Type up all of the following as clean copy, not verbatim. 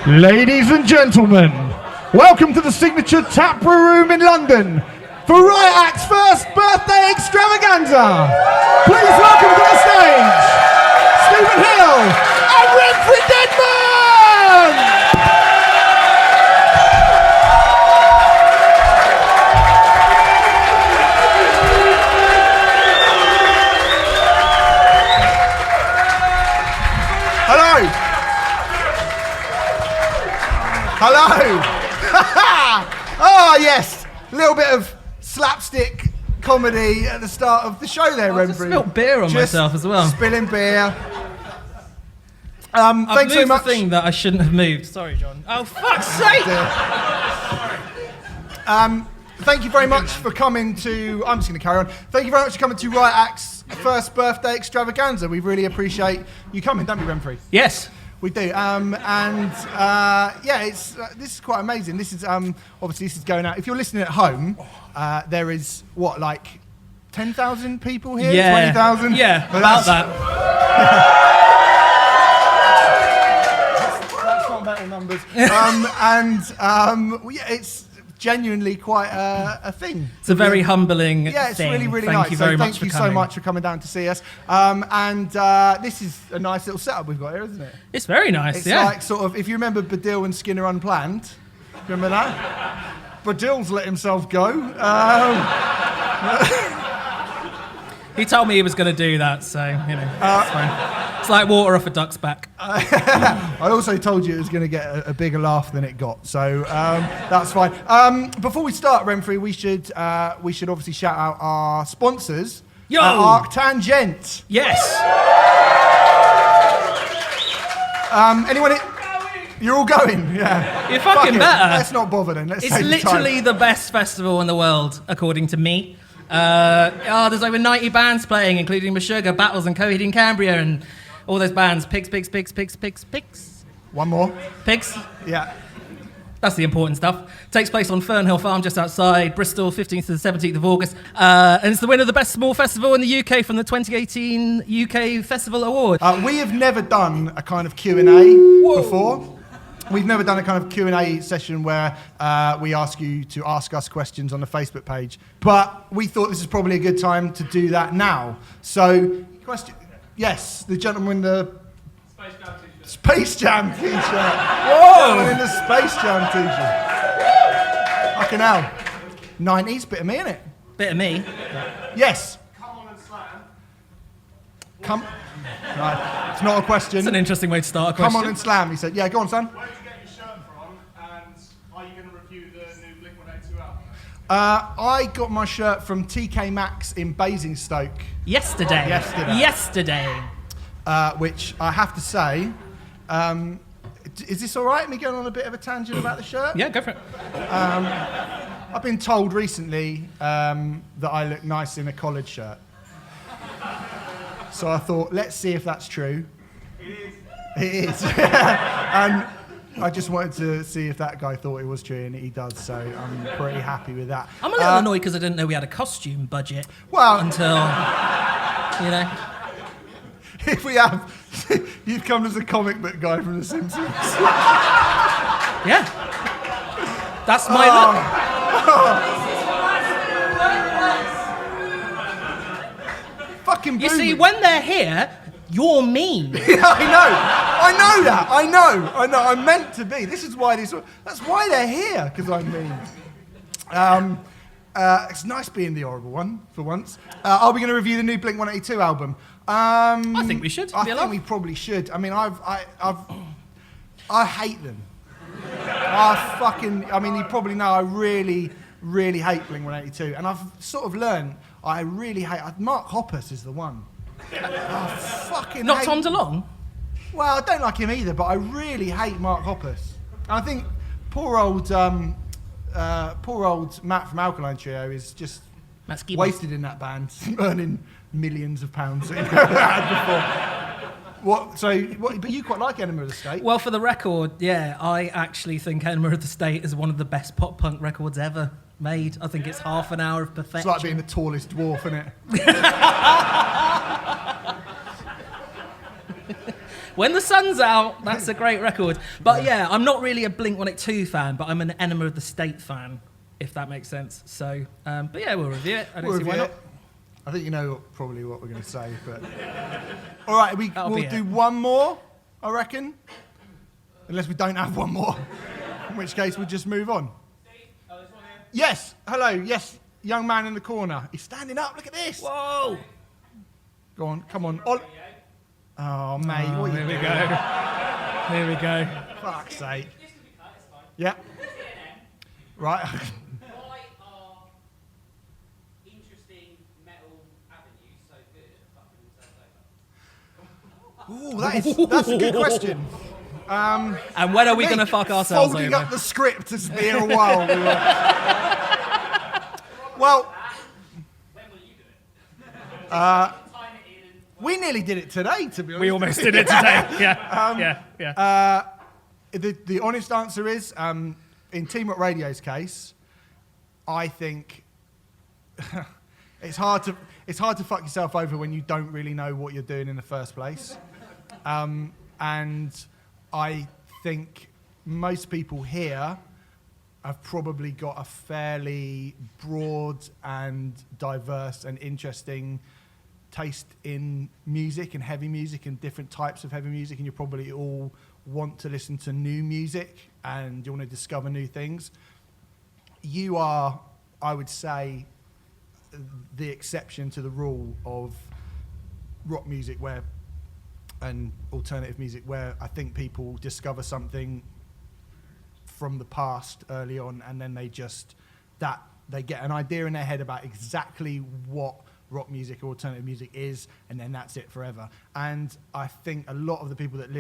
Ladies and gentlemen, welcome to the signature tap room in London for Riot Act's first birthday extravaganza. Please welcome to the stage, Stephen Hill and Remfry Deadman! Hello! Oh, yes! A little bit of slapstick comedy at the start of the show there, Remfry. I just spilled beer on myself as well. Spilling beer. I've thanks moved so much. the thing that I shouldn't have moved. Sorry, John. Oh, fuck's sake! Thank you very much for coming to... I'm just going to carry on. Thank you very much for coming to Riot Act's first birthday extravaganza. We really appreciate you coming, don't we, Remfry? Yes. We do, it's this is quite amazing. This is obviously this is going out. If you're listening at home, there is what, like 10,000 people here, 20,000. Yeah, about that. That's not metal numbers. It's genuinely quite a thing. It's a very humbling thing. Yeah, it's really, really Thank nice. You very so much thank you for coming. so much for coming down to see us. This is a nice little setup we've got here, isn't it? It's very nice, It's yeah. like sort of, if you remember Baddiel and Skinner Unplanned, remember that? Baddiel's let himself go. He told me he was going to do that, so, you know, it's fine. It's like water off a duck's back. I also told you it was going to get a bigger laugh than it got, so that's fine. Before we start, Remfry, we should obviously shout out our sponsors. Yo! Arctangent. Yes! Anyone... You're all going, yeah. You're fucking better. Let's not bother then. Let's It's take the time. literally the best festival in the world, according to me. There's over 90 bands playing, including Meshuggah, Battles and Coheed and Cambria, and all those bands. Pigs. One more. Pigs. Yeah. That's the important stuff. Takes place on Fernhill Farm, just outside Bristol, 15th to the 17th of August. And it's the winner of the Best Small Festival in the UK from the 2018 UK Festival Award. We have never done a kind of Q&A before. We've never done a kind of Q&A session where we ask you to ask us questions on the Facebook page. But we thought this is probably a good time to do that now. So, question. Yes, the gentleman in the... Space Jam t-shirt. Whoa! In the Space Jam t-shirt. Fucking hell. 90s, bit of me, innit? Bit of me. Yes. Come on and slam. Come... Right. It's not a question. It's an interesting way to start a question. Come on and slam, he said. Yeah, go on, son. Where did you get your shirt from, and are you going to review the new Blink-182 album? I got my shirt from TK Maxx in Basingstoke. Yesterday. Which I have to say, is this all right, me going on a bit of a tangent about the shirt? Yeah, go for it. I've been told recently that I look nice in a collared shirt. So I thought, let's see if that's true. It is. And I just wanted to see if that guy thought it was true, and he does, so I'm pretty happy with that. I'm a little annoyed because I didn't know we had a costume budget. Well... Until, you know... If we have... You've come as a comic book guy from The Simpsons. Yeah. That's my look. Fucking You see, booming. when they're here, you're mean. Yeah, I know that. I know. I'm meant to be. This is why that's why they're here, because I'm mean. It's nice being the horrible one for once. Are we going to review the new Blink-182 album? I think we should. I think we probably should. I mean, I hate them. You probably know I really, really hate Blink-182, and I've sort of learned I really hate. Mark Hoppus is the one. I fucking Not hate Tom DeLonge? Well, I don't like him either, but I really hate Mark Hoppus. And I think poor old Matt from Alkaline Trio is just wasted in that band, earning millions of pounds that he never had before. But you quite like Enema of the State. Well, for the record, yeah, I actually think Enema of the State is one of the best pop punk records ever made. I think it's half an hour of perfection. It's like being the tallest dwarf, isn't it? When the Sun's Out, that's a great record. But yeah, I'm not really a Blink-182 fan, but I'm an Enema of the State fan, if that makes sense. So, but yeah, we'll review it. I don't see why not. I think you know probably what we're going to say, but... All right, we'll do one more, I reckon. Unless we don't have one more. In which case, we'll just move on. Yes, hello, yes, young man in the corner. He's standing up, look at this. Whoa! Go on, come on. Oh, mate, what are you doing? Here we go. Fuck's sake. Yeah. Right. Why are interesting metal avenues so good at fucking themselves over? Ooh, that's a good question. And when are we going to fuck ourselves folding over? up the script has been a while. Well, When will you do it? Time it in and we nearly did it today, to be honest. We almost did it today. Yeah. The honest answer is, in Team Up Radio's case, I think it's hard to fuck yourself over when you don't really know what you're doing in the first place. And I think most people here have probably got a fairly broad and diverse and interesting taste in music and heavy music and different types of heavy music, and you probably all want to listen to new music and you want to discover new things. You are, I would say, the exception to the rule of rock music and alternative music, where I think people discover something from the past early on, and then they get an idea in their head about exactly what rock music or alternative music is, and then that's it forever. And I think a lot of the people that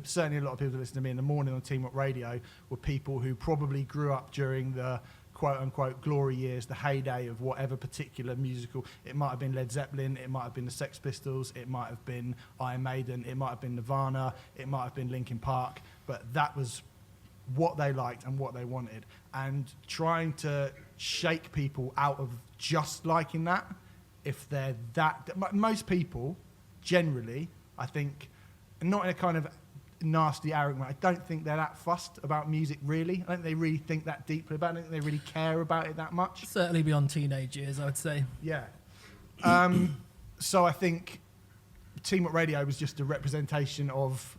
certainly a lot of people that listen to me in the morning on Team Up Radio were people who probably grew up during the quote-unquote glory years, the heyday of whatever particular musical. It might have been Led Zeppelin, it might have been the Sex Pistols, it might have been Iron Maiden, it might have been Nirvana, it might have been Linkin Park, but that was what they liked and what they wanted. And trying to shake people out of just liking that, if they're that... Most people, generally, I think, not in a kind of nasty, arrogant way, I don't think they're that fussed about music, really. I don't think they really think that deeply about it. I don't think they really care about it that much. Certainly beyond teenage years, I would say. Yeah. So I think Team Up Radio was just a representation of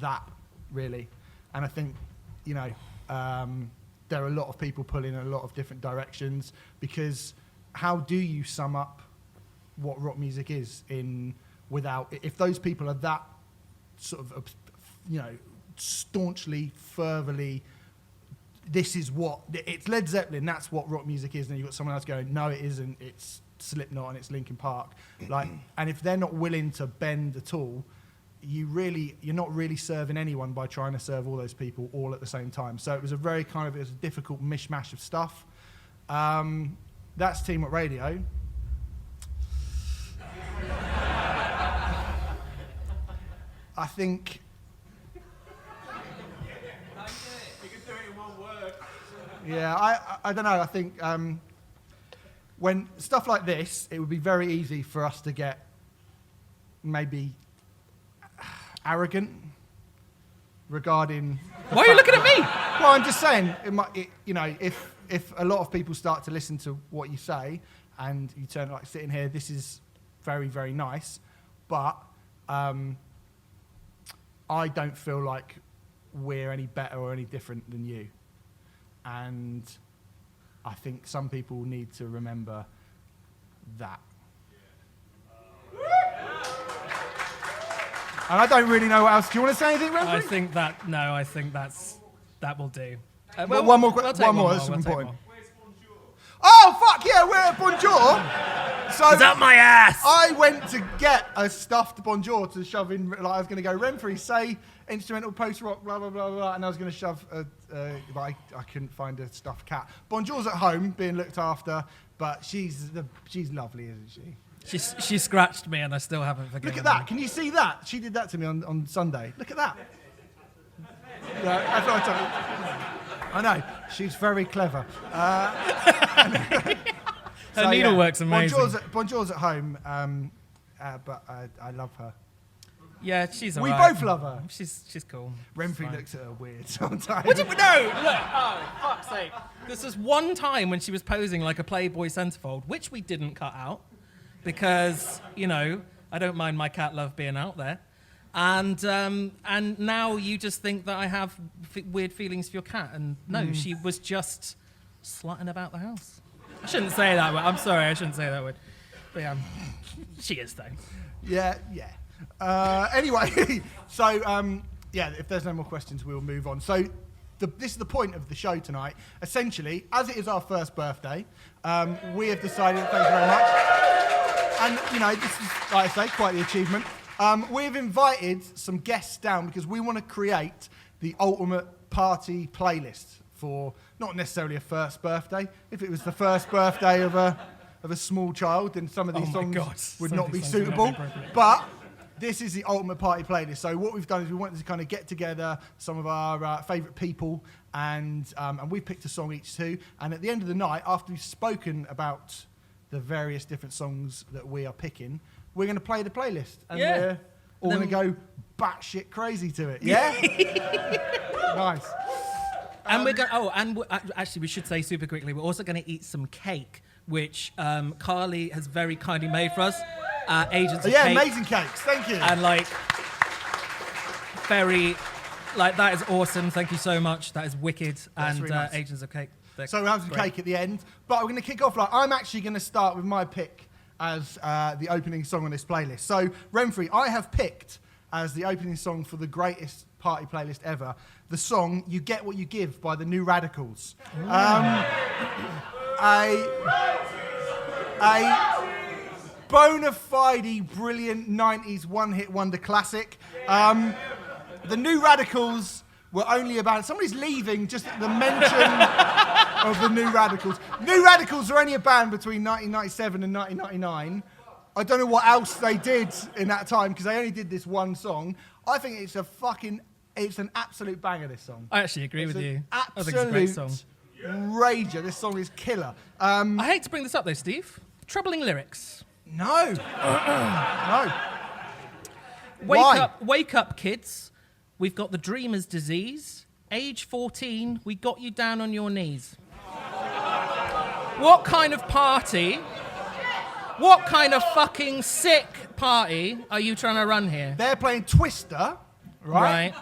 that, really. And I think, there are a lot of people pulling in a lot of different directions, because how do you sum up what rock music is if those people are that sort of, staunchly, fervently, this is what, it's Led Zeppelin, that's what rock music is, and you've got someone else going, no, it isn't, it's Slipknot and it's Linkin Park. And if they're not willing to bend at all, you're not really serving anyone by trying to serve all those people all at the same time. So it was a difficult mishmash of stuff. That's Team Up Radio. I think... You can do it in one word. Yeah, I don't know. I think when stuff like this, it would be very easy for us to get maybe arrogant regarding... Why are you looking at me? Well, I'm just saying, if a lot of people start to listen to what you say and you turn like sitting here, this is very, very nice, but I don't feel like we're any better or any different than you. And I think some people need to remember that. And I don't really know what else. Do you want to say anything, Remfry? I think that will do. One more. We'll take One more. more, That's we'll take important. more. Oh fuck yeah, we're at Bonjour. So It's up my ass! I went to get a stuffed Bonjour to shove in. Like I was going to go, Remfry, say instrumental post rock, blah blah blah blah, and I was going to shove. But I couldn't find a stuffed cat. Bonjour's at home, being looked after, but she's lovely, isn't she? She scratched me and I still haven't forgiven Look at that. her. Can you see that? She did that to me on Sunday. Look at that. Yeah, that's what I told you. I know. She's very clever. Her needlework's amazing. Bonjour's at home, but I love her. Yeah, she's We alright. both love her. She's cool. Remfry looks at her weird sometimes. What did we know? Look, oh, fuck's sake. This was one time when she was posing like a Playboy centerfold, which we didn't cut out because, you know, I don't mind my cat love being out there. And now you just think that I have weird feelings for your cat. And no, she was just slutting about the house. I shouldn't say that word. I'm sorry, I shouldn't say that word. But yeah, she is though. Yeah. Anyway, so if there's no more questions, we'll move on. So this is the point of the show tonight. Essentially, as it is our first birthday, we have decided, thank you very much, and you know, this is, like I say, quite the achievement. We've invited some guests down because we want to create the ultimate party playlist for not necessarily a first birthday. If it was the first birthday of a small child, then some of these songs would not be suitable. But this is the ultimate party playlist. So what we've done is we wanted to kind of get together some of our favourite people, and we picked a song each too. And at the end of the night, after we've spoken about the various different songs that we are picking, we're going to play the playlist, and we're all going to go batshit crazy to it. Yeah, nice. And we're going. Oh, and actually, we should say super quickly, we're also going to eat some cake, which Carly has very kindly made for us. Agents of Cake. Amazing cakes. Thank you. And that is awesome. Thank you so much. That is wicked. That's and really nice. Agents of Cake. So we'll have some cake at the end. But we're going to kick off. I'm actually going to start with my pick as the opening song on this playlist. So, Remfry, I have picked as the opening song for the greatest party playlist ever the song "You Get What You Give" by the New Radicals. A bona fide, brilliant 90s one-hit wonder classic. The New Radicals were only about... Somebody's leaving just at the mention of the New Radicals. New Radicals are only a band between 1997 and 1999. I don't know what else they did in that time because they only did this one song. I think it's an absolute banger, this song. I actually agree with you. I think it's a Absolute great song. rager. This song is killer. I hate to bring this up though, Steve. Troubling lyrics. No. No. Wake up, kids. We've got the dreamer's disease. Age 14, we got you down on your knees. What kind of party? What kind of fucking sick party are you trying to run here? They're playing Twister, right?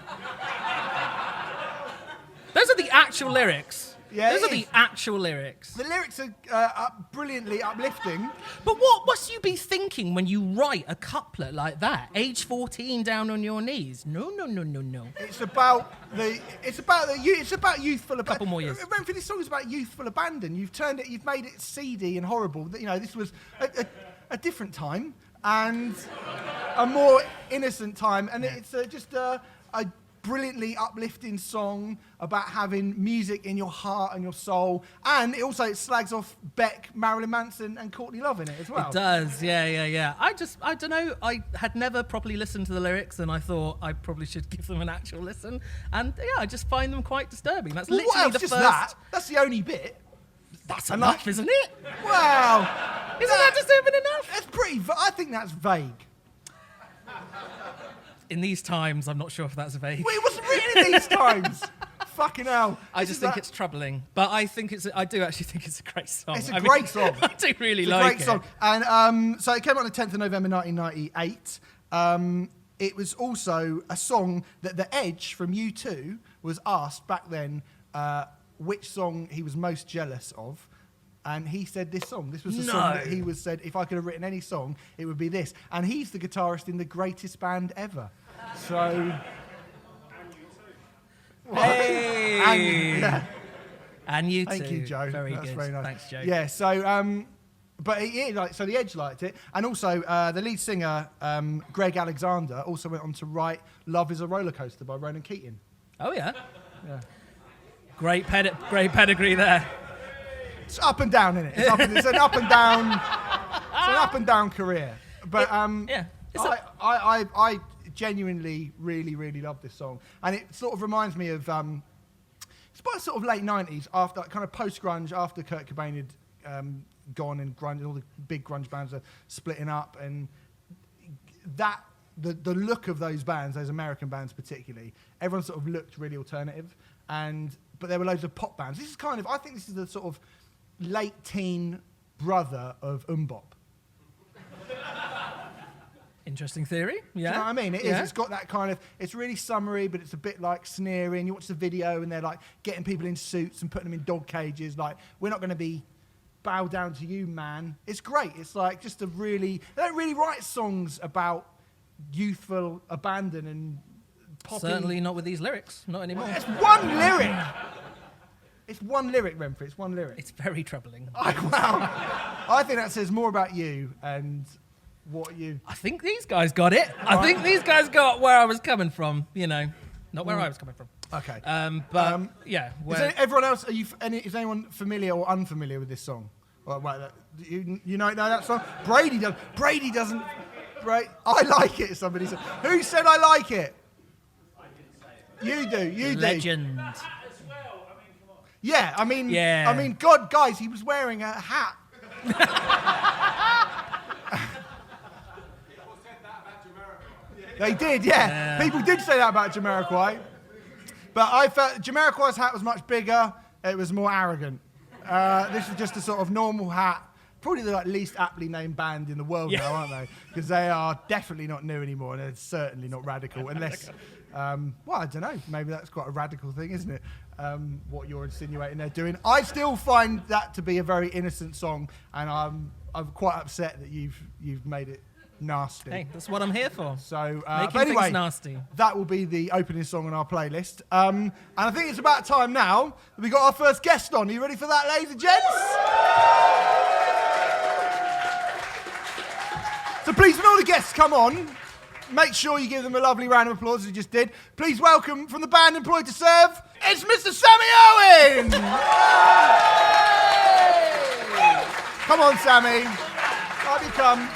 Those are the actual lyrics. Yeah, Those are the actual lyrics. The lyrics are brilliantly uplifting. But what must you be thinking when you write a couplet like that? Age 14, down on your knees. No. It's about youthful abandon. Couple more years. Remember, this song is about youthful abandon. You've made it seedy and horrible. You know, this was a different time and a more innocent time, and it's just a brilliantly uplifting song about having music in your heart and your soul, and it slags off Beck, Marilyn Manson, and Courtney Love in it as well. It does, yeah. I don't know. I had never properly listened to the lyrics, and I thought I probably should give them an actual listen. And yeah, I just find them quite disturbing. That's Well, literally what else? the Just first. that? That's the only bit. That's enough, isn't it? Wow. Isn't that disturbing enough? That's pretty. I think that's vague. In these times, I'm not sure if that's vague. Well, it wasn't written in these times. Fucking hell. I just think it's troubling, but I do actually think it's a great song. It's a great song. I do really It's a like great song. And so it came out on the 10th of November 1998. It was also a song that The Edge from U2 was asked back then which song he was most jealous of. And he said this song. This was the song that he said, if I could have written any song, it would be this. And he's the guitarist in the greatest band ever. So... Hey! And you too. Thank you, Joe. Very That's good. very nice. Thanks, Joe. Yeah, so... But so The Edge liked it. And also, the lead singer, Greg Alexander, also went on to write Love is a Roller Coaster by Ronan Keating. Oh, yeah? Yeah. Great pedigree there. It's up and down, isn't it? It's an up and down. It's an up and down career. But I genuinely really, really love this song, and it sort of reminds me of it's about sort of late '90s, after kind of post grunge, after Kurt Cobain had gone and grunge, all the big grunge bands are splitting up, and that the look of those bands, those American bands particularly, everyone sort of looked really alternative, but there were loads of pop bands. This is kind of, I think this is the sort of late teen brother of Bop. Interesting theory. Yeah. Do you know what I mean? It is. Yeah. It's got that kind of. It's really summery, but it's a bit like sneering. You watch the video, and they're like getting people in suits and putting them in dog cages. Like, we're not going to be bow down to you, man. It's great. It's like just a really. They don't really write songs about youthful abandon and poppy. Certainly not with these lyrics. Not anymore. It's one lyric. It's one lyric, Remfry. It's one lyric. It's very troubling. I think that says more about you and. What you? I think these guys got it. I think these guys got where I was coming from. You know, not where I was coming from. Okay. Yeah. Is there, everyone else? Is anyone familiar or unfamiliar with this song? Well, wait, you know that song? Brady does. Brady doesn't. Right. I like it. Somebody said. Who said I like it? I didn't say it. You do. You do. Legend. As well. I mean, come on. Yeah. I mean. Yeah. I mean, God, guys, he was wearing a hat. They did, yeah. People did say that about Jamiroquai. But I felt Jamiroquai's hat was much bigger. It was more arrogant. This is just a sort of normal hat. Probably the least aptly named band in the world now, aren't they? Because they are definitely not new anymore, and they're certainly not radical. Unless, well, I don't know. Maybe that's quite a radical thing, isn't it? What you're insinuating they're doing. I still find that to be a very innocent song, and I'm quite upset that you've made it nasty. Hey, that's what I'm here for. So, Making but anyway, things nasty. that will be the opening song on our playlist. And I think it's about time now that we got our first guest on. Are you ready for that, ladies and gents? So please, when all the guests come on, make sure you give them a lovely round of applause as you just did. Please welcome from the band employed to serve, it's Mr. Sammy Urwin! Come on, Sammy. Up you come.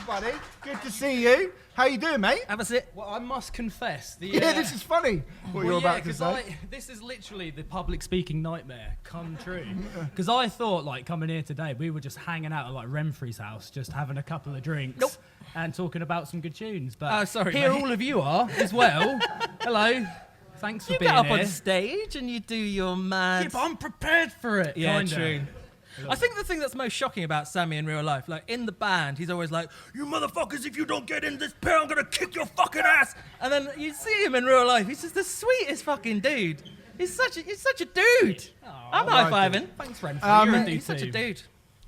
Buddy, good to see you. How you doing, mate? Have a sit. Well, I must confess. Yeah, this is funny. What you're about to say. This is literally the public speaking nightmare come true. Because I thought, like, coming here today, we were just hanging out at like Remfry's house, just having a couple of drinks and talking about some good tunes. But sorry, here mate. all of you are as well. Hello. Thanks for You being get up here. on stage and you do your mad. Yeah, but I'm prepared for it. Yeah, kinda. true. I think the thing that's most shocking about Sammy in real life, like in the band, he's always like, "You motherfuckers, if you don't get in this pair, I'm gonna kick your fucking ass." And then you see him in real life, he's just the sweetest fucking dude. He's such a dude. I'm high-fiving. Thanks, Remfry. You're a dude He's such a too. dude.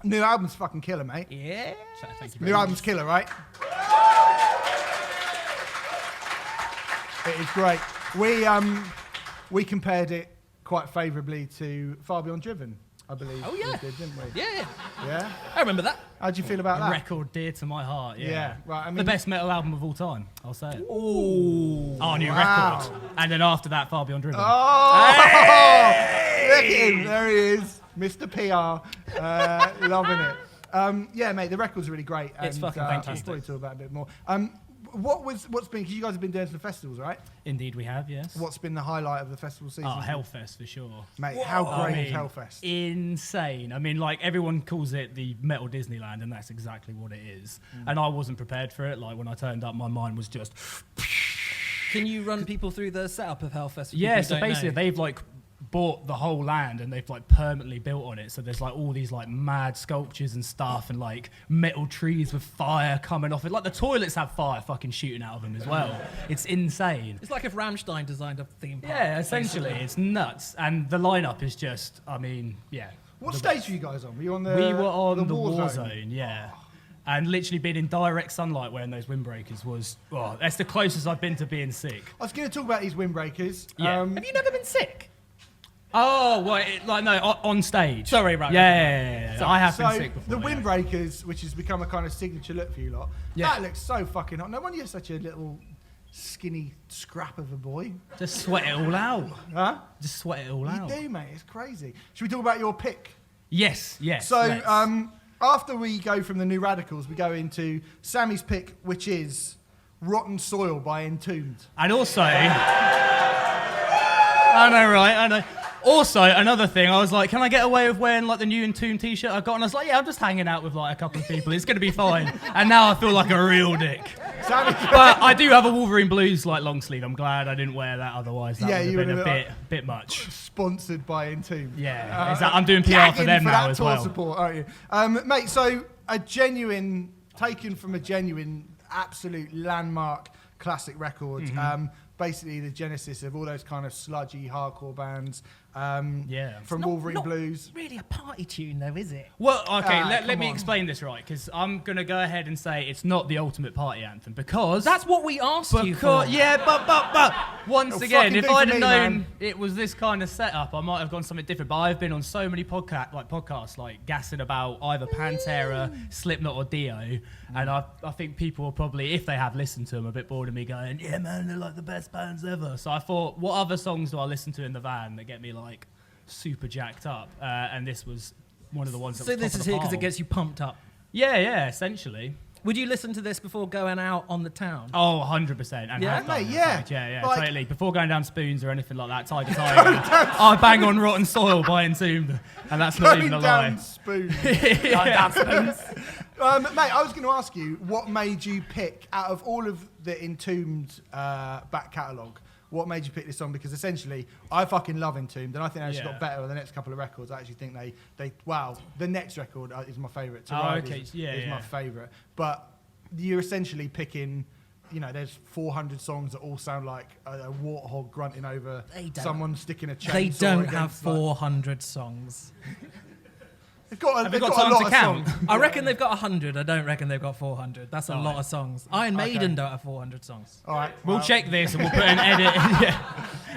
New album's fucking killer, mate. Yeah. Thank you New very much. album's killer, right? It is great. We compared it quite favourably to Far Beyond Driven, I believe. Oh, yeah. We did, didn't we? Yeah. Yeah? I remember that. How'd you feel about A that? record dear to my heart. Yeah, right. I mean, The best metal album of all time. I'll say it. Ooh. Oh, new Wow. record. And then after that, Far Beyond Driven. Oh! Look at him. There he is. Mr. PR. Loving it. Yeah, mate, the record's really great. It's and, fucking I'll fantastic. probably talk about it a bit more. What's been, because you guys have been doing some festivals, right? Indeed, we have, yes. What's been the highlight of the festival season? Oh, Hellfest for sure. Mate, how great I is mean, Hellfest? Insane. I mean, like, everyone calls it the Metal Disneyland, and that's exactly what it is. And I wasn't prepared for it. Like, when I turned up, my mind was just... Can you run people through the setup of Hellfest? for Yeah, people who so don't basically know? they've like bought the whole land and they've like permanently built on it. So there's like all these like mad sculptures and stuff and like metal trees with fire coming off it. Like the toilets have fire fucking shooting out of them as well. It's insane. It's like if Rammstein designed a theme park. Yeah, essentially, it's nuts. And the lineup is just, I mean, yeah. What the stage best. were you guys on? Were you on the We were on the war war zone? zone, yeah. And literally being in direct sunlight wearing those windbreakers was, oh, that's the closest I've been to being sick. I was going to talk about these windbreakers. Yeah. Have you never been sick? Oh, well, like, no, on stage. Sorry, right. Yeah. I have So been sick before. the yeah. windbreakers, which has become a kind of signature look for you lot, Yeah. that looks so fucking hot. No wonder you're such a little skinny scrap of a boy. Just sweat it all out. Huh? Just sweat it all You out. do, mate. It's crazy. Should we talk about your pick? Yes. So let's. after we go from the New Radicals, we go into Sammy's pick, which is Rotten Soil by Entombed. And also, I know, right? I know. Also, another thing, I was like, can I get away with wearing like the new Entombed t-shirt I got? And I was like, yeah, I'm just hanging out with like a couple of people. It's going to be fine. And now I feel like a real dick. But I do have a Wolverine Blues like long sleeve. I'm glad I didn't wear that, otherwise that would have been a bit much. Sponsored by Entombed. Yeah, I'm doing PR for them now as well. Support, aren't you? Mate, so taken from a genuine, absolute landmark classic record. Basically the genesis of all those kind of sludgy hardcore bands. From Wolverine Blues. Really a party tune though, is it? Well, okay, let me explain this right, because I'm going to go ahead and say it's not the ultimate party anthem, because... That's what we asked you for. Yeah, but once again, if I'd have known it was this kind of setup, I might have gone something different. But I've been on so many podcasts, like gassing about either Pantera, Slipknot or Dio, and I think people will probably, if they have listened to them, a bit bored of me going, yeah man, they're like the best bands ever. So I thought, what other songs do I listen to in the van that get me like super jacked up? And this was one of the ones that was top of the pile. So this is here because it gets you pumped up? Yeah, essentially. Would you listen to this before going out on the town? Oh, 100%. And yeah, mate, yeah. Yeah, like, totally. Before going down Spoons or anything like that, Tiger, I bang on Rotten Soil by Entombed, and that's not even a lie. Spoons. Going down Spoons. Mate, I was going to ask you, what made you pick, out of all of the Entombed back catalogue, what made you pick this song? Because essentially, I fucking love Entombed, and I think they actually got better with the next couple of records. I actually think the next record is my favourite. Is my favourite. But you're essentially picking, there's 400 songs that all sound like a warthog grunting over someone sticking a chainsaw. They don't have 400 songs. They've got a lot of songs. I reckon they've got 100. I don't reckon they've got 400. That's a lot of songs. Iron Maiden don't have 400 songs. All right. We'll check this and we'll put an edit.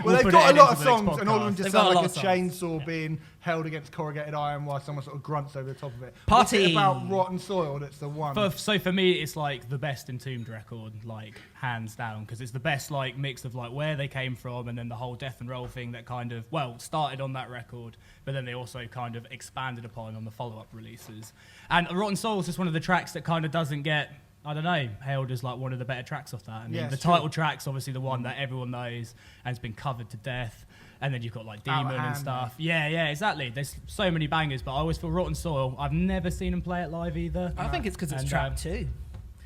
Well, they've got a lot of songs, and all of them just sound like a chainsaw being held against corrugated iron while someone sort of grunts over the top of it. Party. What's it about Rotten Soil that's the one? So for me, it's like the best Entombed record, like hands down, because it's the best like mix of like where they came from and then the whole death and roll thing that kind of started on that record, but then they also kind of expanded upon on the follow-up releases. And Rotten Soil is just one of the tracks that kind of doesn't get, I don't know, hailed as like one of the better tracks off that. I mean, the title track's obviously the one that everyone knows and it's been covered to death. And then you've got like Demon and stuff. Yeah, exactly. There's so many bangers, but I always feel Rotten Soil, I've never seen them play it live either. I think it's because it's track 2.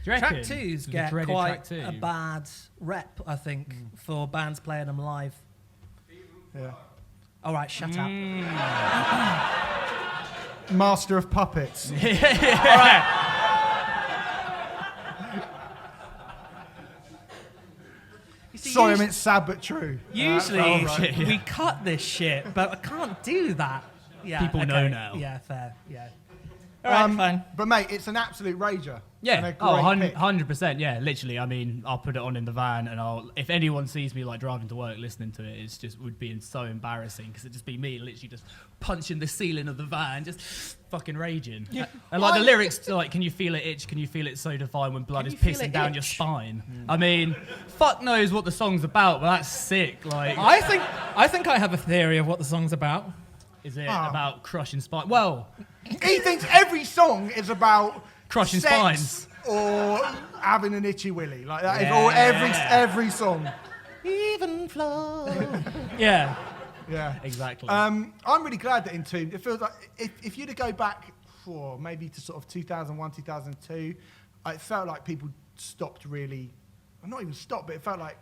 Track 2s get quite a bad rep, I think, for bands playing them live. Yeah. All right, shut up. Master of Puppets. All right. Sorry, I meant sad but true. Usually we cut this shit, but I can't do that. Yeah, people know now. Yeah, fair. Yeah. All right, fine. But mate, it's an absolute rager. Yeah. 100%. Yeah, literally. I mean, I'll put it on in the van, and if anyone sees me like driving to work listening to it, it's just would be so embarrassing because it'd just be me literally just punching the ceiling of the van, just fucking raging. Yeah. And like the lyrics, like, can you feel it itch? Can you feel it so divine when blood is pissing down your spine? I mean, fuck knows what the song's about, but that's sick. Like, I think I have a theory of what the song's about. Is it about crushing spine? Well, he thinks every song is about crushing sex spines or having an itchy willy. Like that is all every song. Even flow. Yeah, exactly. I'm really glad that Entombed. It feels like if you'd go back for maybe to sort of 2001, 2002, it felt like people stopped really. Well, not even stopped, but it felt like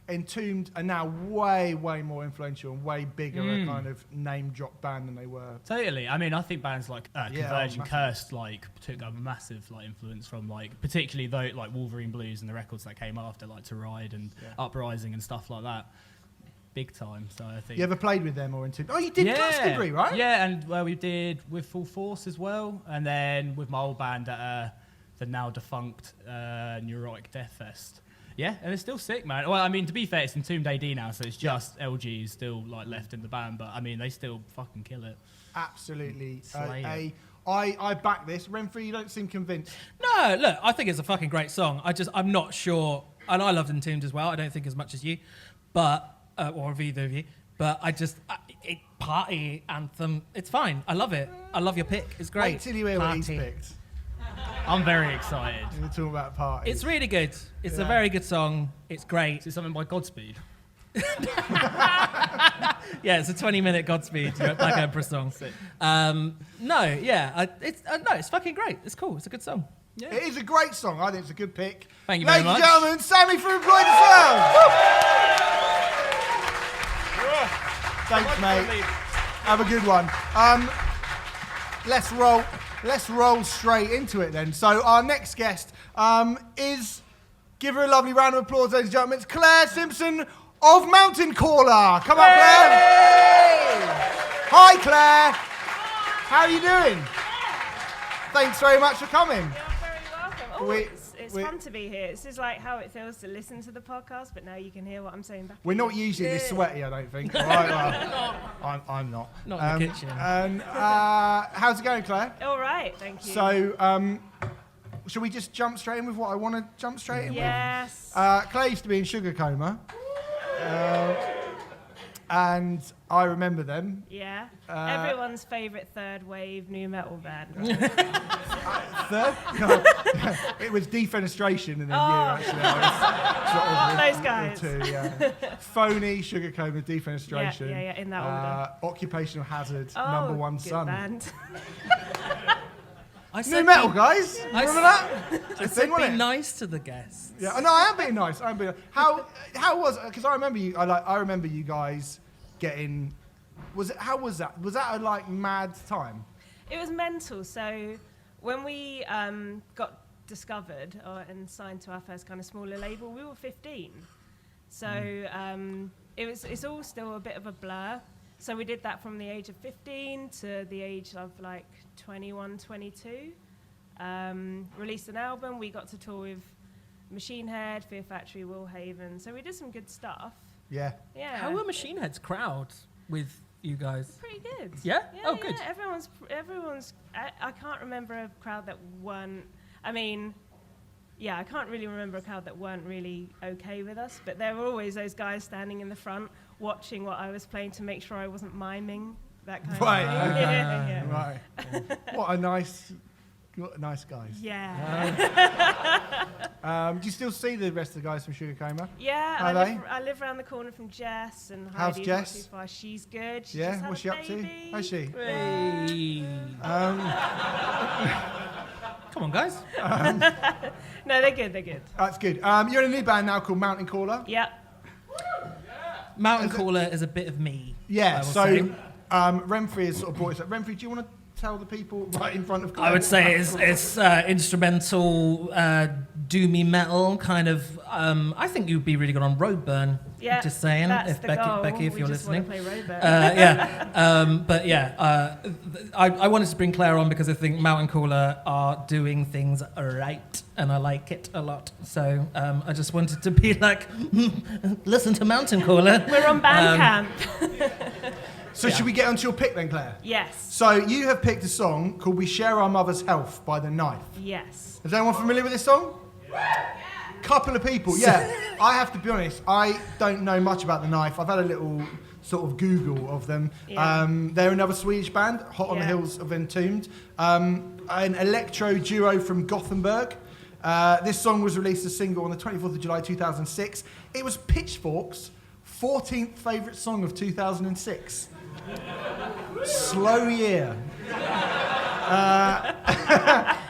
Entombed are now way more influential and way bigger a kind of name drop band than they were. Totally. I mean, I think bands like Converge and Cursed like took a massive like influence from like particularly though like Wolverine Blues and the records that came after, like To Ride and Uprising and stuff like that. Big time. So I think you ever played with them or Entombed? Oh, you did Glastonbury, right? Yeah, and we did with Full Force as well, and then with my old band at the now defunct Neurotic Death Fest. Yeah, and it's still sick, man. Well, I mean, to be fair, it's Entombed AD now, so it's just LG still like left in the band, but I mean, they still fucking kill it. Absolutely. I back this. Remfry, you don't seem convinced. No, look, I think it's a fucking great song. I'm not sure, and I loved Entombed as well. I don't think as much as you, but or of either of you, but party anthem. It's fine. I love it. I love your pick. It's great. Wait till you hear what he's picked. I'm very excited. We're talking about parties. It's really good. It's a very good song. It's great. Is it something by Godspeed? Yeah, it's a 20-minute Godspeed Black Emperor song. It's fucking great. It's cool. It's a good song. Yeah. It is a great song. I think it's a good pick. Thank you very much. Ladies and gentlemen, Sammy from Employed as well. Thanks, mate. Have a good one. Let's roll straight into it then. So our next guest is, give her a lovely round of applause, ladies and gentlemen. It's Claire Simpson of Mountain Caller. Come on, Claire. Hi, Claire. How are you doing? Thanks very much for coming. You're very welcome. It's fun to be here. This is like how it feels to listen to the podcast, but now you can hear what I'm saying back. We're not usually this sweaty, I don't think. Right, well, I'm not. Not in the kitchen. How's it going, Claire? All right, thank you. So, shall we just jump straight in with what I want to jump straight in yes. with? Claire used to be in Sugar Coma. And I remember them. Yeah. Everyone's favourite third wave new metal band. Right? Third? No. It was Defenestration and then you, actually. I was Those guys. Two, yeah. Phony, Sugar Coma, Defenestration. Yeah, in that order. Occupational Hazard, Number One good Son. Band. New metal, guys. Remember that? I said be nice to the guests. Yeah, no, I am being nice. How was? Because I remember you. I remember you guys getting. How was that? Was that a like mad time? It was mental. So when we got discovered and signed to our first kind of smaller label, we were 15. So it's all still a bit of a blur. So we did that from the age of 15 to the age of like 21, 22. Released an album. We got to tour with Machine Head, Fear Factory, Will Haven. So we did some good stuff. Yeah. Yeah. How were Machine Head's crowd with you guys? Pretty good. Yeah? Oh, good. Yeah. Everyone's. I can't remember a crowd that weren't. I mean, yeah, I can't really remember a crowd that weren't really okay with us. But there were always those guys standing in the front, watching what I was playing to make sure I wasn't miming that kind of thing. Yeah. Right. What a nice guys. Yeah. Do you still see the rest of the guys from Sugar Coma? Yeah, I live around the corner from Jess and How's Heidi's Jess? Not too far. She's good. She Yeah, just had what's a she up to? baby. How's she? Hey. Come on, guys. No, they're good. That's good. You're in a new band now called Mountain Caller. Yep. Mountain Caller is a bit of me. Yeah. I will So say. Remfry has sort of brought us up. Remfry, do you want to tell the people right in front of Claire? I would say it's instrumental, doomy metal kind of. I think you'd be really good on Roadburn. Yeah. Just saying, That's if the Becky, goal. Becky, if we you're just listening. Want to play Roadburn. I wanted to bring Claire on because I think Mountain Caller are doing things right, and I like it a lot. So I just wanted to be like, listen to Mountain Caller. We're on Bandcamp. So should we get onto your pick then, Claire? Yes. So you have picked a song called "We Share Our Mother's Health" by The Knife. Yes. Is anyone familiar with this song? Couple of people, yeah. I have to be honest, I don't know much about The Knife. I've had a little sort of Google of them. Yeah. They're another Swedish band, hot on the heels of Entombed. An electro duo from Gothenburg. This song was released as a single on the 24th of July 2006. It was Pitchfork's 14th favourite song of 2006. Slow year.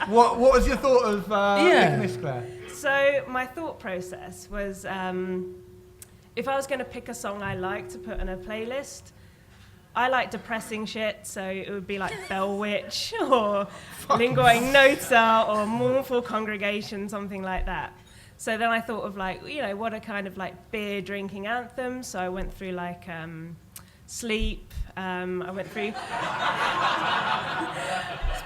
What was your thought of picking this, Claire? So my thought process was, if I was going to pick a song I like to put on a playlist, I like depressing shit, so it would be like Bell Witch or Lingua Ignota or Mournful Congregation, something like that. So then I thought of like, what a kind of like beer drinking anthem. So I went through like Sleep. I went through. It's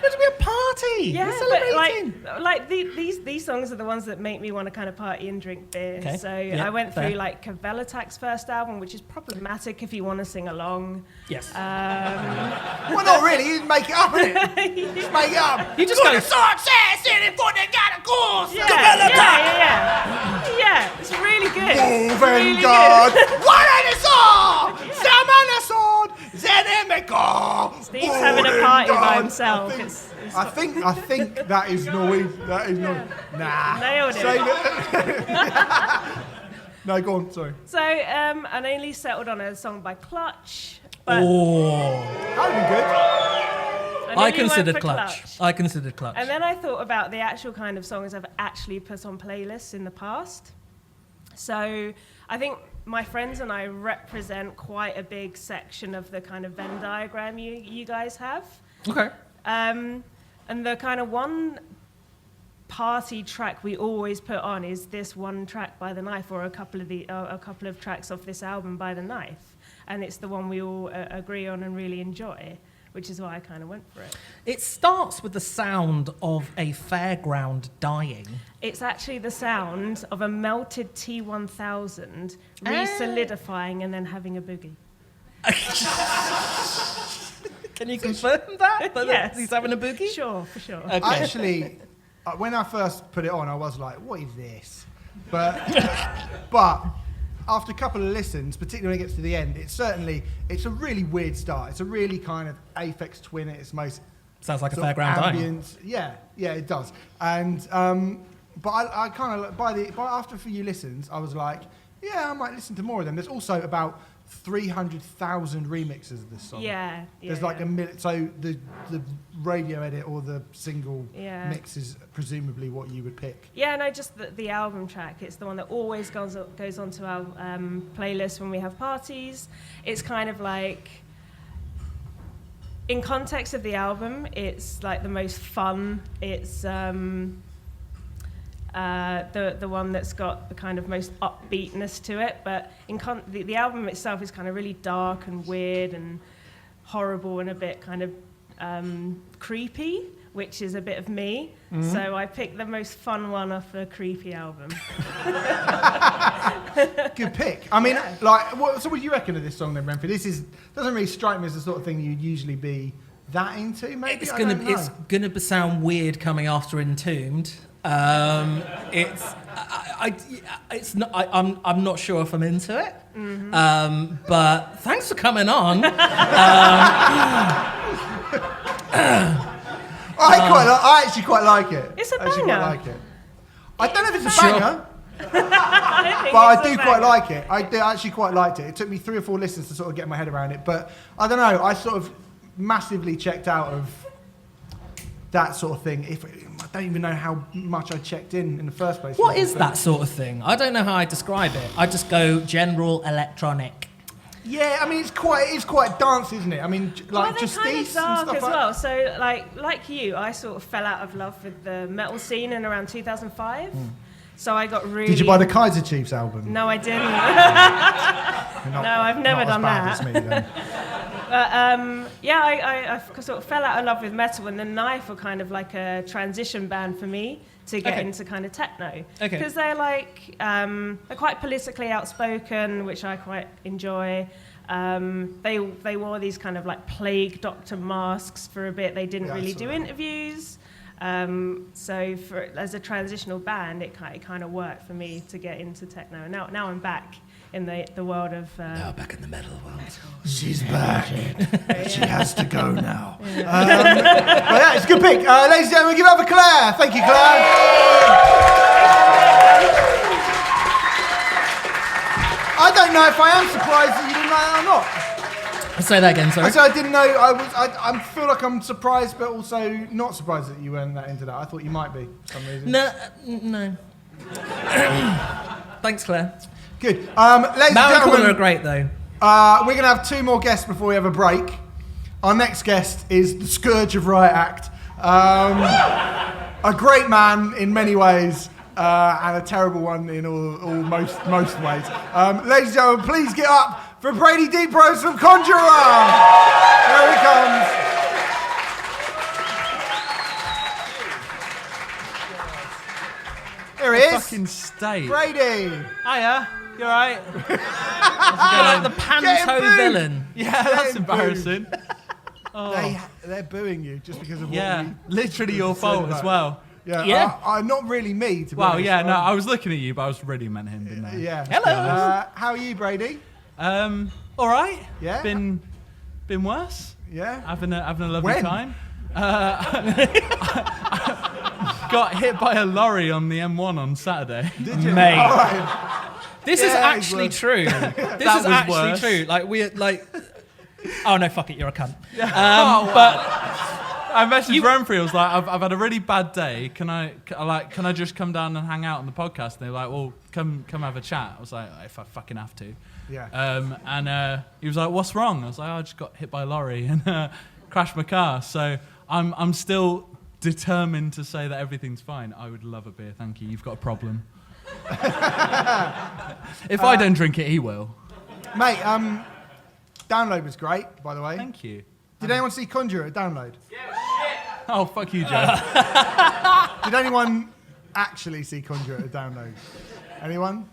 meant to be a party. Yeah, We're but like these songs are the ones that make me want to kind of party and drink beer. Okay. So Yeah, I went fair. through like Kavelatak's first album, which is problematic if you want to sing along. Yes. Well, not really. You just make it up, innit? Just make it up. You just go. Yeah, it's really good. It's Moving really God. good. What are the sword? Summon a sword. Zenemico. Steve's having a party by himself. I think that is Norwegian. That is Norwegian. Nah. Nailed it. Say that. No, go on, sorry. So I nearly settled on a song by Clutch. But That would be good. I I nearly considered went for Clutch. I considered Clutch. And then I thought about the actual kind of songs I've actually put on playlists in the past. So I think my friends and I represent quite a big section of the kind of Venn diagram you guys have. Okay. And the kind of one party track we always put on is this one track by The Knife, or a couple of tracks off this album by The Knife, and it's the one we all agree on and really enjoy, which is why I kind of went for it. It starts with the sound of a fairground dying. It's actually the sound of a melted T1000 re-solidifying and then having a boogie. Can you confirm that? Yes. He's having a boogie? Sure, for sure. Okay. Actually, when I first put it on, I was like, what is this? But after a couple of listens, particularly when it gets to the end, it's a really weird start. It's a really kind of Aphex Twin at its most. Sounds like a sort of fairground dying. ambience. Yeah, it does. And but I kind of after a few listens, I was like, yeah, I might listen to more of them. There's also about 300,000 remixes of this song. Yeah. There's like a million. So the radio edit or the single mix is presumably what you would pick. Yeah, no, just the album track. It's the one that always goes onto our playlist when we have parties. It's kind of like, in context of the album, it's like the most fun. It's the one that's got the kind of most upbeatness to it. But the album itself is kind of really dark and weird and horrible and a bit kind of creepy, which is a bit of me. Mm-hmm. So I picked the most fun one off a creepy album. Good pick. I mean, so what do you reckon of this song then, Remfry? Doesn't really strike me as the sort of thing you'd usually be that into. Maybe It's gonna sound weird coming after Entombed. I'm not sure if I'm into it. Mm-hmm. But thanks for coming on. I actually quite like it. It's a I actually banger. quite like it. I don't know if it's a Sure. banger, But but I do quite like it. I actually quite liked it. It took me 3 or 4 listens to sort of get my head around it, but I don't know. I sort of massively checked out of that sort of thing. I don't even know how much I checked in the first place. What is that sort of thing? I don't know how I describe it. I just go general electronic. Yeah, I mean it's quite dance, isn't it? I mean, like they're Justine kind of and dark stuff as like. well. So like you, I sort of fell out of love with the metal scene in around 2005. So I got really. Did you buy the Kaiser Chiefs album? No, I didn't. Not- No, I've never done not as bad that. as me, then. But I sort of fell out of love with metal, and The Knife were kind of like a transition band for me to get Okay. into kind of techno. Okay. Because they're like they're quite politically outspoken, which I quite enjoy. They wore these kind of like plague doctor masks for a bit. They didn't Yeah, I really saw do that. interviews. So as a transitional band, it kind of worked for me to get into techno. And now I'm back in the world of. Now back in the metal world. She's back. She has to go now. But yeah, it's a good pick. Ladies and gentlemen, give it up for Claire. Thank you, Claire. I don't know if I am surprised that you didn't like that or not. Say that again, sorry. I said I didn't know. I feel like I'm surprised, but also not surprised that you weren't that into that. I thought you might be for some reason. No. Thanks, Claire. Good. Ladies and Mal and Korn are gentlemen, great, though. we're going to have 2 more guests before we have a break. Our next guest is the Scourge of Riot Act. A great man in many ways, and a terrible one in most ways. Ladies and gentlemen, please get up for Brady Deeprose from Conjurer. There he comes. There he is. Fucking state. Brady. Hiya, you alright? You're like the Getting panto booed. villain. Yeah, that's Getting embarrassing. They're booing you just because of what Yeah, we literally your fault as well. Yeah. Not really me, to be Well, honest. yeah, no, I was looking at you, but I was really meant him, didn't I? Yeah. Hello. How are you, Brady? Alright. Yeah? Been worse. Yeah. Having a lovely When? time. Got hit by a lorry on the M1 on Saturday. Did you? Mate. All right. This is actually true. This is was actually worse. true. Like we're like, oh no, fuck it, you're a cunt. But I messaged Remfry. I was like, I've had a really bad day. Can I just come down and hang out on the podcast? And they were like, well, come have a chat. I was like, if I fucking have to. Yeah. And he was like, what's wrong? I was like, I just got hit by a lorry and crashed my car. So I'm still determined to say that everything's fine. I would love a beer, thank you. You've got a problem. If I don't drink it, he will. Mate, Download was great, by the way. Thank you. Did anyone see Conjurer at Download? Oh, fuck you, Joe. Did anyone actually see Conjurer at Download? Anyone?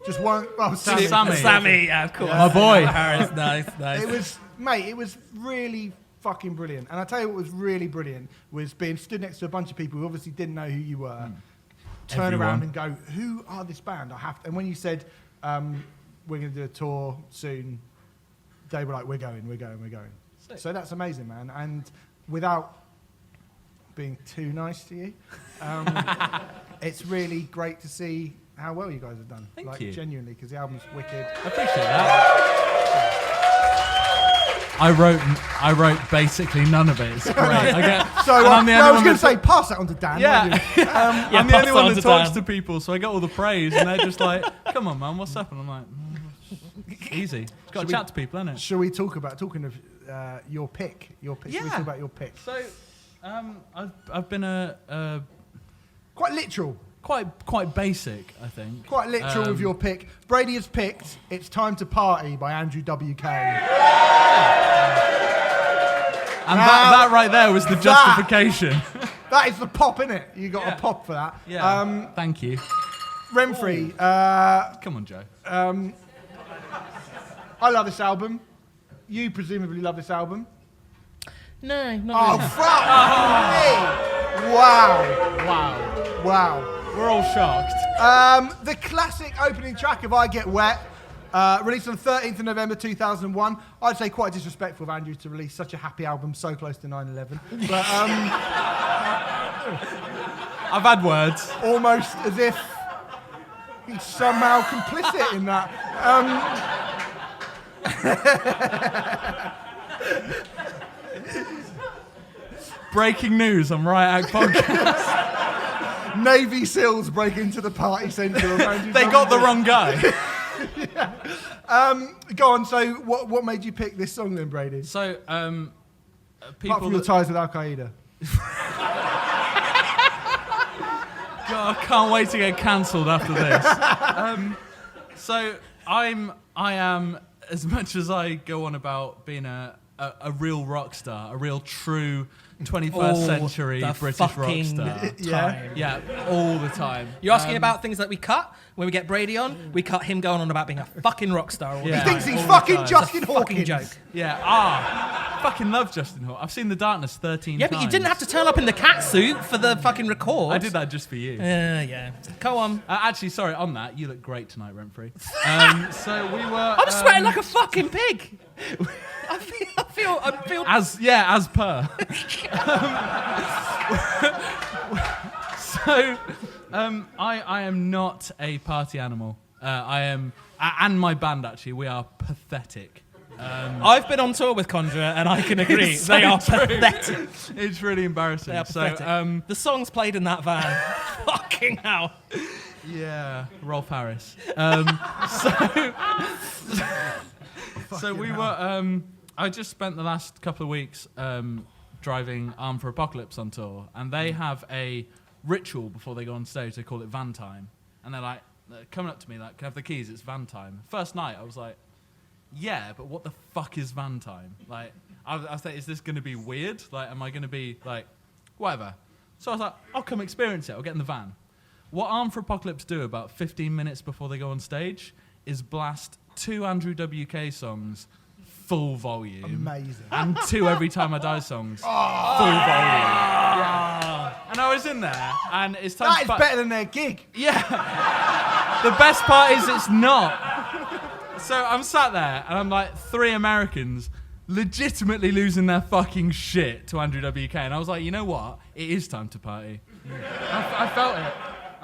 Just one? Oh, Sammy. Sammy, yeah, of course. My boy. Harris, nice. It was, mate, it was really fucking brilliant. And I tell you what was really brilliant was being stood next to a bunch of people who obviously didn't know who you were. Turn around and go, who are this band? I have to. And when you said, we're going to do a tour soon, they were like, we're going. So that's amazing, man. And without being too nice to you, it's really great to see how well you guys have done. Thank you. Genuinely, because the album's wicked. I appreciate that. I wrote basically none of it. It's great. I was going to say, pass that on to Dan. Yeah. I'm the pass only it one on that to talks Dan. to people, so I get all the praise, and they're just like, come on, man, what's up? And I'm like, easy. It's got to chat to people, isn't it? Shall we talk about, talking of your pick? Shall we talk about your pick? So, I've been Quite literal. quite basic, I think. Quite literal with your pick. Brady has picked It's Time to Party by Andrew WK. And that right there was the justification. That is the pop, innit? You got a pop for that. Yeah. Thank you. Remfry, Come on, Joe. I love this album. You presumably love this album. No, not Oh, really. fuck me! Wow. We're all shocked. The classic opening track of I Get Wet, released on 13th of November 2001. I'd say quite disrespectful of Andrew to release such a happy album so close to 9/11. But I've had words. almost as if he's somehow complicit in that. Breaking news on Riot podcast. Navy SEALs break into the party centre of Andrew They got the WK. wrong guy. Go on, so what made you pick this song then, Brady? So, Apart people from your that, ties with Al Qaeda. God, I can't wait to get cancelled after this. So I am, as much as I go on about being a real rock star, a real true 21st century the British rock fucking star. time. Yeah, all the time. You're asking about things that we cut when we get Brady on. We cut him going on about being a fucking rock star. All the Yeah. He time. thinks he's all the fucking time. Justin Fucking Hawkins. joke. Yeah, fucking love Justin Hawkins. I've seen The Darkness 13 Yeah, times. but you didn't have to turn up in the cat suit for the fucking record. I did that just for you. Yeah. Go on. Actually, sorry, on that, you look great tonight, Remfry. So we were... I'm sweating like a fucking pig. I feel. As per. I am not a party animal. I am, and my band actually, we are pathetic. I've been on tour with Conjurer, and I can agree It's so they are true. pathetic. It's really embarrassing. They are pathetic. The songs played in that van. Fucking hell. Yeah, Rolf Harris. So we were. I just spent the last couple of weeks driving Armed for Apocalypse on tour, and they have a ritual before they go on stage. They call it van time, and they're like coming up to me like, "Can I have the keys? It's van time." First night, I was like, "Yeah, but what the fuck is van time?" Like, I was like, "Is this going to be weird? Like, am I going to be like, whatever?" So I was like, "I'll come experience it. I'll get in the van." What Armed for Apocalypse do about 15 minutes before they go on stage is blast 2 Andrew WK songs full volume. Amazing. And 2 Every Time I Die songs full volume. Yeah. And I was in there, and it's time That to is better than their gig. Yeah. The best part is it's not. So I'm sat there, and I'm like 3 Americans legitimately losing their fucking shit to Andrew WK. And I was like, you know what? It is time to party. I felt it.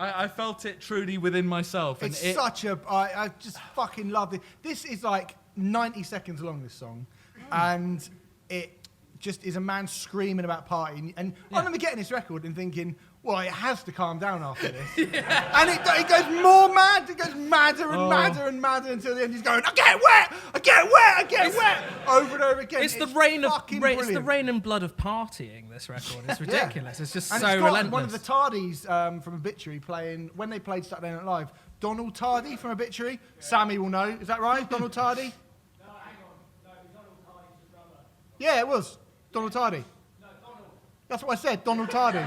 I felt it truly within myself. It's and such a... I just fucking love it. This is like 90 seconds long, this song. And it just is a man screaming about partying. And I remember getting this record and thinking, well, it has to calm down after this. And it goes more mad. It goes madder and madder and madder until the end. He's going, I get wet! I get wet! I get wet! Over and over again. It's the rain of brilliant. it's the rain and blood of partying. This record, it's ridiculous. It's just and so it's got relentless. one of the Tardies from Obituary playing when they played Saturday Night Live. Donald Tardy from Obituary. Sammy will know. Is that right? Donald Tardy. No, hang on. No, Donald Tardy's the drummer. Yeah, it was Donald Tardy. No, Donald. That's what I said. Donald Tardy.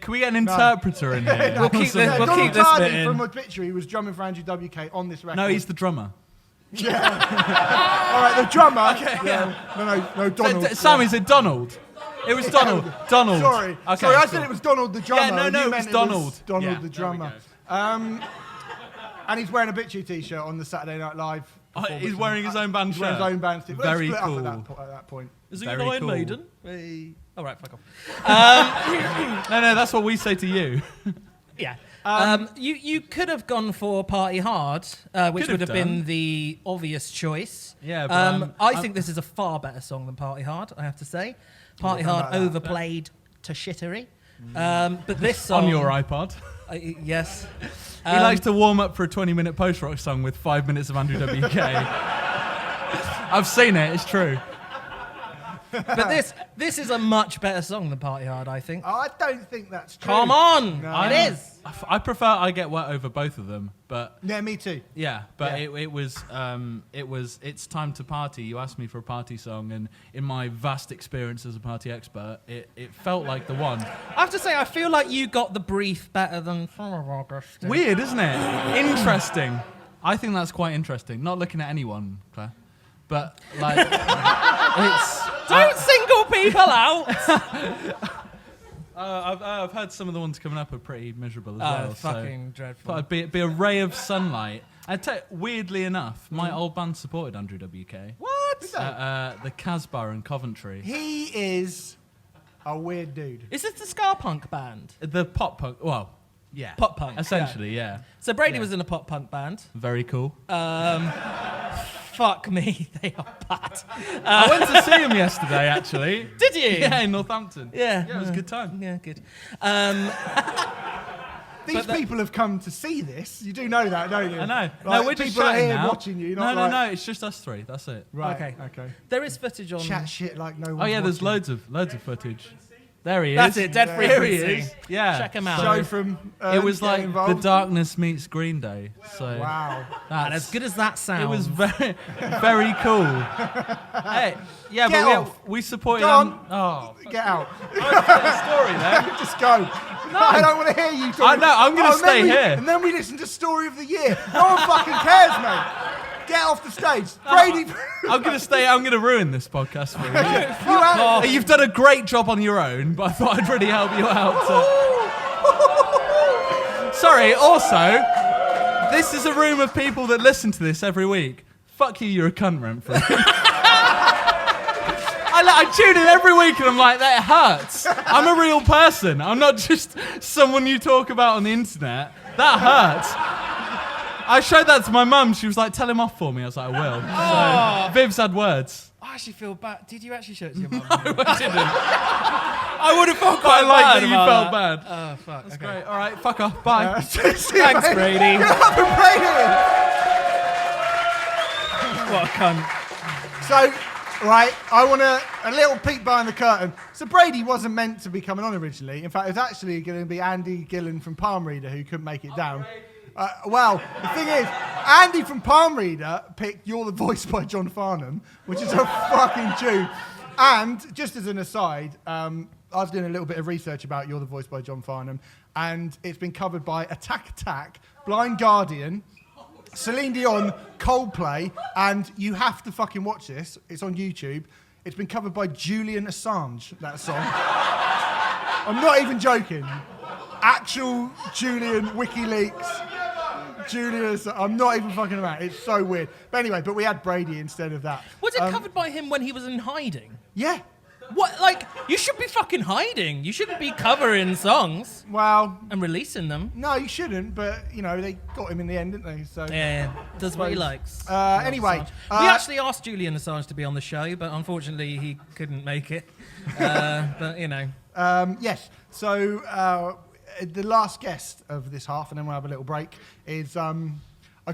Can we get an interpreter in here? We'll keep this, we'll Donald keep this Tardy bit in. from Obituary was drumming for Andrew WK on this record. No, he's the drummer. All right, the drummer. Okay, No, Donald. Sam, is it Donald? It was Donald. Donald. Sorry. Okay, Sorry, I cool. said it was Donald the drummer. Yeah, no, and no, you it meant was Donald. Donald Yeah, the there we drummer. go. And he's wearing a Obituary t-shirt on the Saturday Night Live. He's wearing his own band He's wearing shirt. his own band shirt. Very Split cool. up at that point. Is he Very an Iron cool. Maiden? Hey. All right, fuck off. No, that's what we say to you. Yeah. You could have gone for Party Hard, which Could would have have been done. the obvious choice. Yeah, but I think this is a far better song than Party Hard, I have to say. Party Hard about that? overplayed to shittery. But this song... On your iPod. Yes. He likes to warm up for a 20-minute post-rock song with 5 minutes of Andrew WK. I've seen it, it's true. But this is a much better song than Party Hard, I think. I don't think that's true. Come on! No. It is! I prefer I Get Wet over both of them, but Yeah, me too. yeah, but Yeah. it was It's Time to Party. You asked me for a party song, and in my vast experience as a party expert, it felt like the one. I have to say, I feel like you got the brief better than some of our guests did. Weird, isn't it? Interesting. I think that's quite interesting. Not looking at anyone, Claire, but like it's. Don't single people out! I've heard some of the ones coming up are pretty miserable as Oh, well. fucking so dreadful. Thought it'd be a ray of sunlight. Weirdly enough, my old band supported Andrew WK. What? The Casbah in Coventry. He is a weird dude. Is this the ska punk band? The pop punk. Well, yeah. Pop punk, Essentially, yeah. So Brady Yeah. was in a pop punk band. Very cool. Fuck me, they are bad. I went to see him yesterday, actually. Did you? Yeah, in Northampton. Yeah. Yeah, it was a good time. Yeah, good. These people have come to see this. You do know that, don't you? I know. Like, No, we're just people are chatting here now. watching you. Not No, like, it's just us three. That's it. Right. Okay. Okay. There is footage on. Chat shit like no one. Oh yeah, there's loads of footage. There he is. That's it, Dead There he Frequency. is. Yeah. Check him out. Show from. It was get like involved. The Darkness meets Green Day. So Wow. And as good as that sounds. it was very, very cool. Hey, yeah, Get but off. we supported. Go on. Oh, Get out. story then. Just go. No, I don't want to hear you talk. I know, I'm gonna and then stay here. And then we listen to Story of the Year. No one fucking cares, mate. Get off the stage. Brady. I'm gonna stay. I'm gonna ruin this podcast for you. You out. You've done a great job on your own, but I thought I'd really help you out. Sorry. Also, this is a room of people that listen to this every week. Fuck you. You're a cunt, Remfry. I tune in every week and I'm like, that hurts. I'm a real person. I'm not just someone you talk about on the internet. That hurts. I showed that to my mum. She was like, tell him off for me. I was like, I will. So, Viv's had words. I actually feel bad. Did you actually show it to your mum? I didn't. I would have felt But I quite like bad that you about felt that. bad. Oh, fuck. That's okay. great. All right, fuck off. Bye. Thanks, Thanks, Brady. Get up and Brady. What a cunt. So, right, I want a little peek behind the curtain. So Brady wasn't meant to be coming on originally. In fact, it was actually going to be Andy Gillen from Palm Reader who couldn't make it down. Well, the thing is, Andy from Palm Reader picked You're the Voice by John Farnham, which is a fucking tune. And just as an aside, I was doing a little bit of research about You're the Voice by John Farnham, and it's been covered by Attack, Blind Guardian, Celine Dion, Coldplay, and you have to fucking watch this. It's on YouTube. It's been covered by Julian Assange, that song. I'm not even joking. Actual Julian WikiLeaks. Julian, I'm not even fucking about. It's so weird. But anyway, we had Brady instead of that. Was it covered by him when he was in hiding? Yeah. What? Like, you should be fucking hiding. You shouldn't be covering songs Well, and releasing them. no, you shouldn't, but, they got him in the end, didn't they? So. Yeah, does what he likes. Anyway. We actually asked Julian Assange to be on the show, but unfortunately he couldn't make it. But, Yes. So the last guest of this half, and then we'll have a little break, is a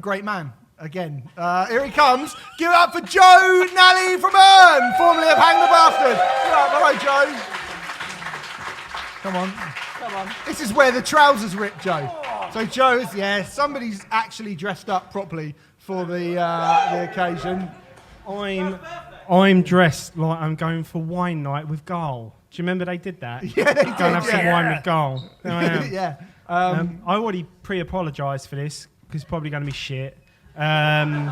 great man. Again, here he comes. Give it up for Joe Nally from URNE, formerly of Hang the Bastard. Give it up. Hello, Joe. Come on. This is where the trousers rip, Joe. So Joe's, somebody's actually dressed up properly for the occasion. I'm dressed like I'm going for wine night with Garl. Do you remember they did that? Yeah, they did. Go and have some wine with Garl. There I am. Yeah. I already pre-apologised for this because it's probably going to be shit. Don't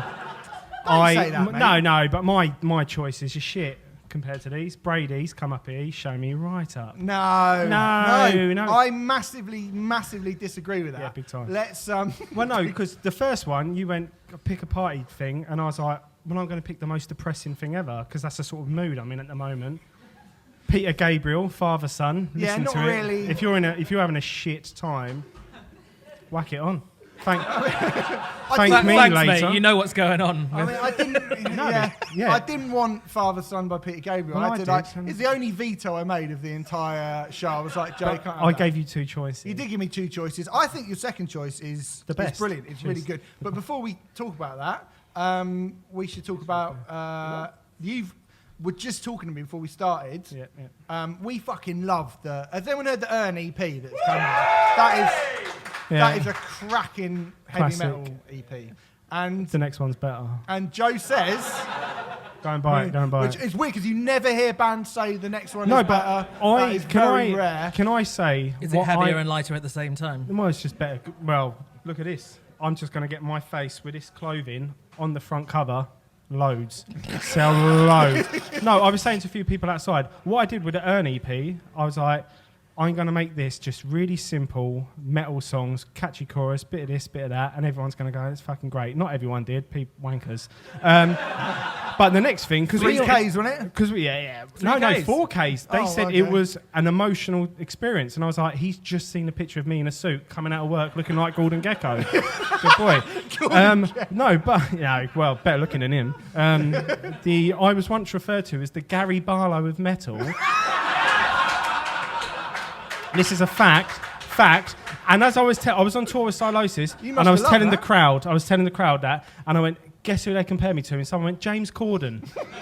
say that, mate. No, but my choices are shit compared to these. Brady's come up here, he's shown me right up. No. No. I massively disagree with that. Yeah, big time. Let's Well, no, because the first one you went pick a party thing, and I was like, well, I'm going to pick the most depressing thing ever because that's the sort of mood I'm in at the moment. Peter Gabriel, father son. Yeah, listen not to really. It. If you're having a shit time, whack it on. Thank me thanks, later. mate. You know what's going on. I mean, I didn't. yeah. I didn't want Father Son by Peter Gabriel. Well, I did. It's the only veto I made of the entire show. I was like, Joe, you can't have I that. gave you two choices. You did give me two choices. I think your second choice is The best. It's brilliant. It's really good. But before we talk about that, we should talk about you were just talking to me before we started. Yeah. We fucking love has anyone heard the URNE EP that's come out? That is a cracking heavy Classic. metal EP. And The next one's better. and Joe says, Go and buy it. which is weird because you never hear bands say the next one No, is but better. That is very rare. Can I say? Is it what heavier and lighter at the same time? Well, it's just better. Well, look at this. I'm just going to get my face with this clothing on the front cover. Loads. Sell loads. No, I was saying to a few people outside, what I did with the URNE EP, I was like, I'm going to make this just really simple metal songs, catchy chorus, bit of this, bit of that, and everyone's going to go, it's fucking great. Not everyone did, wankers. But the next thing, because 3Ks, wasn't it? Because no, 4Ks. They said it was an emotional experience, and I was like, he's just seen a picture of me in a suit coming out of work looking like Gordon Gekko. Good boy. No, but well, better looking than him. I was once referred to as the Gary Barlow of metal. This is a fact. And as I was on tour with Stylosis, and I was telling the crowd that, and I went, guess who they compared me to? And someone went, James Corden. Fucking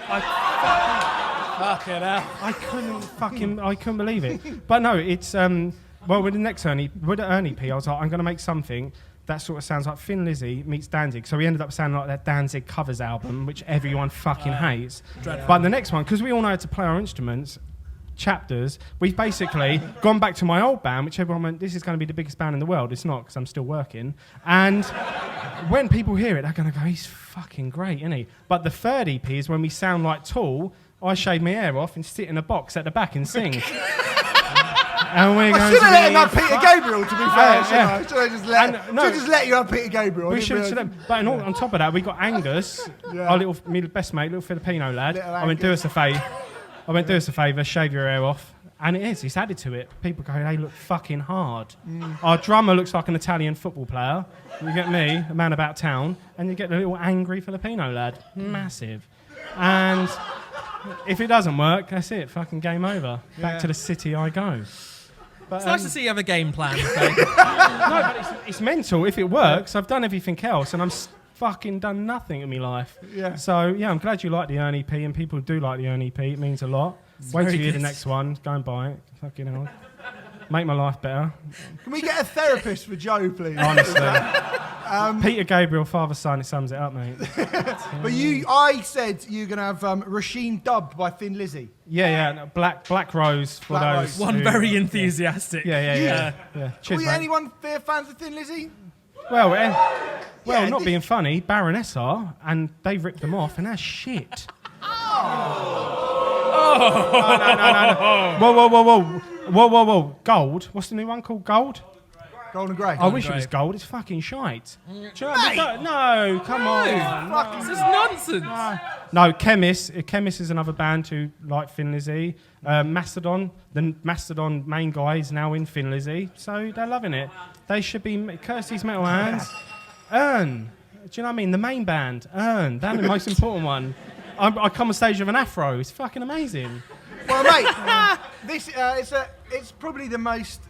hell. I couldn't believe it. But no, it's well, with the next URNE EP, I was like, I'm going to make something that sort of sounds like Thin Lizzy meets Danzig. So we ended up sounding like that Danzig covers album, which everyone fucking hates. Dreadful. But the next one, because we all know how to play our instruments, chapters, we've basically gone back to my old band, which everyone went, this is going to be the biggest band in the world. It's not, because I'm still working. And when people hear it, they're going to go, he's fucking great, isn't he? But the third EP is when we sound like Tool. I shave my hair off and sit in a box at the back and sing. And we're I going should have to let him be have Peter Gabriel, to be fair. yeah. Should I just let you have Peter Gabriel? We should. But on top of that, we got Angus, our my best mate, little Filipino lad. Little I went, do us a favour, shave your hair off. And it is, it's added to it. People go, they look fucking hard. Our drummer looks like an Italian football player. You get me, a man about town, and you get the little angry Filipino lad. Massive. And if it doesn't work, that's it, fucking game over. Back to the city I go. But, It's nice to see you have a game plan. no, but it's mental. If it works, I've done everything else, and I'm fucking done nothing in my life. Yeah. So, yeah, I'm glad you like the URNE EP, and people do like the URNE EP. It means a lot. Wait till you hear the next one. Go and buy it. Fucking hell. Make my life better. Can we get a therapist for Joe, please? Honestly. Peter Gabriel, father, son, it sums it up, mate. But I said you're going to have Rasheen dubbed by Thin Lizzy. Yeah, no, Black Rose for Black those. Rose. One very enthusiastic. Yeah. Cheers, Were mate. anyone fans of Thin Lizzy? Well, Yeah, not being funny, Baroness are, and they ripped them off, and that's shit. No. Whoa. Gold. What's the new one called? Gold? Gold and grey. I wish it was gold. It's fucking shite. Do you know, no, come on. This is nonsense. No, Chemist is another band who like Thin Lizzy. Mastodon, the Mastodon main guy is now in Thin Lizzy, so they're loving it. They should be Kirsty's Metal Hands. URNE, do you know what I mean? The main band, URNE, they're the most important one. I come on stage with an afro. It's fucking amazing. Well, mate, this it's probably the most.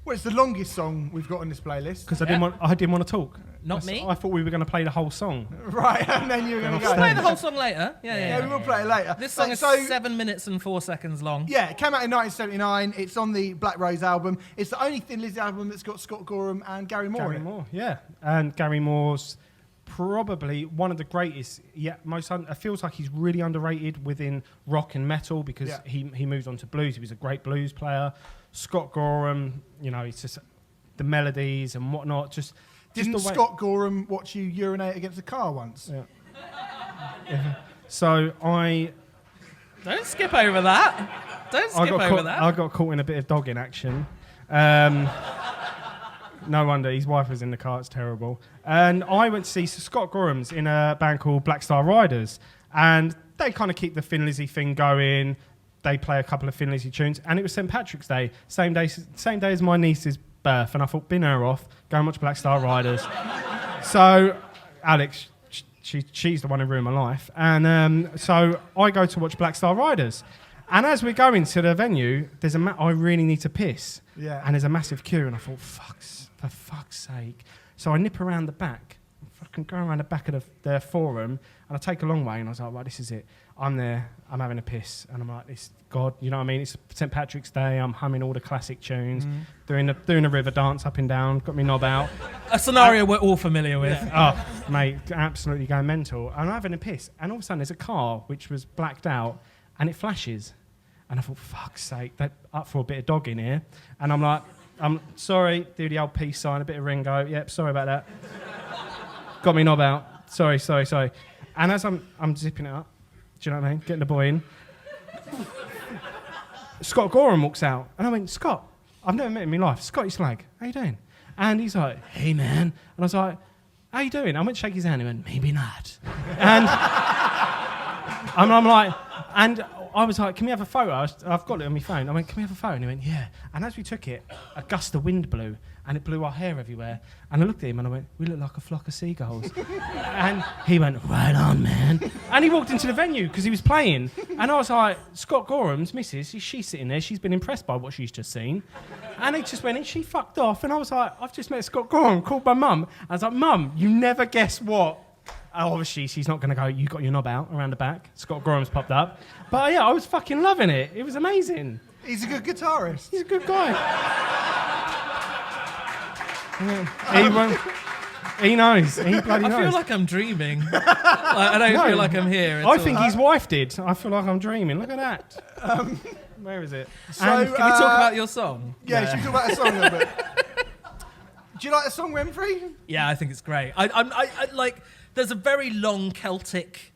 It's the longest song we've got on this playlist. Because I didn't want to talk. Not me. I thought we were going to play the whole song. Right, and then you were going to go. Play the whole song later. Yeah, we will play it later. This song is 7 minutes and 4 seconds long. Yeah, it came out in 1979. It's on the Black Rose album. It's the only Thin Lizzy album that's got Scott Gorham and Gary Moore in it. Yeah. And Gary Moore's probably one of the greatest. Yeah, it feels like he's really underrated within rock and metal because he moved on to blues. He was a great blues player. Scott Gorham, it's just the melodies and whatnot. Didn't Scott Gorham watch you urinate against a car once? Yeah. So Don't skip over that. I got caught in a bit of dogging action. No wonder, his wife was in the car, it's terrible. And I went to see Scott Gorham's in a band called Black Star Riders. And they kind of keep the Thin Lizzy thing going. They play a couple of Thin Lizzy tunes. And it was St. Patrick's Day, same day as my niece's birth. And I thought, bin her off, go and watch Black Star Riders. So Alex, she's the one who ruined my life. And so I go to watch Black Star Riders. And as we're going to the venue, I really need to piss. Yeah. And there's a massive queue. And I thought, for fuck's sake. So I nip around the back, fucking go around the back of the forum, and I take a long way, and I was like, right, this is it. I'm there, I'm having a piss, and I'm like, this, God, you know what I mean? It's St. Patrick's Day, I'm humming all the classic tunes, doing the river dance up and down, got my knob out. A scenario we're all familiar with. Yeah. Oh, mate, absolutely going mental. And I'm having a piss, and all of a sudden there's a car which was blacked out, and it flashes. And I thought, fuck's sake, they're up for a bit of dog in here. And I'm like, I'm sorry, do the old peace sign, a bit of Ringo. Yep, sorry about that. Got me knob out. Sorry. And as I'm zipping it up, do you know what I mean? Getting the boy in. Scott Gorham walks out. And I went, Scott, I've never met him in my life. Scotty Slag, how you doing? And he's like, hey, man. And I was like, how you doing? I went to shake his hand. He went, maybe not. And I'm like, and I was like, can we have a photo? I've got it on my phone. I went, can we have a photo? And he went, yeah. And as we took it, a gust of wind blew, and it blew our hair everywhere. And I looked at him and I went, we look like a flock of seagulls. And he went, right on, man. And he walked into the venue because he was playing. And I was like, Scott Gorham's missus, she's sitting there. She's been impressed by what she's just seen. And he just went, and she fucked off. And I was like, I've just met Scott Gorham, called my mum. I was like, Mum, you never guess what. Obviously, she's not going to go, you got your knob out around the back. Scott Gorham's popped up. But yeah, I was fucking loving it. It was amazing. He's a good guitarist. He's a good guy. He knows. He bloody knows. I feel like I'm dreaming. I don't feel like I'm here. I think his wife did. I feel like I'm dreaming. Look at that. Where is it? So, can we talk about your song? Yeah, should we talk about the song a little bit? Do you like the song, Remfry? Yeah, I think it's great. I like. There's a very long Celtic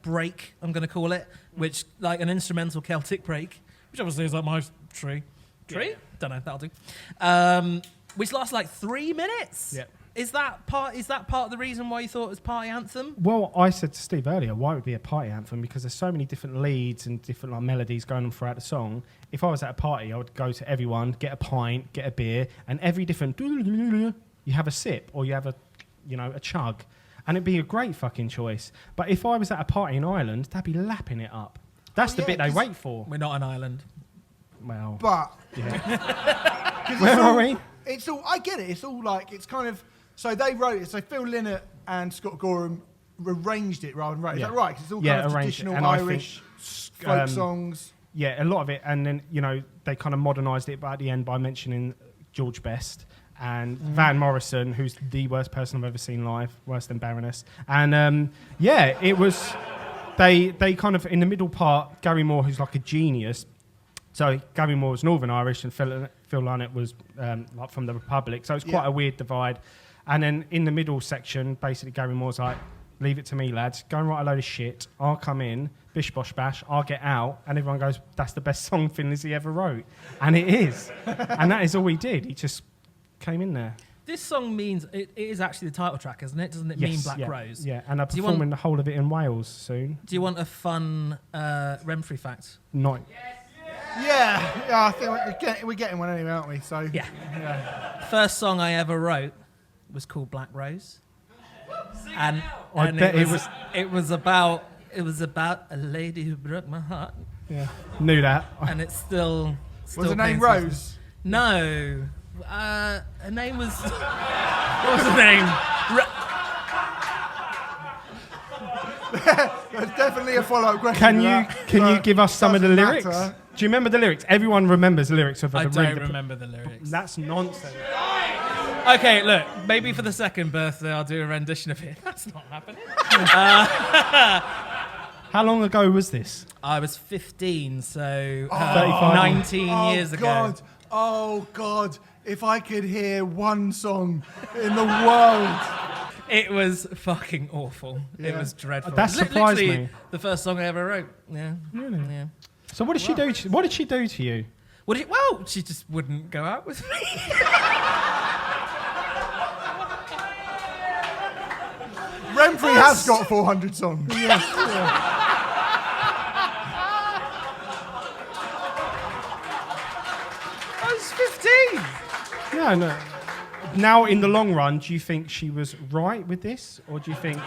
break, I'm going to call it, which like an instrumental Celtic break, which obviously is like my tree. Tree? Don't know. That'll do. Which lasts like 3 minutes. Yeah. Is that part of the reason why you thought it was party anthem? Well, I said to Steve earlier, why would it be a party anthem? Because there's so many different leads and different like melodies going on throughout the song. If I was at a party, I would go to everyone, get a pint, get a beer, and every different you have a sip or you have a chug. And it'd be a great fucking choice. But if I was at a party in Ireland, they'd be lapping it up. That's the bit they wait for. We're not an island. Well. But. Yeah. Where are we? It's all, I get it. It's all like, it's kind of, so they wrote it. So Phil Lynott and Scott Gorham arranged it rather than wrote it. Is that right? 'Cause it's all kind of traditional and Irish folk songs. Yeah, a lot of it. And then, they kind of modernised it at the end by mentioning George Best. And Van Morrison, who's the worst person I've ever seen live, worse than Baroness. And it was, they kind of, in the middle part, Gary Moore, who's like a genius. So Gary Moore was Northern Irish and Phil Lynott was like from the Republic. So it's quite a weird divide. And then in the middle section, basically Gary Moore's like, leave it to me, lads. Go and write a load of shit. I'll come in, bish bosh bash. I'll get out, and everyone goes, "That's the best song Thin Lizzy ever wrote," and it is. And that is all he did. He just came in there. This song means it is actually the title track, isn't it? Doesn't it mean Black Rose? Yeah, and I'm performing the whole of it in Wales soon. Do you want a fun Remfry fact? Not. Yeah, I think we're getting one anyway, aren't we? So Yeah. First song I ever wrote was called Black Rose, and it was about a lady who broke my heart. Yeah, knew that. And it's still was her name pains Rose? Me. No, her name was. What was her name? There's definitely a follow-up question. Can you give us some of the lyrics? Matter. Do you remember the lyrics? Everyone remembers the lyrics of the I don't remember the lyrics. That's nonsense. Okay, look, maybe for the second birthday I'll do a rendition of it. That's not happening. How long ago was this? I was 15, so 35. 19 years ago. Oh, God. If I could hear one song in the world. It was fucking awful. Yeah. It was dreadful. That surprised Literally me. The first song I ever wrote. Yeah. Really? Yeah. So what did she do? What did she do to you? Well, she just wouldn't go out with me. Remfry has got 400 songs. Yes. I was 15. Yeah, no. Now, in the long run, do you think she was right with this, or do you think?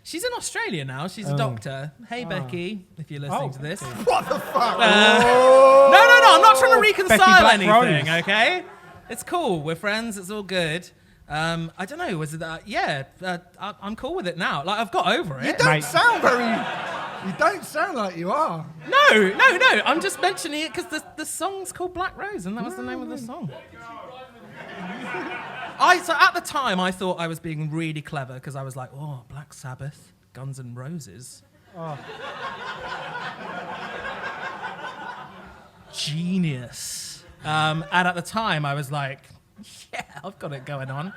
She's in Australia now. She's a doctor. Hey, Becky, if you're listening to this. What the fuck? No, I'm not trying to reconcile Black anything, Rose. okay? It's cool. We're friends. It's all good. I don't know. Was it that? Yeah, I'm cool with it now. Like, I've got over it. You don't sound very... You don't sound like you are. No. I'm just mentioning it because the song's called Black Rose, and that was the name of the song. So at the time, I thought I was being really clever because I was like, oh, Black Sabbath, Guns N' Roses. Oh. Genius. And at the time, I was like, yeah, I've got it going on.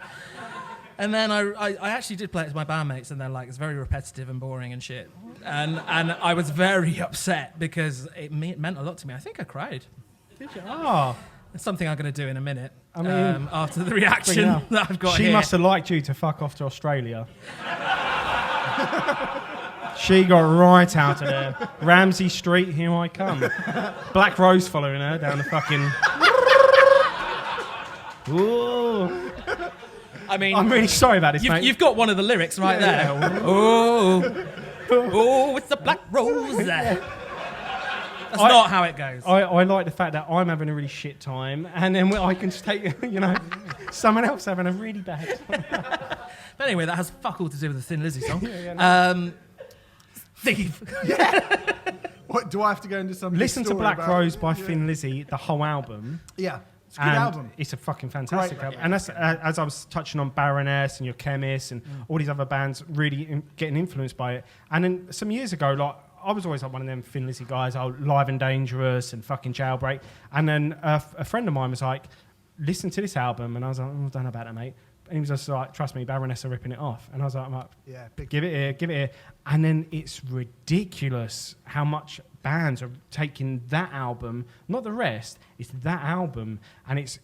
And then I actually did play it to my bandmates, and they're like, it's very repetitive and boring and shit. And I was very upset because it meant a lot to me. I think I cried. Did you? Oh. It's something I'm going to do in a minute. I mean, after the reaction that I've got She here. must have liked you to fuck off to Australia. She got right out of there. Ramsey Street, here I come. Black Rose following her down the fucking... Ooh. I mean, I'm really sorry about this, mate. You've got one of the lyrics right there. Yeah. Oh, it's the Black Rose. That's not how it goes. I like the fact that I'm having a really shit time, and then I can just take, someone else having a really bad time. But anyway, that has fuck all to do with the Thin Lizzy song. No. Steve. What, do I have to go into some... Listen to story Black about Rose by Thin Lizzy, the whole album. Yeah, it's a good album. It's a fucking fantastic Great album. And that's, as I was touching on Baroness and Your Chemist and all these other bands really getting influenced by it. And then some years ago, like, I was always like one of them Thin Lizzy guys, Live and Dangerous and fucking Jailbreak. And then a friend of mine was like, listen to this album. And I was like, I don't know about that, mate. And he was just like, trust me, Baroness are ripping it off. And I was like, yeah, give it here. And then it's ridiculous how much bands are taking that album, not the rest, it's that album. And it's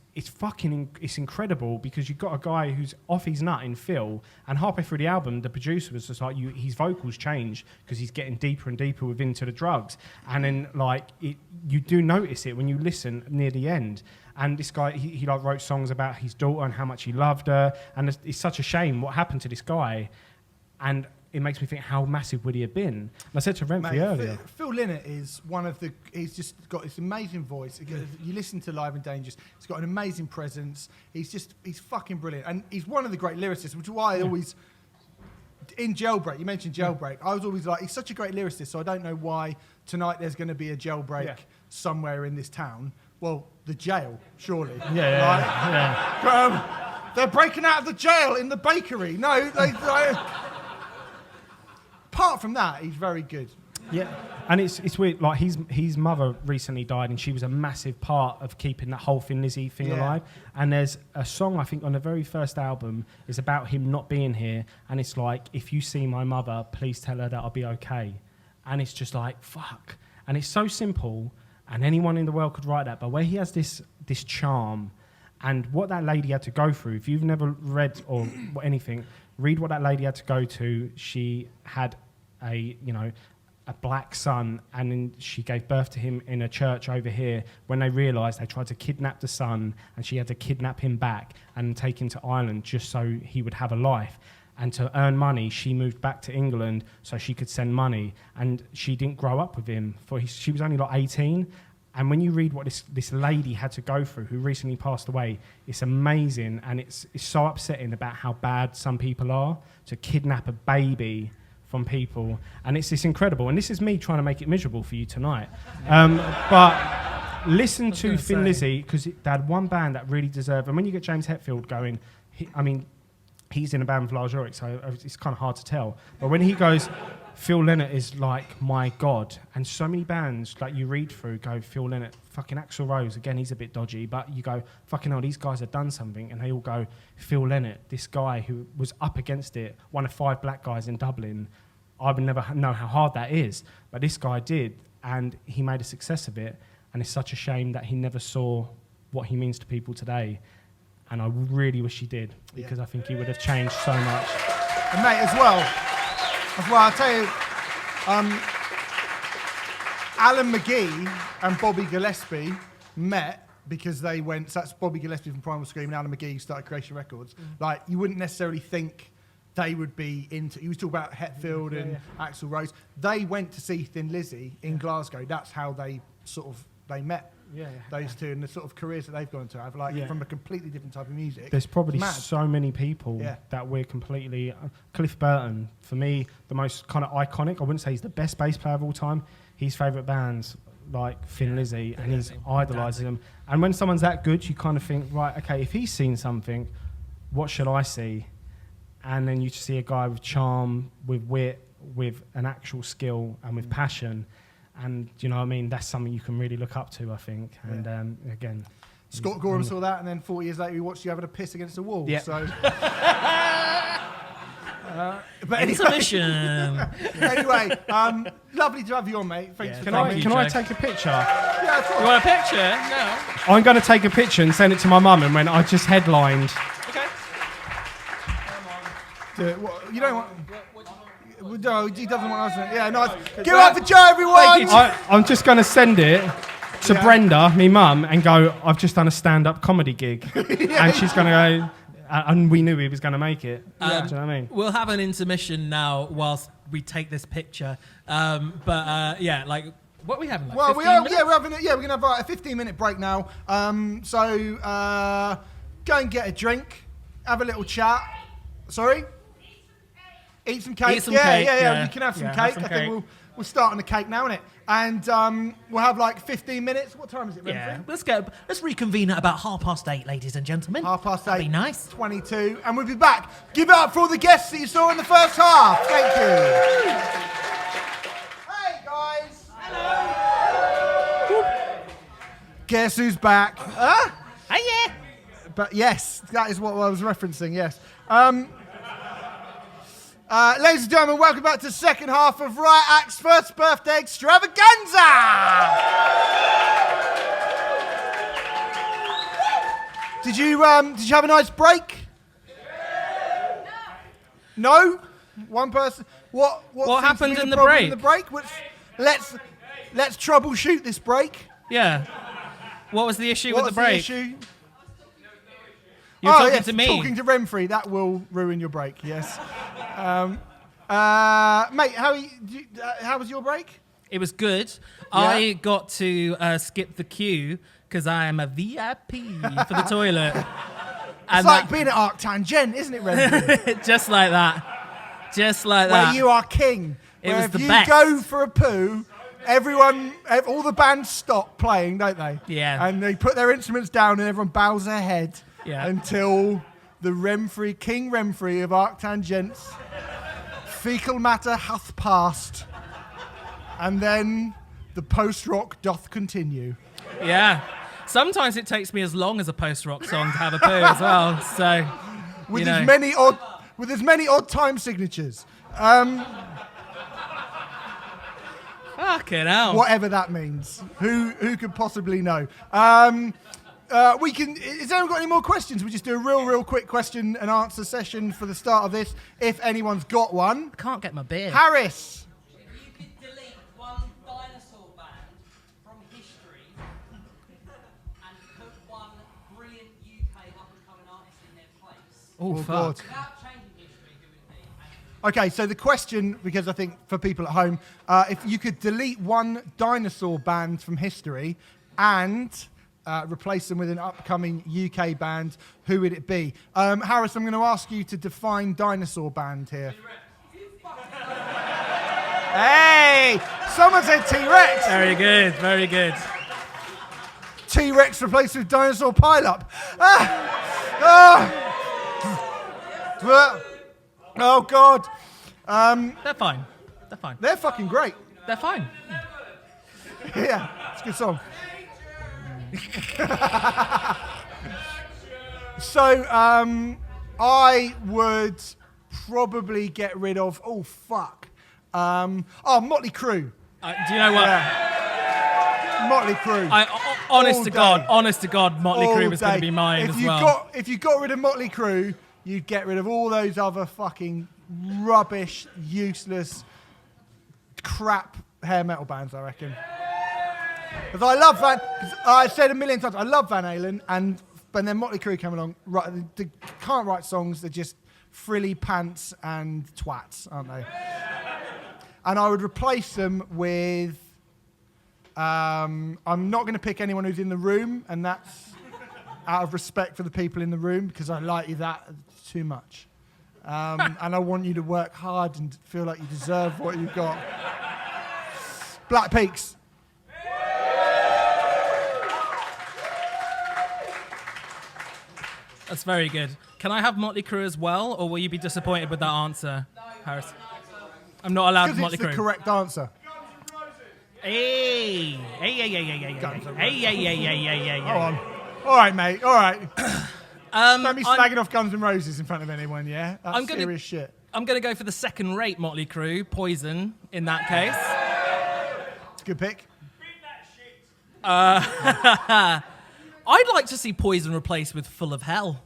incredible because you've got a guy who's off his nut in Phil, and halfway through the album, the producer was just like, his vocals change because he's getting deeper and deeper with Into the Drugs. And then, like, you do notice it when you listen near the end. And this guy, he like wrote songs about his daughter and how much he loved her. And it's such a shame what happened to this guy. And it makes me think, how massive would he have been? And I said to Remfry earlier. Phil Lynott is one of the... He's just got this amazing voice. You listen to Live and Dangerous, he's got an amazing presence. He's fucking brilliant. And he's one of the great lyricists, which is why I always... In Jailbreak, you mentioned Jailbreak. I was always like, he's such a great lyricist, so I don't know why tonight there's going to be a jailbreak somewhere in this town. Well, the jail, surely. Yeah. They're breaking out of the jail in the bakery. No, apart from that, he's very good. Yeah. And it's weird. Like his mother recently died, and she was a massive part of keeping that whole Thin Lizzy thing alive. And there's a song I think on the very first album is about him not being here, and it's like, if you see my mother, please tell her that I'll be okay. And it's just like fuck. And it's so simple, and anyone in the world could write that. But where he has this charm, and what that lady had to go through. If you've never read or anything, read what that lady had to go to. She had a black son, and then she gave birth to him in a church over here. When they realised, they tried to kidnap the son, and she had to kidnap him back and take him to Ireland just so he would have a life. And to earn money, she moved back to England so she could send money. And she didn't grow up with him. She was only like 18. And when you read what this lady had to go through, who recently passed away, it's amazing. And it's so upsetting about how bad some people are to kidnap a baby from people. And it's incredible. And this is me trying to make it miserable for you tonight. But listen to Thin Lizzy, because they had one band that really deserved. And when you get James Hetfield going, he's in a band with Lars Ulrich, so it's kind of hard to tell. But when he goes, Phil Lynott is like my God. And so many bands like you read through go, Phil Lynott, fucking Axl Rose, again, he's a bit dodgy, but you go, fucking hell, these guys have done something. And they all go, Phil Lynott, this guy who was up against it, one of 5 black guys in Dublin. I would never know how hard that is. But this guy did, and he made a success of it. And it's such a shame that he never saw what he means to people today. And I really wish he did, because I think he would have changed so much. And mate, as well, I'll tell you, Alan McGee and Bobby Gillespie met because they went, so that's Bobby Gillespie from Primal Scream and Alan McGee started Creation Records. Like, you wouldn't necessarily think they would be into, he was talking about Hetfield and Axl Rose. They went to see Thin Lizzy in Glasgow. That's how they they met. Those two and the sort of careers that they've gone to have, from a completely different type of music. There's probably so many people that we're completely... Cliff Burton, for me, the most kind of iconic. I wouldn't say he's the best bass player of all time. His favourite bands, like Thin Lizzy, and he's idolising them. And when someone's that good, you kind of think, right, okay, if he's seen something, what should I see? And then you see a guy with charm, with wit, with an actual skill, and with passion. And you know what I mean? That's something you can really look up to, I think. And again, Scott Gorham saw that, and then 40 years later, we watched you having a piss against a wall. Yeah. So, but Intermission. Anyway, lovely to have you on, mate. Thanks for coming. Can I take a picture? Yeah, of course. You want a picture? No. I'm going to take a picture and send it to my mum, and when I just headlined. Okay. You don't want. No, he doesn't want us. Yeah, nice. Give it up for Joe, everyone. I'm just going to send it to Brenda, me mum, and go, I've just done a stand-up comedy gig. And she's going to go, and we knew he was going to make it. Do you know what I mean? We'll have an intermission now whilst we take this picture. What are we having? Like Well, 15 minutes? we're going to have a 15-minute break now. So go and get a drink, have a little chat. Sorry? Eat some cake. Eat some cake, yeah. We can have some cake. I think we'll start on the cake now, innit? And we'll have like 15 minutes. What time is it, Renfrew? Let's reconvene at about 8:30, ladies and gentlemen. 8:30. That'd be nice. 22, and we'll be back. Give it up for all the guests that you saw in the first half. Thank you. Hey guys. Hello. Guess who's back? Huh? Hey, yeah. But yes, that is what I was referencing. Yes. Ladies and gentlemen, welcome back to the second half of Riot Act's first birthday extravaganza! Did you have a nice break? No? One person? What happened in the problem break? Let's troubleshoot this break. Yeah. What was the issue with the What's break? issue? You're talking to me. Talking to Remfry, that will ruin your break, yes. Mate, how was your break? It was good. Yeah. I got to skip the queue because I am a VIP for the toilet. It's like being at Arctangent, isn't it, Remfry? Just like that. Just like that. Where you are king. It Where was the if best. you go for a poo, all the bands stop playing, don't they? Yeah. And they put their instruments down and everyone bows their head until the Remfry, King Remfry of Arctangent's fecal matter hath passed. And then the post-rock doth continue. Yeah. Sometimes it takes me as long as a post-rock song to have a poo as well. So, with as many odd time signatures. Fucking hell. Whatever that means. Who could possibly know? We can. Has anyone got any more questions? We just do a real quick question and answer session for the start of this. If anyone's got one. I can't get my beer. Harris. If you could delete one dinosaur band from history and put one brilliant UK up-and-coming artist in their place, Oh, fuck. God. without changing history, who would it be? Okay, so the question, because I think for people at home, if you could delete one dinosaur band from history and replace them with an upcoming UK band, who would it be? Harris, I'm going to ask you to define dinosaur band here. Hey! Someone said T-Rex! Very good, very good. T-Rex replaced with dinosaur pile-up. Oh, God. They're fine. They're fine. They're fucking great. They're fine. Yeah, it's a good song. So, I would probably get rid of. Oh fuck! Motley Crue. Do you know what? Yeah. Motley Crue. Honest to God, Motley All Crue was going to day. be mine as well. If you got rid of Motley Crue, you'd get rid of all those other fucking rubbish, useless, crap hair metal bands, I reckon. Because I love I said a million times, I love Van Halen, and then Motley Crue came along. They can't write songs, they're just frilly pants and twats, aren't they? And I would replace them with, I'm not going to pick anyone who's in the room, and that's out of respect for the people in the room, because I like you that too much. And I want you to work hard and feel like you deserve what you've got. Black Peaks. That's very good. Can I have Motley Crue as well, or will you be disappointed with that answer, Harris? I'm not allowed Motley Because it's Crue. the correct answer. Hey. Go on. All right, mate. All right. Don't be I'm- slagging off Guns N' Roses in front of anyone, yeah? That's I'm gonna- serious shit. I'm going to go for the second-rate Motley Crue, Poison, in that case. It's a good pick. I'd like to see Poison replaced with Full of Hell.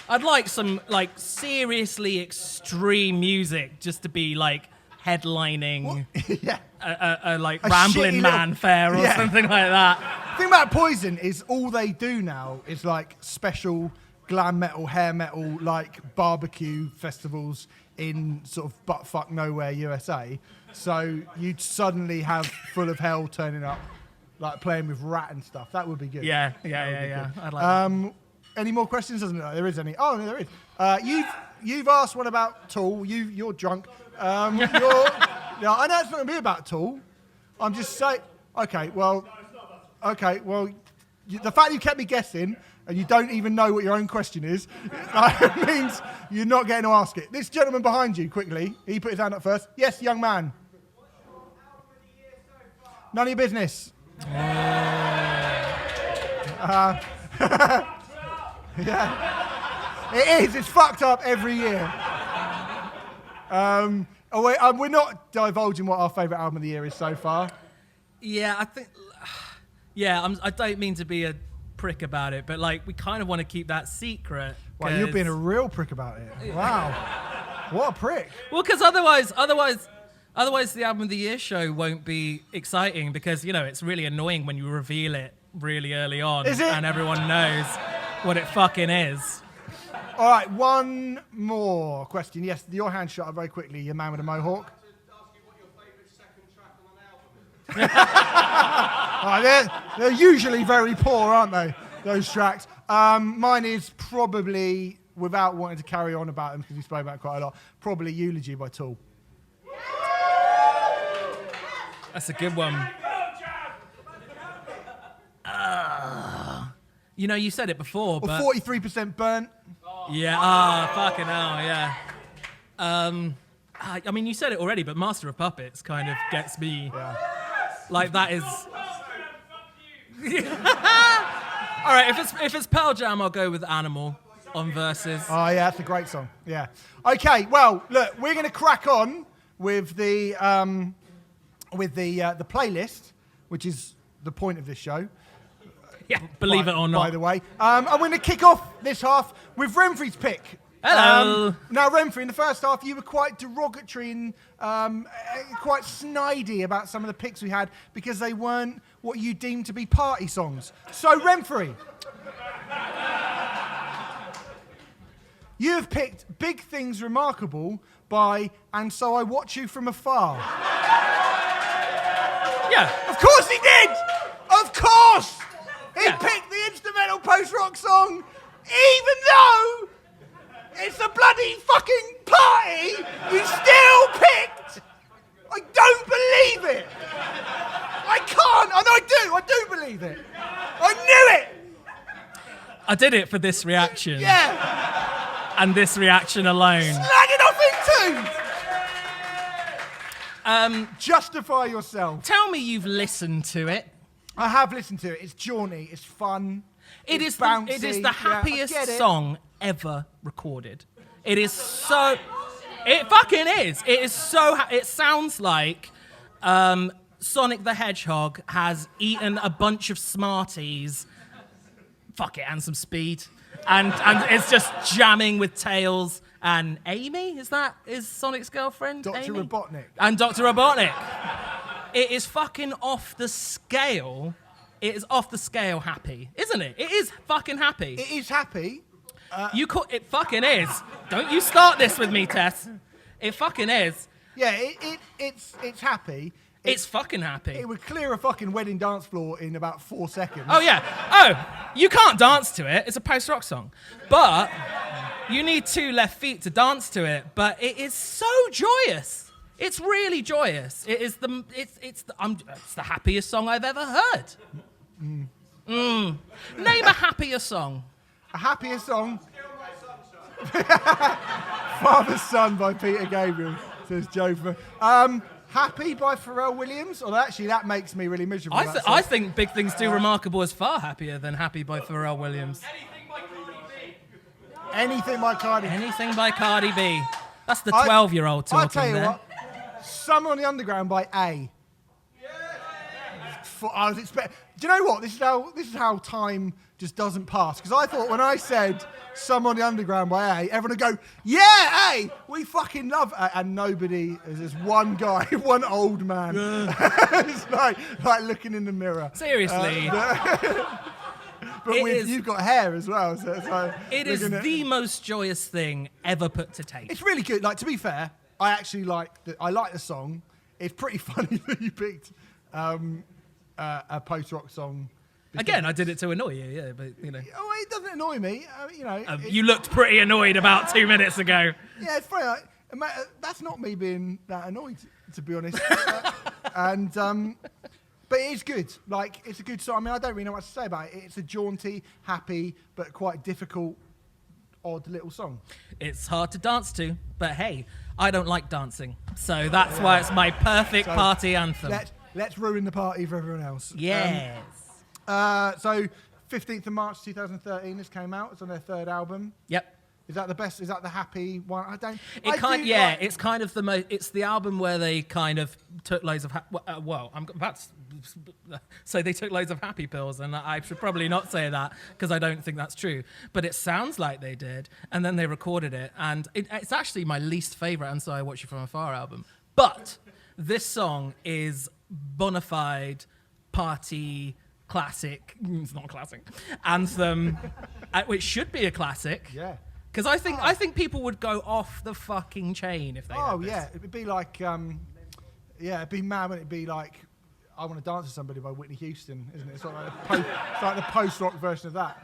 I'd like some seriously extreme music just to be headlining Yeah. a A Rambling shitty Man little- fair or Yeah. something like that. The thing about Poison is all they do now is special glam metal, hair metal, barbecue festivals in sort of buttfuck nowhere USA. So you'd suddenly have Full of Hell turning up, playing with Rat and stuff. That would be good. Yeah. I'd like that. Any more questions? Doesn't there is any? Oh, no, there is. You've asked one about Tool. You're drunk. I know it's not going to be about Tool. I'm just saying. Okay, well, the fact you kept me guessing and you don't even know what your own question is means you're not getting to ask it. This gentleman behind you, quickly, he put his hand up first. Yes, young man. None of your business. Yeah, it is. It's fucked up every year. We're not divulging what our favourite album of the year is so far. Yeah, I think. Yeah, I don't mean to be a prick about it, but we kind of want to keep that secret. Wow, you're being a real prick about it. Wow, what a prick. Well, because otherwise, the album of the year show won't be exciting because it's really annoying when you reveal it really early on, Is it? and everyone knows what it fucking is. All right, one more question. Yes, your hand shot up very quickly. Your man with a mohawk. They're usually very poor, aren't they? Those tracks. Mine is probably, without wanting to carry on about them because we spoke about it quite a lot, probably Eulogy by Tool. That's a good one. You said it before, Or but 43% burnt. yeah, fucking hell, yeah. I mean, you said it already, but Master of Puppets kind of gets me. Like that is. All right, if it's Pearl Jam, I'll go with Animal on verses. Oh yeah, that's a great song. Yeah. Okay, well, look, we're going to crack on with the playlist, which is the point of this show. Yeah, believe it or not. By the way, I'm going to kick off this half with Remfry's pick. Hello. Now, Remfry, in the first half, you were quite derogatory and quite snidey about some of the picks we had because they weren't what you deemed to be party songs. So, Remfry, you have picked Big Things Remarkable by And So I Watch You From Afar. Yeah. Of course he did! Of course! He picked the instrumental post-rock song, even though it's a bloody fucking party, you still picked! I don't believe it! I can't, and I do believe it! I knew it! I did it for this reaction. Yeah! And this reaction alone. Slag it off in two! Justify yourself. Tell me you've listened to it. I have listened to it. It's jaunty. It's fun. It it's is bouncy. it is the happiest I get it. song ever recorded. It is so. It fucking is. It is so. It sounds like Sonic the Hedgehog has eaten a bunch of Smarties. Fuck it, and some speed, and it's just jamming with Tails and Amy. Is Sonic's girlfriend? Dr. Amy? Robotnik. And Dr. Robotnik. It is fucking off the scale. It is off the scale happy, isn't it? It is fucking happy. It is happy. It fucking is. Don't you start this with me, Tess. It fucking is. Yeah, it's happy. It's fucking happy. It would clear a fucking wedding dance floor in about 4 seconds. Oh, yeah. Oh, you can't dance to it. It's a post-rock song. But you need 2 left feet to dance to it. But it is so joyous. It's really joyous. It is it's the happiest song I've ever heard. Name a happier song. A happier song. Father's Son by Peter Gabriel, says Joe. Happy by Pharrell Williams. Or actually, that makes me really miserable. I think Big Things Do Remarkable is far happier than Happy by Pharrell Williams. Anything by Cardi B. Anything by Cardi B. That's the 12-year-old talking I'll tell you there. what. Summer on the Underground by A. I was expecting. Do you know what? This is how time just doesn't pass. Because I thought when I said Summer on the Underground by A, everyone would go, "Yeah, A, we fucking love A," and nobody. There's one guy, one old man, it's like looking in the mirror. Seriously. But you've got hair as well, so it's like it is the most joyous thing ever put to tape. It's really good. Like, to be fair, I actually like the song. It's pretty funny that you picked a post-rock song. Again, I did it to annoy you, yeah, but you know. Oh, it doesn't annoy me. You looked pretty annoyed about 2 minutes ago. Yeah, it's funny. That's not me being that annoyed, to be honest. But it is good. Like, it's a good song. I mean, I don't really know what to say about it. It's a jaunty, happy, but quite difficult, odd little song. It's hard to dance to, but hey, I don't like dancing. So that's why it's my perfect party anthem. Let's ruin the party for everyone else. Yes. So, 15th of March 2013, this came out. It's on their 3rd album. Yep. Is that the best? Is that the happy one? It's kind of the most. It's the album where they kind of took loads of. I'm about to say they took loads of happy pills, and I should probably not say that because I don't think that's true. But it sounds like they did, and then they recorded it, and it's actually my least favorite "And So I Watch You From Afar" album. But this song is bona fide party classic. It's not a classic anthem, which should be a classic. Yeah. Because I think people would go off the fucking chain if they heard this. Yeah, it'd be like, it'd be mad when it'd be like, "I Want to Dance with Somebody" by Whitney Houston, isn't it? It's like the post-rock version of that.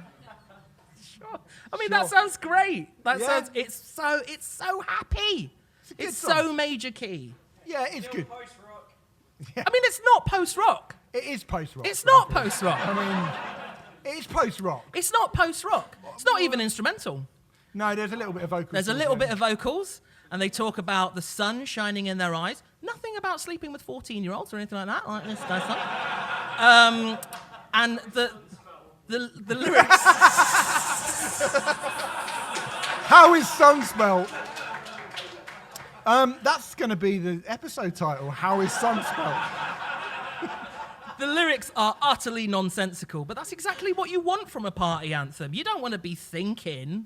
Sure. I mean, that sounds great. Sounds. It's so happy. It's so major key. Yeah, it's good. I mean, it's not post-rock. It is post-rock. It's not post-rock. I mean, it is post-rock. It's not post-rock. It's not even instrumental. No, there's a little bit of vocals. There's a little bit of vocals, and they talk about the sun shining in their eyes. Nothing about sleeping with 14-year-olds or anything like that, like this guy's song. And the lyrics. How is sun spelt? That's going to be the episode title. How is sun spelt? The lyrics are utterly nonsensical, but that's exactly what you want from a party anthem. You don't want to be thinking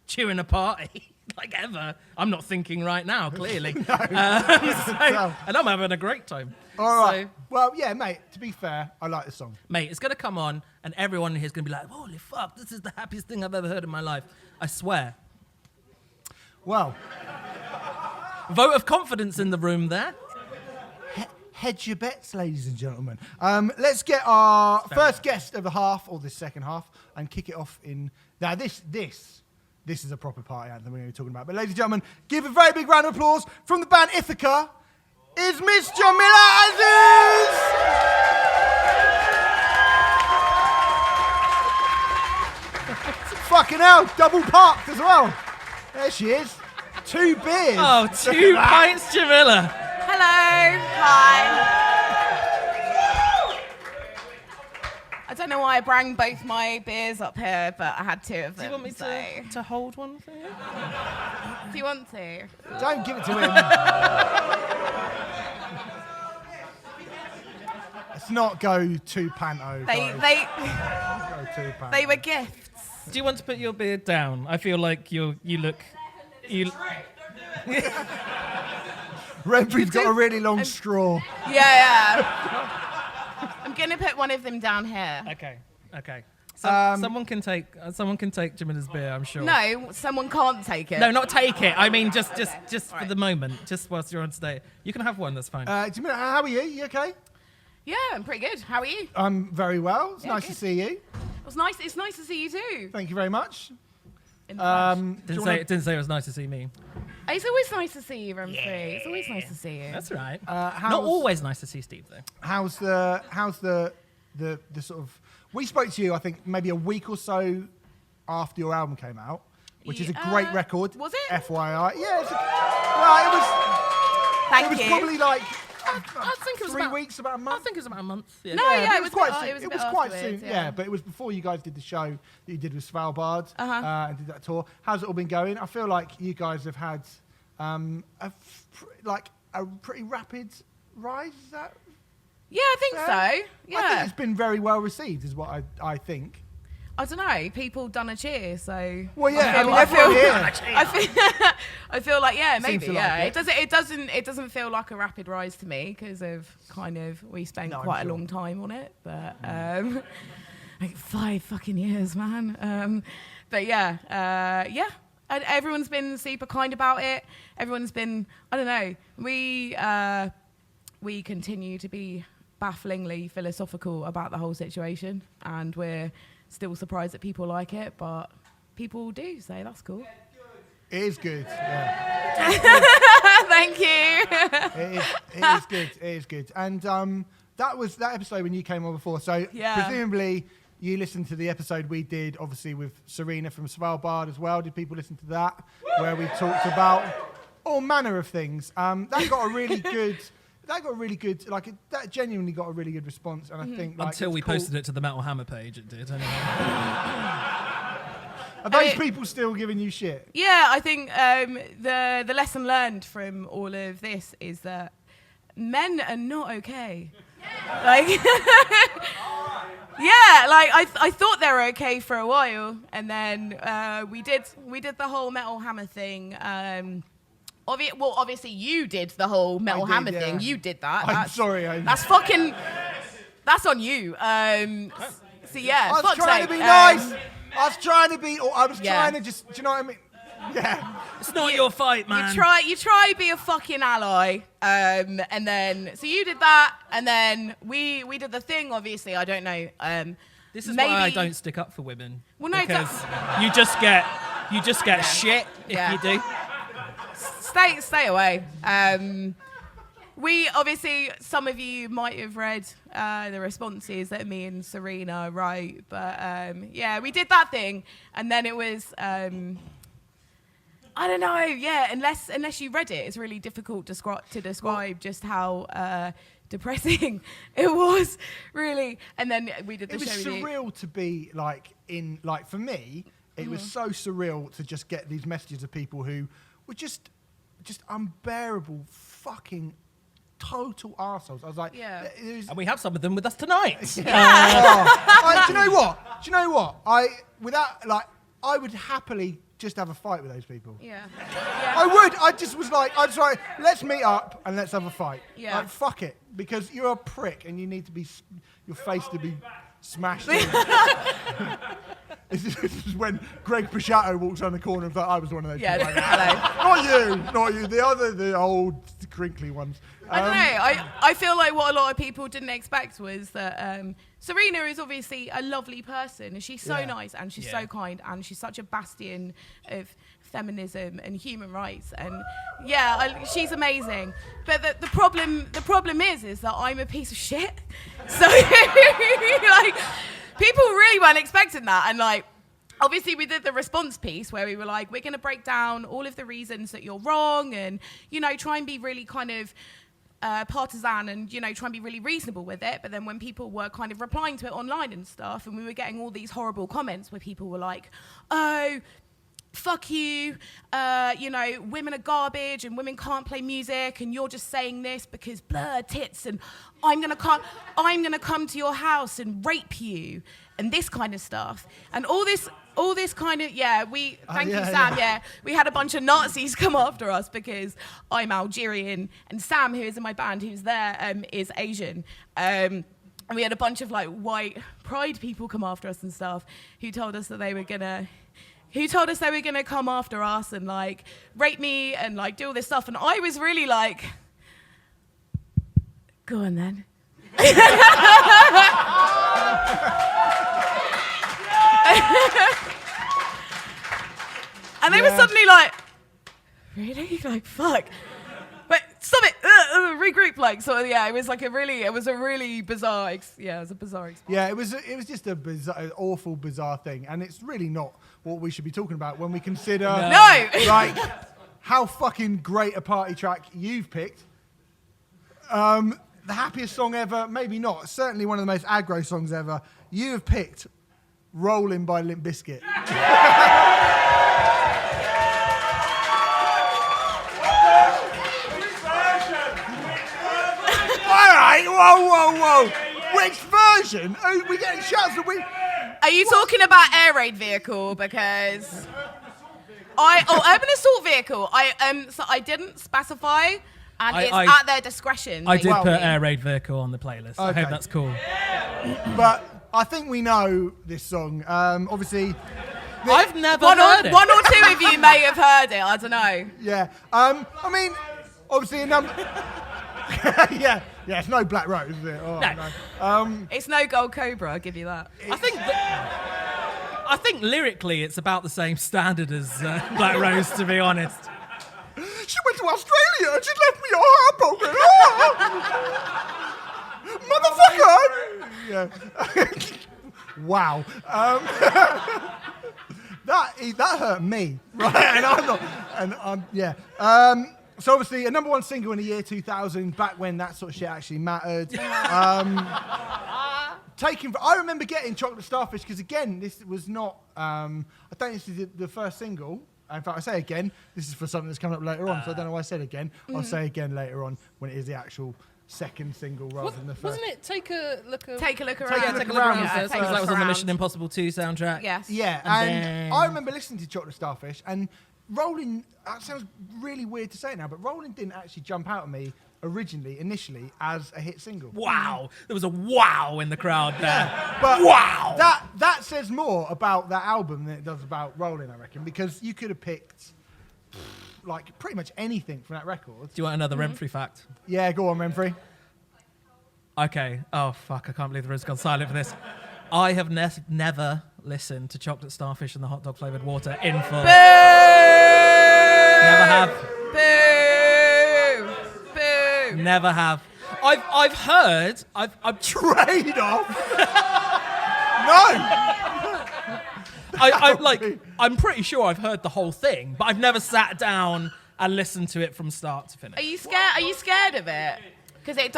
during a party, like ever. I'm not thinking right now, clearly. And I'm having a great time. All right. Well, yeah, mate, to be fair, I like the song. Mate, it's going to come on, and everyone in here is going to be like, holy fuck, this is the happiest thing I've ever heard in my life. I swear. Well. Vote of confidence in the room there. Hedge your bets, ladies and gentlemen. Let's get our first guest of the half, or the second half, and kick it off in... Now, this is a proper party anthem we're going to be talking about. But ladies and gentlemen, give a very big round of applause from the band Ithaca, is Miss Djamila Azzouz! Fucking hell, double parked as well. There she is. 2 beers. Oh, 2 pints, Djamila. Hello. Hi. I don't know why I brought both my beers up here, but I had 2 of them. Do you want me to hold one for you? Do you want to? Don't give it to him. Let's not go too panto. They were gifts. Do you want to put your beard down? I feel like you look... Remfry's got a really long straw. Yeah. I'm gonna put one of them down here. Okay. Someone can take Djamila's beer, I'm sure. No, someone can't take it. No, not take it. I mean, just for the moment, just whilst you're on stage. You can have one. That's fine. Djamila, how are you? You okay? Yeah, I'm pretty good. How are you? I'm very well. It's nice good. to see you. It's nice to see you too. Thank you very much. Didn't say it was nice to see me. It's always nice to see you, Remfry. It's always nice to see you. That's right. Not always nice to see Steve though. How's the sort of? We spoke to you, I think, maybe a week or so after your album came out, which is a great record. Was it? FYI, yeah. Thank it was you. probably like I think it was 3 about, weeks, about a month. I think it was about a month. Yeah. No, yeah, it was quite quite soon. soon. It was quite soon. Yeah, but it was before you guys did the show that you did with Svalbard and did that tour. How's it all been going? I feel like you guys have had a pretty rapid rise. Is that? Yeah, I think fair? so. Yeah. I think it's been very well received, is what I think. I don't know. People done a cheer, so. Well, yeah. I feel like Seems maybe to yeah. like It doesn't feel like a rapid rise to me because of we spent quite a long time on it, but like 5 fucking years, man. But yeah. And everyone's been super kind about it. Everyone's been, I don't know. We continue to be bafflingly philosophical about the whole situation, and we're still surprised that people like it, but people do, so that's cool. It is good. Yeah. Thank you. It is good. It is good. And that was that episode when you came on before. So presumably you listened to the episode we did, obviously with Serena from Svalbard as well. Did people listen to that, where we talked about all manner of things? That got a really good. That genuinely got a really good response, and I think until we posted it to the Metal Hammer page, it did. Anyway. Are those people still giving you shit? Yeah, I think the lesson learned from all of this is that men are not okay. Like, I thought they were okay for a while, and then we did the whole Metal Hammer thing. Obviously you did the whole Metal Hammer thing. You did that. I'm sorry. That's on you. So yeah. I was trying to be nice. I was trying to be. I was trying to just. Do you know what I mean? Yeah. It's not your fight, man. You try be a fucking ally. And then so you did that, and then we did the thing. Obviously, I don't know. This is why I don't stick up for women. Well, no, because you just get shit if you do. Stay away. We obviously, some of you might have read the responses that me and Serena wrote, but yeah, we did that thing, and then it was. I I don't know. Yeah, unless you read it, it's really difficult to describe just how depressing it was, really. And then we did the It was show. surreal to be like for me. It was so surreal to just get these messages of people who were just unbearable, fucking total arseholes. I was like, Yeah. And we have some of them with us tonight. do you know what? I would happily just have a fight with those people. Yeah. I would. I just was like, let's meet up and let's have a fight. Yeah. Like, fuck it. Because you're a prick and you need to be, your face to be smashed in. This is when Greg Picciotto walks around the corner and I was one of those people. Like, hello. Not you. The old crinkly ones. I don't know. I feel like what a lot of people didn't expect was that Serena is obviously a lovely person, and she's so nice, and she's so kind, and she's such a bastion of feminism and human rights, and she's amazing. But the problem is that I'm a piece of shit. So like, people really weren't expecting that, and like. Obviously, we did the response piece where we were like, we're going to break down all of the reasons that you're wrong and, try and be really kind of partisan and, try and be really reasonable with it. But then when people were kind of replying to it online and stuff, and we were getting all these horrible comments where people were like, oh, fuck you, women are garbage and women can't play music and you're just saying this because blur tits and I'm gonna come to your house and rape you and this kind of stuff. And all this kind of, thank you, Sam, we had a bunch of Nazis come after us because I'm Algerian and Sam, who is in my band, who's there, is Asian. And we had a bunch of like white pride people come after us and stuff who told us they were gonna come after us and like rape me and like do all this stuff. And I was really like, go on then. And they were suddenly like, really? Like, fuck. Wait, stop it. Regroup. Like, so yeah, it was a really bizarre experience. Yeah, it was just a bizarre, awful, bizarre thing, and it's really not what we should be talking about when we consider like how fucking great a party track you've picked. The happiest song ever, maybe not. Certainly one of the most aggro songs ever. You have picked "Rollin'" by Limp Bizkit. Whoa. Which version? Are we getting shouts? Are you talking about air raid vehicle? Because urban assault vehicle. So I didn't specify, and it's at their discretion. I did put air raid vehicle on the playlist. Okay. I hope that's cool. But I think we know this song. Obviously, I've never heard it. One or two of you may have heard it. I don't know. Yeah. I mean, obviously a number. Yeah, it's no Black Rose, is it? Oh, no. It's no Gold Cobra, I'll give you that. I think lyrically it's about the same standard as Black Rose, to be honest. She went to Australia and she left me all heartbroken. Motherfucker! Yeah. Wow. That hurt me, right? So obviously a number one single in the year 2000, back when that sort of shit actually mattered. I remember getting Chocolate Starfish because again, this was not. I don't think this is the first single. In fact, I say again. This is for something that's coming up later on, so I don't know why I said again. I'll say again later on when it is the actual second single rather than the first. Wasn't it Take a Look Around? Take a Look Around. Take a Look Around. Because that was on the Mission Impossible 2 soundtrack. Yes. Yeah, and I remember listening to Chocolate Starfish and Rolling, that sounds really weird to say now, but Rolling didn't actually jump out at me initially as a hit single. Wow. There was a wow in the crowd there. Yeah, but wow. That says more about that album than it does about Rolling, I reckon, because you could have picked like pretty much anything from that record. Do you want another Remfry fact? Yeah, go on, Remfry. Okay. Oh, fuck. I can't believe the room's gone silent for this. I have never listened to Chocolate Starfish and the Hot Dog Flavoured Water in full. Boo! Never have. Boo! Boo! Never have. I've heard. I've Trade off. No. I like. I'm pretty sure I've heard the whole thing, but I've never sat down and listened to it from start to finish. Are you scared of it? Because it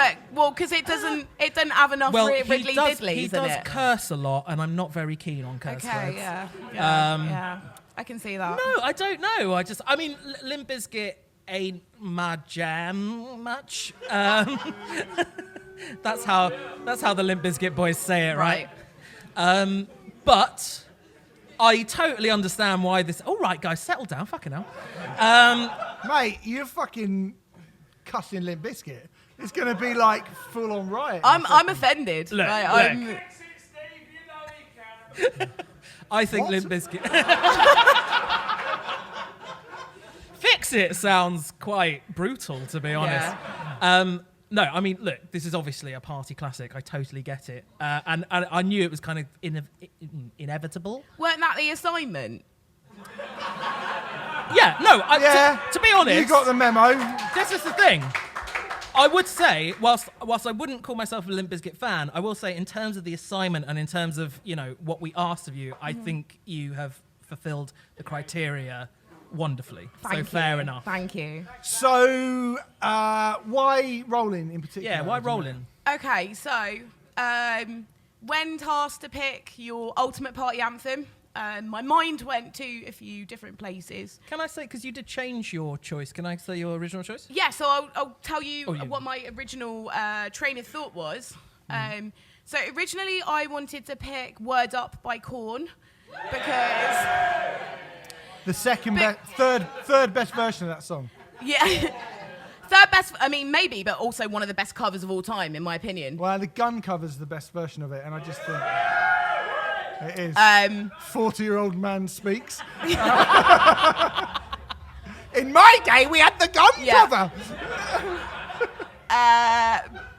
doesn't have enough Ridley Diddleys he in does it. curse a lot, and I'm not very keen on curse Okay, words. yeah. I can see that. No, I don't know. I mean, Limp Bizkit ain't my jam much. That's how the Limp Bizkit boys say it, right? But I totally understand why this. All right, guys, settle down, fucking hell. Mate, you're fucking cussing Limp Bizkit. It's gonna be like full on Riot. I'm offended. Look. I think What? Limp Bizkit. Fix It sounds quite brutal, to be honest. No, I mean, look, this is obviously a party classic. I totally get it. And I knew it was kind of inevitable. Weren't that the assignment? Yeah, no, to be honest. You got the memo. This is the thing. I would say, whilst I wouldn't call myself a Limp Bizkit fan, I will say in terms of the assignment and in terms of, what we asked of you, I think you have fulfilled the criteria wonderfully. Fair enough. Thank you. So, why Rolling in particular? Yeah, why Rolling? Okay, so when tasked to pick your ultimate party anthem, my mind went to a few different places. Can I say, because you did change your choice, can I say your original choice? Yeah, so I'll tell you what my original train of thought was. So originally I wanted to pick Word Up by Korn because... The third best version of that song. Yeah. Third best, I mean, maybe, but also one of the best covers of all time, in my opinion. Well, the Gun cover's the best version of it, and I just think it is. 40-year-old man speaks. In my day, we had the Gun cover.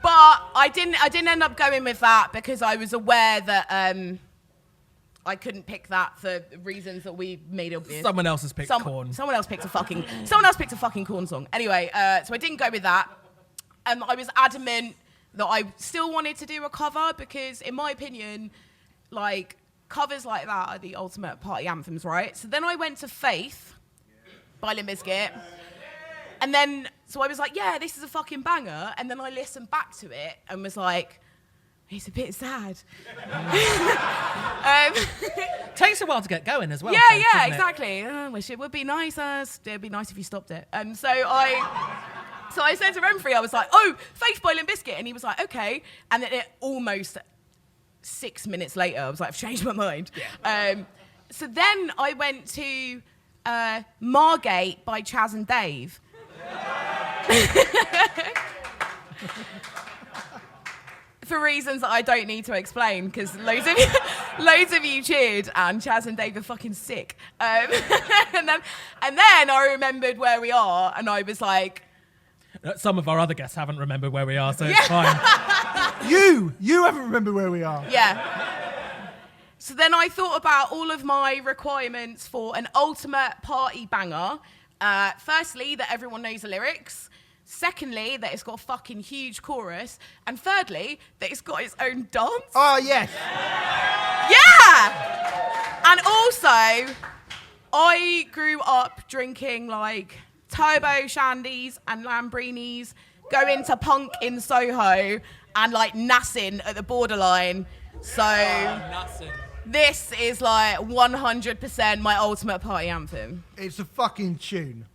But I didn't end up going with that because I was aware that I couldn't pick that for reasons that we made obvious. Someone else has picked Korn. Someone else picked a fucking Korn song. Anyway, so I didn't go with that. I was adamant that I still wanted to do a cover because, in my opinion, like covers like that are the ultimate party anthems, right? So then I went to Faith by Limp Bizkit. And then, so I was like, yeah, this is a fucking banger. And then I listened back to it and was like, it's a bit sad. Takes a while to get going as well. Yeah, exactly. I wish it would be nice. It'd be nice if you stopped it. So I said to Remfry, I was like, oh, Faith by Limp Bizkit. And he was like, okay. And then almost 6 minutes later, I was like, I've changed my mind. Yeah. So then I went to Margate by Chaz and Dave. For reasons that I don't need to explain, because loads of you cheered, and Chaz and Dave are fucking sick. And then I remembered where we are, and I was like... Some of our other guests haven't remembered where we are, so it's fine. You haven't remembered where we are. Yeah. So then I thought about all of my requirements for an ultimate party banger. Firstly, that everyone knows the lyrics. Secondly, that it's got a fucking huge chorus. And thirdly, that it's got its own dance. Oh, yes. Yeah! And also, I grew up drinking, like, Turbo Shandies and Lambrinis, going to punk in Soho, and, like, nassing at the borderline. So, this is, like, 100% my ultimate party anthem. It's a fucking tune.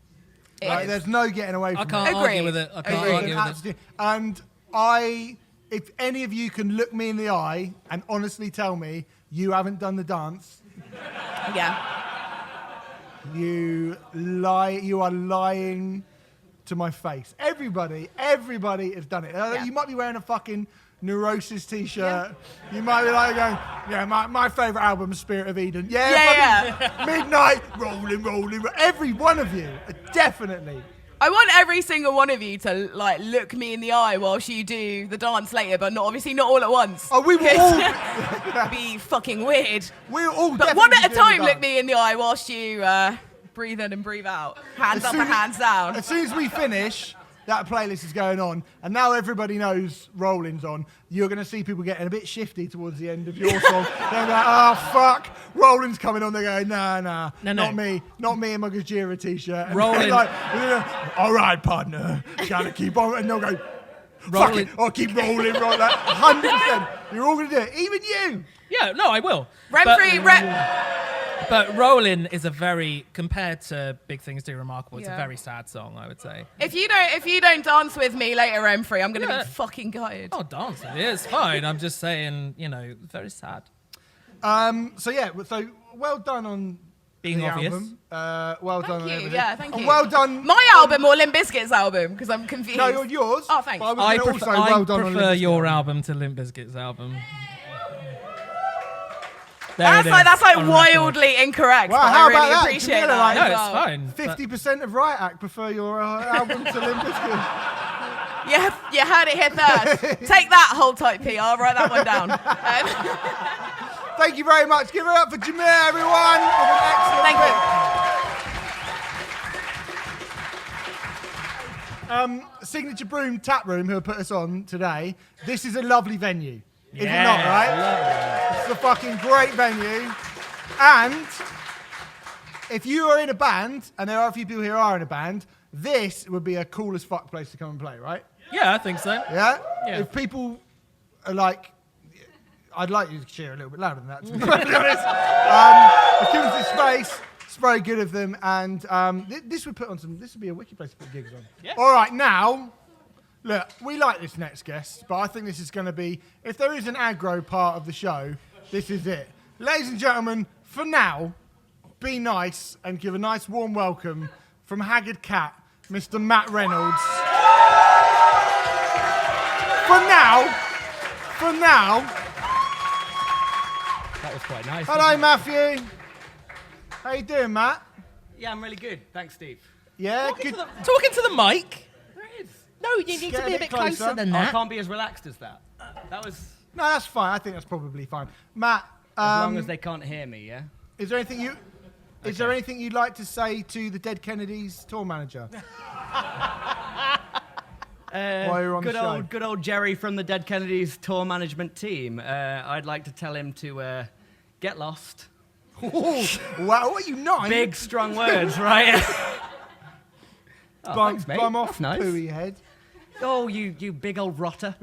Like, there's no getting away from it. I can't argue with it. I can't argue with it. And if any of you can look me in the eye and honestly tell me you haven't done the dance, yeah, you are lying to my face. Everybody has done it. Yeah. You might be wearing a fucking Neurosis t-shirt. Yeah. You might be like going, yeah, my favourite album is Spirit of Eden. Yeah. Midnight, rolling. Every one of you, definitely. I want every single one of you to like look me in the eye whilst you do the dance later, but obviously not all at once. Oh, we will all... It'd be fucking weird. We'll all But one at a time look me in the eye whilst you breathe in and breathe out. Hands up and hands down. As soon as we finish, that playlist is going on, and now everybody knows Rolling's on, you're going to see people getting a bit shifty towards the end of your song. They're like, oh, fuck, Rolling's coming on. They're going, nah, not me in my Gojira t-shirt. And Rolling. like, all right, partner, gotta keep on. And they'll go, fuck it, I'll keep rolling, right? Like, 100%. You're all going to do it, even you. Yeah, no, I will. But Rollin' is a very, compared to Big Things Do Remarkable, it's a very sad song, I would say. If you don't dance with me later, Remfry, I'm going to be fucking gutted. Oh, dance with you, it's fine. I'm just saying, very sad. So well done on being the obvious. album. Well done on everything. Yeah, thank you. And well done. My album or Limp Bizkit's album? Because I'm confused. No, yours. Oh, thanks. But I well done on prefer Limp your Bizkit. album to Limp Bizkit's album. That's wildly incorrect. Well, but how I really about that? appreciate Djamila, that. No, like, it's fine. 50% of Riot Act prefer your album to Limp Bizkit. You heard it here first. Take that, hold tight P. I'll write that one down. Thank you very much. Give it up for Djamila, everyone. With an excellent Thank you. Signature Broom Tap Room, who put us on today. This is a lovely venue. Is it not, right? It's a fucking great venue. And if you are in a band, and there are a few people here who are in a band, this would be a cool as fuck place to come and play, right? Yeah, I think so. Yeah? Yeah. If people are like, I'd like you to cheer a little bit louder than that, to be honest. Acoustic space, it's very good of them, and this would be a wicked place to put gigs on. Yeah. All right, now, look, we like this next guest, but I think this is going to be, if there is an aggro part of the show, this is it. Ladies and gentlemen, for now, be nice and give a nice warm welcome from Haggard Cat, Mr. Matt Reynolds. For now. That was quite nice. Hello, Matthew. How you doing, Matt? Yeah, I'm really good. Thanks, Steve. Yeah, Talking good. to the mic. There it is. No, you need Get to be a bit closer closer. than I that. can't be as relaxed as that. That was No, that's fine. I think that's probably fine. Matt, as long as they can't hear me, yeah? is there anything you'd like to say to the Dead Kennedys tour manager? While you're on the show. Good old Jerry from the Dead Kennedys tour management team. I'd like to tell him to get lost. Wow, what are you, 9? Big, strong words, right? Bum, thanks, mate. bum off, That's nice. pooey head. Oh, you big old rotter.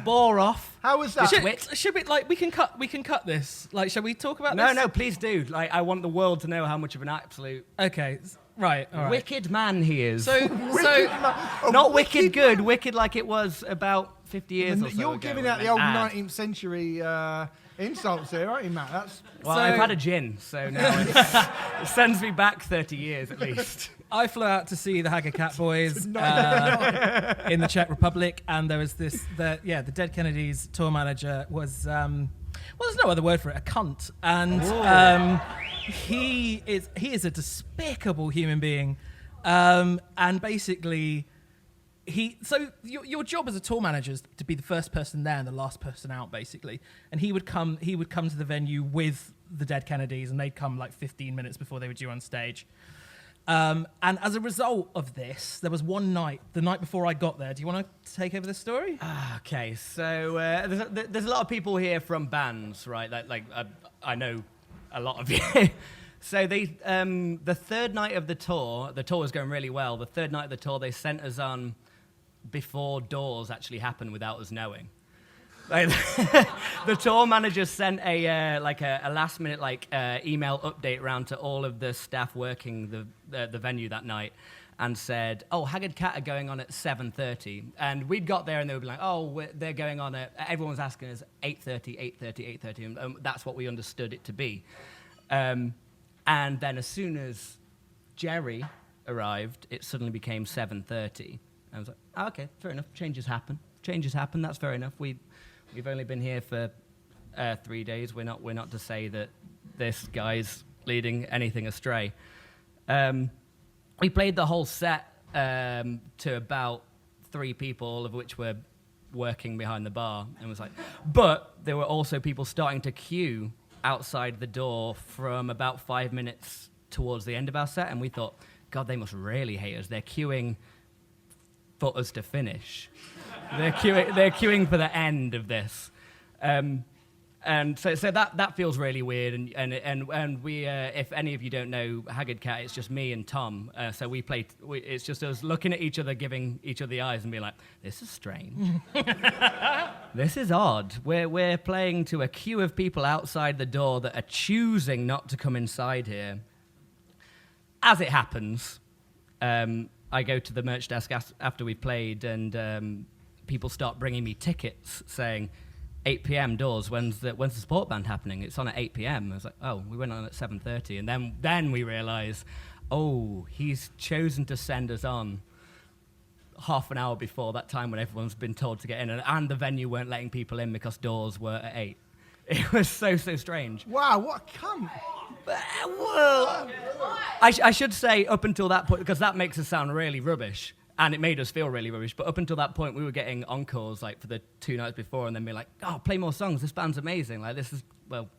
Bore off. How was that? Should we we can cut this? Like, shall we talk about this? No, please do. Like, I want the world to know how much of an absolute Okay, right, all right. wicked man he is. So Not wicked good, wicked like it was about 50 years or so You're ago giving when out it the old went ad. 19th century insults here, aren't you, Matt? Well, So- I've had a gin, so now it sends me back 30 years at least. I flew out to see the Haggard Cat Boys in the Czech Republic, and there was the Dead Kennedys tour manager was well, there's no other word for it, a cunt, and he is a despicable human being, and basically your job as a tour manager is to be the first person there and the last person out, basically, and he would come to the venue with the Dead Kennedys, and they'd come like 15 minutes before they were due on stage. And as a result of this, there was one night, the night before I got there. Do you want to take over this story? Okay, so there's a lot of people here from bands, right? I know a lot of you. So the third night of the tour was going really well. The third night of the tour, they sent us on before doors actually happened without us knowing. Like, the tour manager sent a last minute email update round to all of the staff working the venue that night, and said, "Oh, Haggard Cat are going on at 7:30." And we'd got there and they would be like, "Oh, they're going on at." Everyone was asking us 8:30, and that's what we understood it to be. And then as soon as Jerry arrived, it suddenly became 7:30. I was like, oh, "Okay, fair enough. Changes happen. That's fair enough. We've only been here for 3 days. We're not to say that this guy's leading anything astray." We played the whole set to about 3 people, all of which were working behind the bar, and was like, but there were also people starting to queue outside the door from about 5 minutes towards the end of our set, and we thought, God, they must really hate us. They're queuing for us to finish. They're queuing for the end of this. And so that feels really weird, and we, if any of you don't know Haggard Cat, it's just me and Tom. So it's just us looking at each other, giving each other the eyes, and being like, "This is strange. This is odd. We're playing to a queue of people outside the door that are choosing not to come inside here." As it happens, I go to the merch desk after we played, and people start bringing me tickets, saying, 8 p.m. doors. When's the sport band happening? It's on at 8 p.m. I was like, oh, we went on at 7:30, and then we realise, oh, he's chosen to send us on half an hour before that time when everyone's been told to get in, and the venue weren't letting people in because doors were at 8. It was so strange. Wow, what a cunt. Well, I should say up until that point, because that makes us sound really rubbish. And it made us feel really rubbish. But up until that point, we were getting encores like for the 2 nights before, and then being like, "Oh, play more songs. This band's amazing. Like this is well,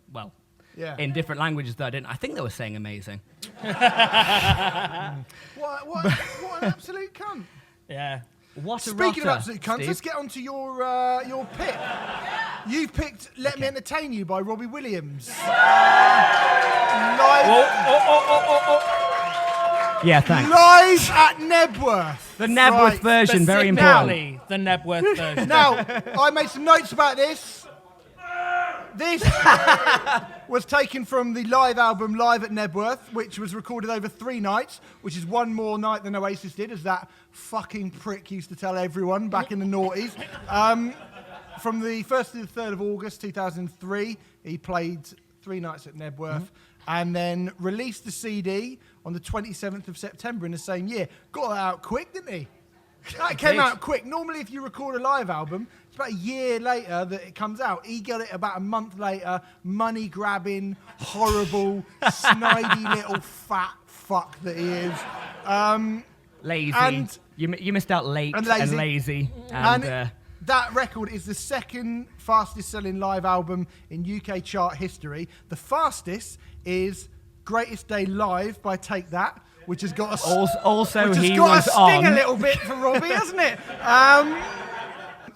yeah, in different languages that I didn't. I think they were saying amazing." What an absolute cunt. Yeah. What a Speaking of rotter, absolute cunts, Steve. let's get on to your pick. You've picked "Let Me Entertain You" by Robbie Williams. Yeah, thanks. Live at Nebworth. The Nebworth version, very important. The Nebworth version. Now, I made some notes about this. This was taken from the live album Live at Nebworth, which was recorded over 3 nights, which is one more night than Oasis did, as that fucking prick used to tell everyone back in the noughties. From the 1st to the 3rd of August 2003, he played 3 nights at Nebworth, and then released the CD on the 27th of September in the same year. Got that out quick, didn't he? That came out quick. Normally, if you record a live album, it's about a year later that it comes out. He got it about a month later, money-grabbing, horrible, snidey little fat fuck that he is. Lazy. And you missed out late and lazy. And that record is the 2nd fastest selling live album in UK chart history. The fastest is Greatest Day Live by Take That, which has got a also which he has got was a sting on a little bit for Robbie, hasn't it?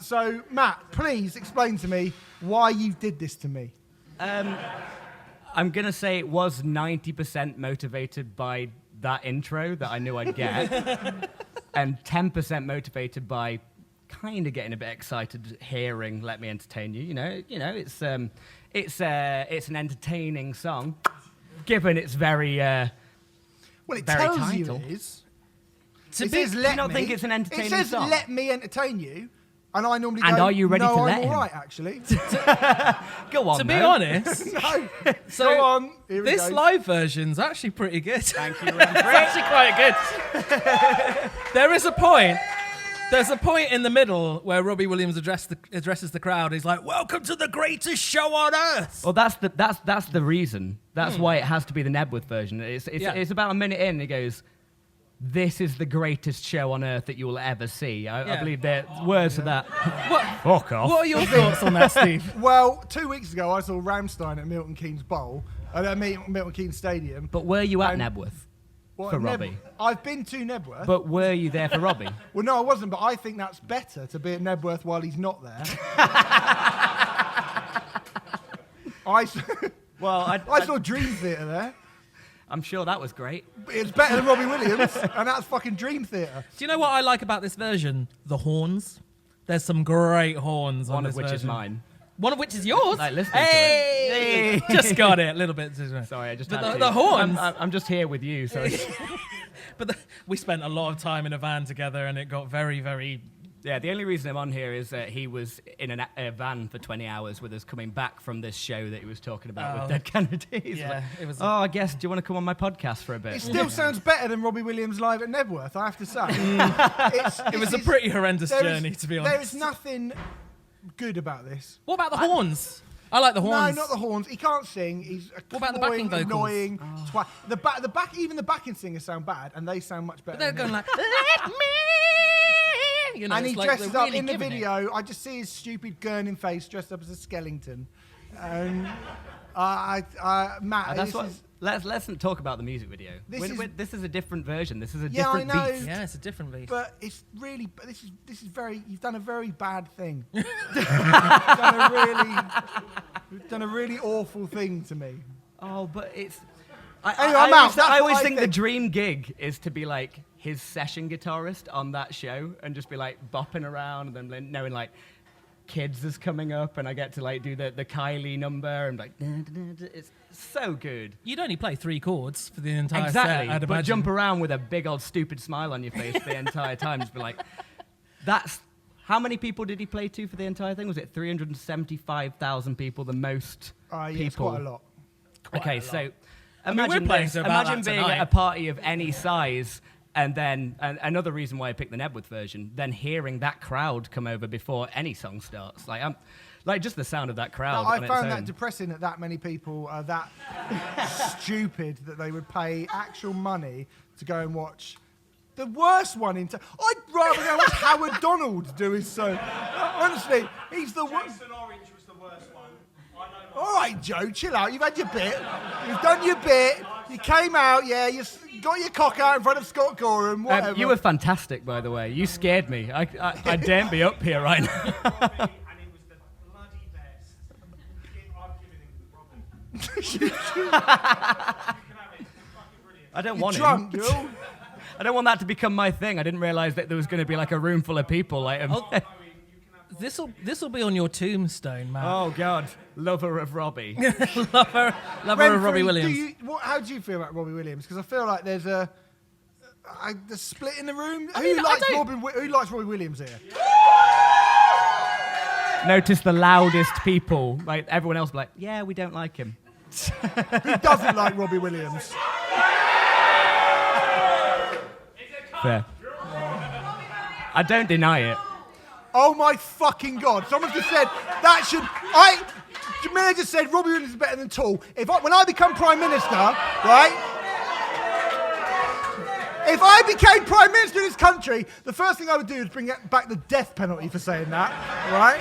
So Matt, please explain to me why you did this to me. I'm gonna say it was 90% motivated by that intro that I knew I'd get, and 10% motivated by kind of getting a bit excited hearing "Let Me Entertain You." You know, it's an entertaining song, given its very well, it very tells title. you it is. Do you not think it's an entertaining song? It says song? "Let me entertain you," and I normally And go, are you ready no, to I'm let all him? right, actually. Go on. To be though. honest, No, so go on. Here we this go. live version's actually pretty good. Thank you. It's actually quite good. There's a point in the middle where Robbie Williams addresses the crowd. He's like, "Welcome to the greatest show on earth." Well, that's the reason. That's why it has to be the Nebworth version. It's about a minute in. And he goes, "This is the greatest show on earth that you will ever see." I believe the words of that. Fuck off. What are your thoughts on that, Steve? Well, 2 weeks ago, I saw Rammstein at Milton Keynes Bowl, at Milton Keynes Stadium. But were you at And- Nebworth What, for Neb- Robbie? I've been to Nebworth. But were you there for Robbie? Well, no, I wasn't, but I think that's better to be at Nebworth while he's not there. I saw Dream Theater there. I'm sure that was great. It's better than Robbie Williams, and that's fucking Dream Theater. Do you know what I like about this version? The horns. There's some great horns on One this of which is version. mine. One of which is yours? Like listening Hey! to it. Just got it a little bit. Sorry, I just But had the to. horns. I'm just here with you, so But we spent a lot of time in a van together, and it got very, very. yeah. The only reason I'm on here is that he was in a van for 20 hours with us, coming back from this show that he was talking about with Dead Kennedys. Yeah, it was. Oh, I guess. Do you want to come on my podcast for a bit? It still sounds better than Robbie Williams live at Nebworth, I have to say. It was a pretty horrendous journey, to be honest. There is nothing good about this. What about the horns? I like the horns. No, not the horns. He can't sing. He's a What about the backing cloying, vocals? annoying twat. Even the backing singers sound bad, and they sound much better. But they're than going him. like, "Let me." You know, and he it's like dresses they're up really in the giving it. video. I just see his stupid gurning face dressed up as a skeleton. And Matt, That's what. Let's talk about the music video. This is a different version. This is a Yeah, I different know. beast. Yeah, it's a different beast. But it's really, this is very. You've done a very bad thing. You've done a really awful thing to me. Oh, but it's. Anyway, I'm out. That's I what always I think the think. dream gig is to be like his session guitarist on that show and just be like bopping around and then knowing like Kids is coming up and I get to like do the Kylie number and like it's so good. You'd only play 3 chords for the entire Exactly, set, I'd but imagine. jump around with a big old stupid smile on your face the entire time. Just be like, that's. How many people did he play to for the entire thing? Was it 375,000 people, the most Yeah, people? it's quite a lot. Okay, so mean, imagine, we're playing to about imagine that being tonight. at a party of any size, and then another reason why I picked the Nebworth version, then hearing that crowd come over before any song starts. Like just the sound of that crowd. I on its found that own. depressing that many people are that stupid that they would pay actual money to go and watch the worst one in town. I'd rather go watch Howard Donald do his song. Honestly, he's the worst. Jason Orange was the worst one. I know. All right, Joe, chill out. You've had your bit. You've done your bit. You came out, yeah. You got your cock out in front of Scott Gorham. Whatever. You were fantastic, by the way. You scared me. I daren't be up here right now. And he was the bloody best. I've given him the problem. I don't You're want drunk, him. Joe. I don't want that to become my thing. I didn't realise that there was going to be like a room full of people. Like, This'll be on your tombstone, man. oh God, lover of Robbie. lover of Robbie Renfrew, Williams. how do you feel about Robbie Williams? Because I feel like there's a split in the room. I mean, Who likes Robbie Williams here? Notice the loudest people. Like everyone else, be like, yeah, we don't like him. Who doesn't like Robbie Williams? Fair. I don't deny it. Oh my fucking God! Someone just said that should. Djamila just said Robbie Williams is better than Tool. When I become Prime Minister, right? If I became Prime Minister of this country, the first thing I would do is bring back the death penalty for saying that, right?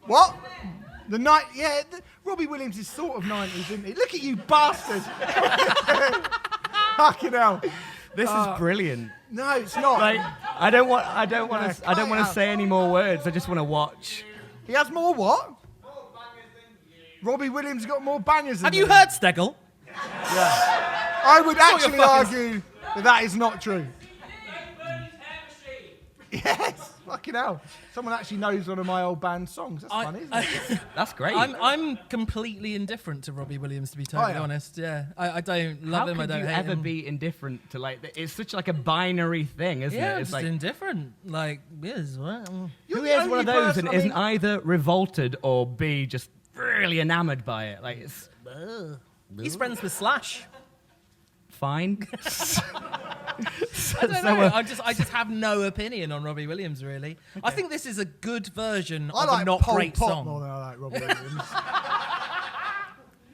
What? The night? Yeah, Robbie Williams is sort of 90s, isn't he? Look at you, bastard! Fucking hell! This is brilliant. No, it's not. Like, I don't want to say any more words. I just want to watch. He has more what? Robbie Williams got more bangers than Have you him. heard Stegel? I would actually argue that is not true. Yes, fucking hell. Someone actually knows one of my old band songs. That's funny, isn't it? That's great. I'm completely indifferent to Robbie Williams, to be totally honest. Yeah, I don't love him. I don't How could you hate ever him. be indifferent to like? It's such like a binary thing, isn't Yeah, it? it's It's like indifferent. Like, yes, well, You're who the is one of only those person- and isn't either revolted or B just really enamored by it? Like it's he's friends with Slash. fine. I don't know. I just have no opinion on Robbie Williams, really. I think this is a good version I of like a not Pol great Pot song. more than I like Robbie Williams.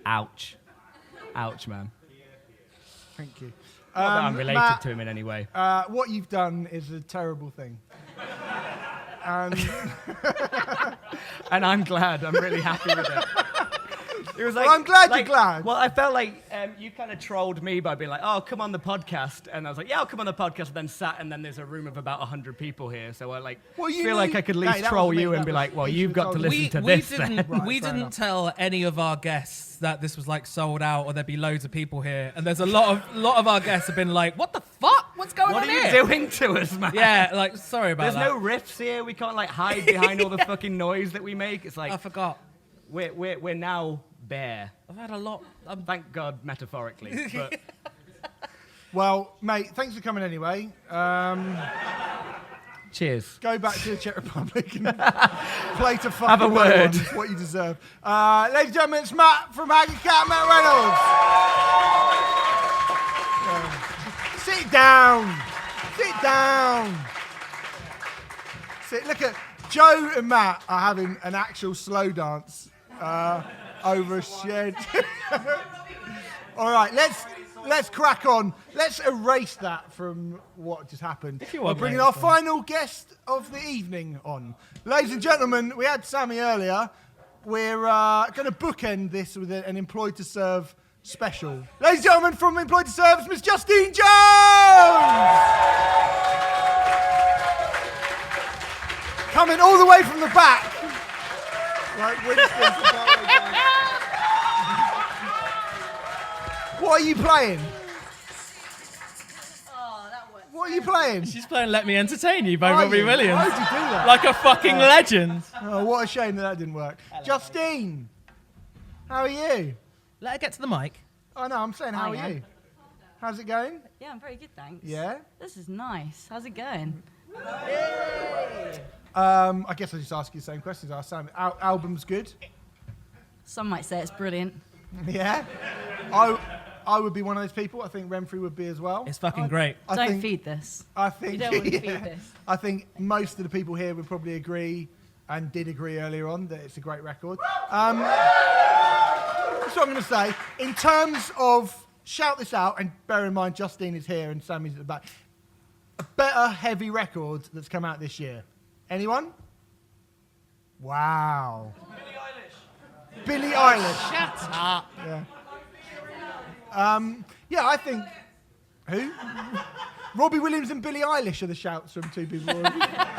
Ouch, man. Thank you. Not that I'm related Matt, to him in any way. what you've done is a terrible thing. And And I'm glad. I'm really happy with it. It was like, Well, I'm glad you're glad. Well, I felt like you kind of trolled me by being like, "Oh, come on the podcast," and I was like, "Yeah, I'll come on the podcast." And then sat, and then there's a room of about 100 people here, so I Well, you feel knew- like I could at least Hey, that troll wasn't me, you and that be was- like, "Well, you you've should've got to told me. listen to we this." didn't then." Right, we fair didn't enough. tell any of our guests that this was like sold out or there'd be loads of people here. And there's a lot of our guests have been like, "What the fuck? What's going What on are you here?" doing to us, man? Yeah, like sorry about There's that. no riffs here. We can't like hide behind all the fucking noise that we make. It's I like forgot. we're now bare. I've had a lot. Thank God, metaphorically. But well, mate, thanks for coming anyway. cheers. Go back to the Czech Republic and play to fucking Have a no word. one. It's what you deserve. Ladies and gentlemen, it's Matt from Haggard Cat, Matt Reynolds. Sit down. Sit down. Look at Joe and Matt are having an actual slow dance over a shed. All right, let's crack on. Let's erase that from what just happened. We're bringing our final guest of the evening on. Ladies and gentlemen, we had Sammy earlier. we're going to bookend this with an Employed to Serve special. Ladies and gentlemen, from Employed to Serve, Miss Justine Jones! Coming all the way from the back. Like Winston. What are you playing? What are you playing? She's playing Let Me Entertain You by Are Robbie you? Williams. Why did you do that? Like a fucking legend. Oh, what a shame that didn't work. Justine, how are you? Let her get to the mic. Oh, no, I'm saying, how are you? How's it going? Yeah, I'm very good, thanks. Yeah? This is nice. How's it going? I guess I'll just ask you the same questions. Sam, album's good? Some might say it's brilliant. Yeah? I would be one of those people. I think Remfry would be as well. It's fucking great. Don't feed this. I think, You don't want to feed this. I think most of the people here would probably agree, and did agree earlier on, that it's a great record. That's what I'm going to say. In terms of, shout this out, and bear in mind Justine is here and Sammy's at the back. A better heavy record that's come out this year. Anyone? Wow. Billie Eilish. Shut up. Yeah. Yeah, I think... Who? Robbie Williams and Billie Eilish are the shouts from two people.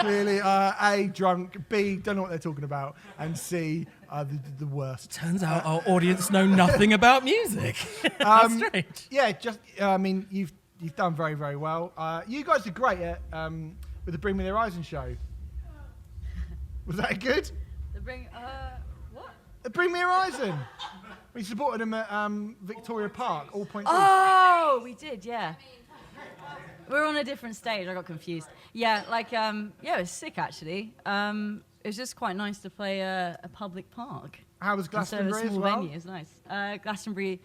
Clearly, A, drunk, B, don't know what they're talking about, and C, the worst. Turns out our audience know nothing about music. That's strange. Yeah, I mean, you've done very, very well. You guys are great at with the Bring Me the Horizon show. Was that good? What? Bring Me Horizon. We supported them at Victoria Park, all points. Oh, we did, yeah. We're on a different stage. I got confused. Yeah, it was sick actually. It was just quite nice to play a public park. How was Glastonbury instead of a small as well? venue. It was nice. Glastonbury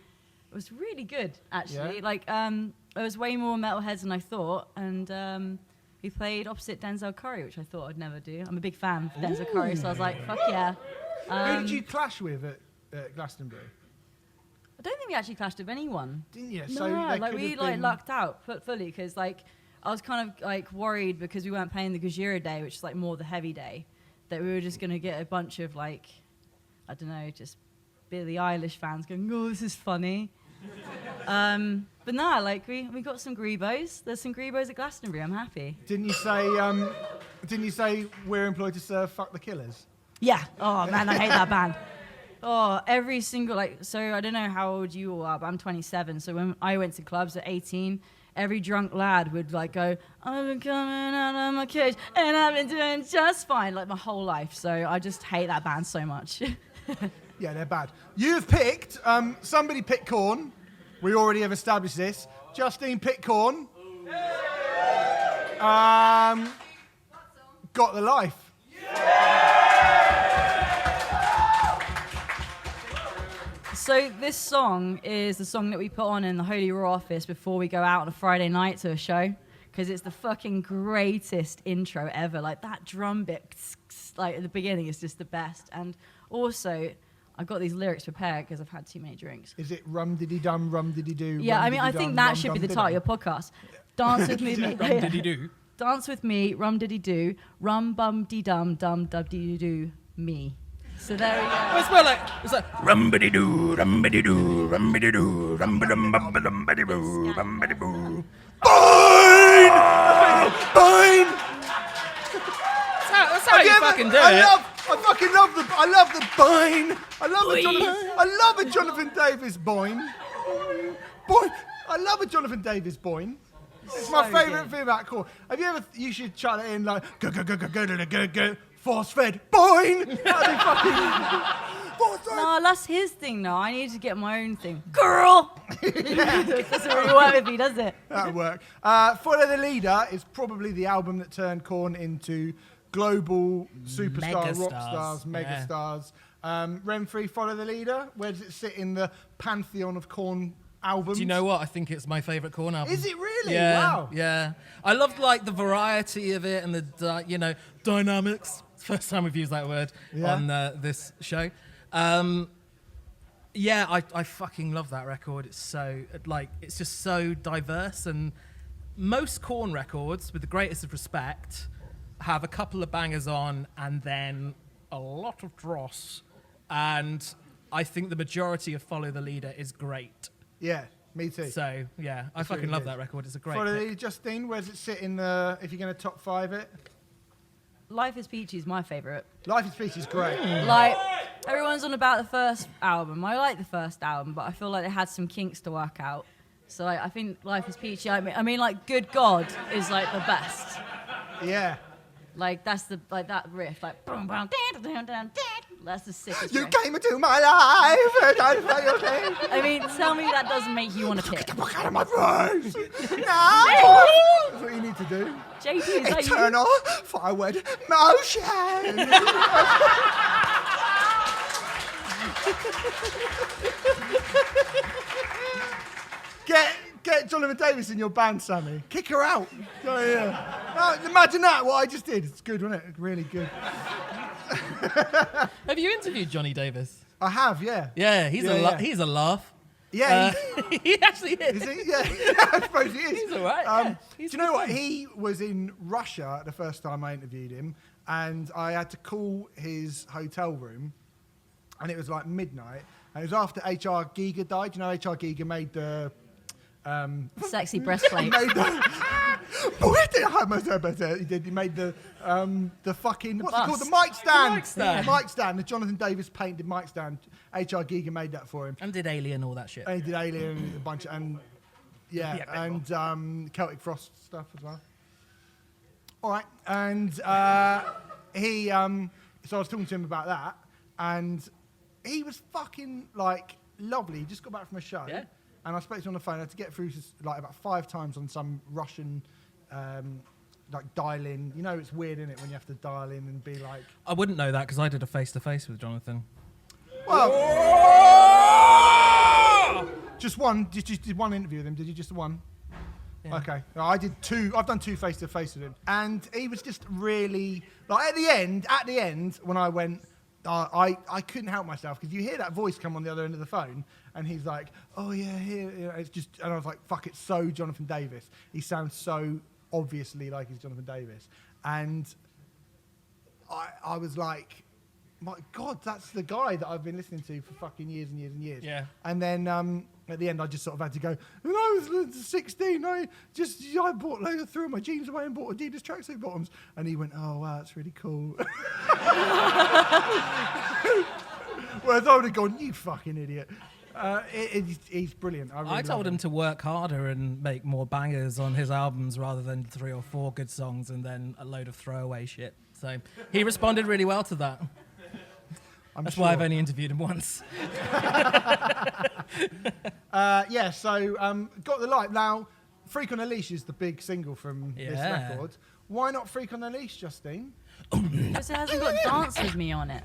was really good actually. Yeah. There was way more metalheads than I thought, and we played opposite Denzel Curry, which I thought I'd never do. I'm a big fan of Denzel Curry, so I was like, fuck yeah. Who did you clash with at Glastonbury? I don't think we actually clashed with anyone. Didn't you? No, So there like could we have like been- lucked out fully because I was kind of like worried because we weren't playing the Conjurer day, which is like more the heavy day, that we were just gonna get a bunch of like, I don't know, just Billie Eilish fans going, oh, this is funny. But nah, like we got some Grebos. There's some Grebos at Glastonbury. I'm happy. Didn't you say we're employed to serve Fuck the Killers? Yeah. Oh man, I hate that band. Oh, every single so I don't know how old you all are, but I'm 27. So when I went to clubs at 18, every drunk lad would like go, I've been coming out of my cage and I've been doing just fine like my whole life. So I just hate that band so much. Yeah, they're bad. You've picked, somebody picked Korn. We already have established this. Justine picked Korn. Got the Life. So this song is the song that we put on in the Holy Raw office before we go out on a Friday night to a show, because it's the fucking greatest intro ever. Like that drum bit, like at the beginning, is just the best. And also, I got these lyrics prepared because I've had too many drinks. Is it rum diddy dum, rum diddy do? Yeah, I mean, I think that should be the title of your podcast. Dance with me, Rum diddy do. Dance with me, rum diddy do, rum bum dee dum dum dub dee do me. So there we go. It's like rumbity doo, rumbity doo, rumbity doo, rumbadum bum bum boo, rumbity boo. Fine! Fine! That's how you fucking do it. I love the boing. I love a Jonathan Davis boing. Boing. I love a Jonathan Davis boing. It's my favourite thing about Korn. You should chant it in like go force fed boing. That'd be fucking force fed. No, that's his thing now. I need to get my own thing. Girl! Doesn't really work with me, does it? That'd work. Follow the Leader is probably the album that turned Korn into global superstar rock stars, megastars. Remfry, Follow the Leader. Where does it sit in the pantheon of Korn albums? Do you know what? I think it's my favourite Korn album. Is it really? Yeah, Wow. yeah. I loved like the variety of it and the dynamics. It's the first time we've used that word on this show. Yeah, I fucking love that record. It's so it's just so diverse, and most Korn records, with the greatest of respect, have a couple of bangers on and then a lot of dross and I think the majority of Follow the Leader is great. Yeah, me too. So yeah, I It's fucking really love good. that record. It's a great. Follow the pick. Leader, Justine, where does it sit in the, if you're going to top 5 it? Life is Peachy is my favourite. Life is Peachy is great. Like, everyone's on about the first album. I like the first album, but I feel like they had some kinks to work out. So like, I think Life is Peachy. I mean, like, Good God is like the best. Yeah. Like that's the that riff, like boom, boom, dan, dan, dan, dan. That's the sickest. You riff. came into my life. Don't play your game. I mean, tell me that doesn't make you want to pick. Get the fuck out of my face. No. That's what you need to do. JP, is that you? Eternal forward motion. Get Jonathan Davis in your band, Sammy. Kick her out. Oh, yeah. No, imagine that, what I just did. It's good, wasn't it? Really good. Have you interviewed Johnny Davis? I have, yeah. Yeah, he's a laugh. Yeah, he actually is. Is he? Yeah, I suppose he is. He's all right. Do you know what? He was in Russia the first time I interviewed him, and I had to call his hotel room, and it was like midnight, and it was after H.R. Giger died. You know, H.R. Giger made the... Sexy breastplate. He made he made the fucking what's it called, the mic stand. The mic stand. The Jonathan Davis painted mic stand. H.R. Giger made that for him. And did Alien, all that shit. And he did Alien, a bunch of, and Celtic Frost stuff as well. All right, and he so I was talking to him about that, and he was fucking like lovely. He just got back from a show. Yeah. And I spoke to him on the phone. I had to get through like about 5 times on some Russian, like dial in. You know, it's weird, isn't it, when you have to dial in and be like. I wouldn't know that because I did a face-to-face with Jonathan. Well, just one. Did you did one interview with him? Did you just one? Yeah. Okay, I did 2. I've done 2 face-to-face with him, and he was just really like at the end when I went. I couldn't help myself because you hear that voice come on the other end of the phone, and he's like, "Oh yeah, here." You know, it's just, and I was like, "Fuck, it's so Jonathan Davis." He sounds so obviously like he's Jonathan Davis, and I was like, "My God, that's the guy that I've been listening to for fucking years and years and years." Yeah. And then at the end, I just sort of had to go. When I was 16, I bought threw my jeans away and bought Adidas tracksuit bottoms. And he went, "Oh wow, that's really cool." Whereas I would have gone, "You fucking idiot." He's brilliant. I told him to work harder and make more bangers on his albums rather than 3 or 4 good songs and then a load of throwaway shit. So he responded really well to that. That's why I've only interviewed him once. So Got the Light. Now, Freak on a Leash is the big single from this record. Why not Freak on a Leash, Justine? Because it hasn't got Dance With Me on it.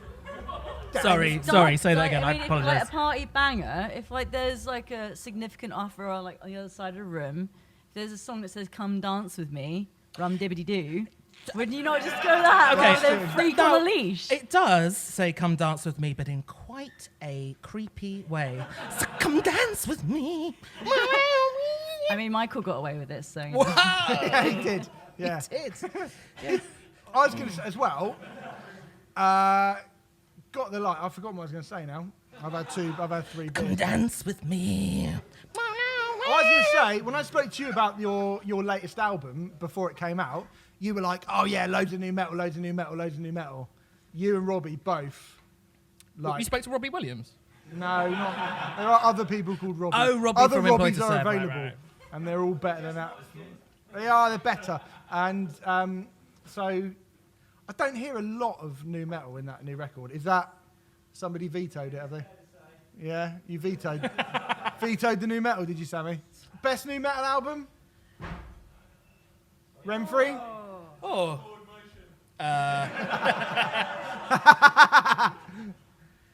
Sorry, say that again. I If, apologise. like a party banger, if like there's like a significant offer or like on the other side of the room, if there's a song that says "Come Dance With Me," rum dibbity doo, wouldn't you not just go that? Okay, rather than Freak on a Leash. It does say "Come dance with me," but in quite a creepy way. So come dance with me. I mean, Michael got away with it, so. Yeah, he did. Yeah. He did. I was going to say as well. Got the Light. I've forgotten what I was going to say now. I've had 3 Come beers. dance with me. I was going to say, when I spoke to you about your latest album before it came out, you were like, "Oh yeah, loads of new metal, loads of new metal, loads of new metal." You and Robbie both. Like, You spoke to Robbie Williams? No, not. There are other people called Robbie. Oh, Robbie other from Employed Robbies to are Serve, right, available, right. and they're all better than that. They're better, and so I don't hear a lot of new metal in that new record. Is that somebody vetoed it? Have they? Yeah, you vetoed the new metal. Did you, Sammy? Best new metal album? Remfry? Oh.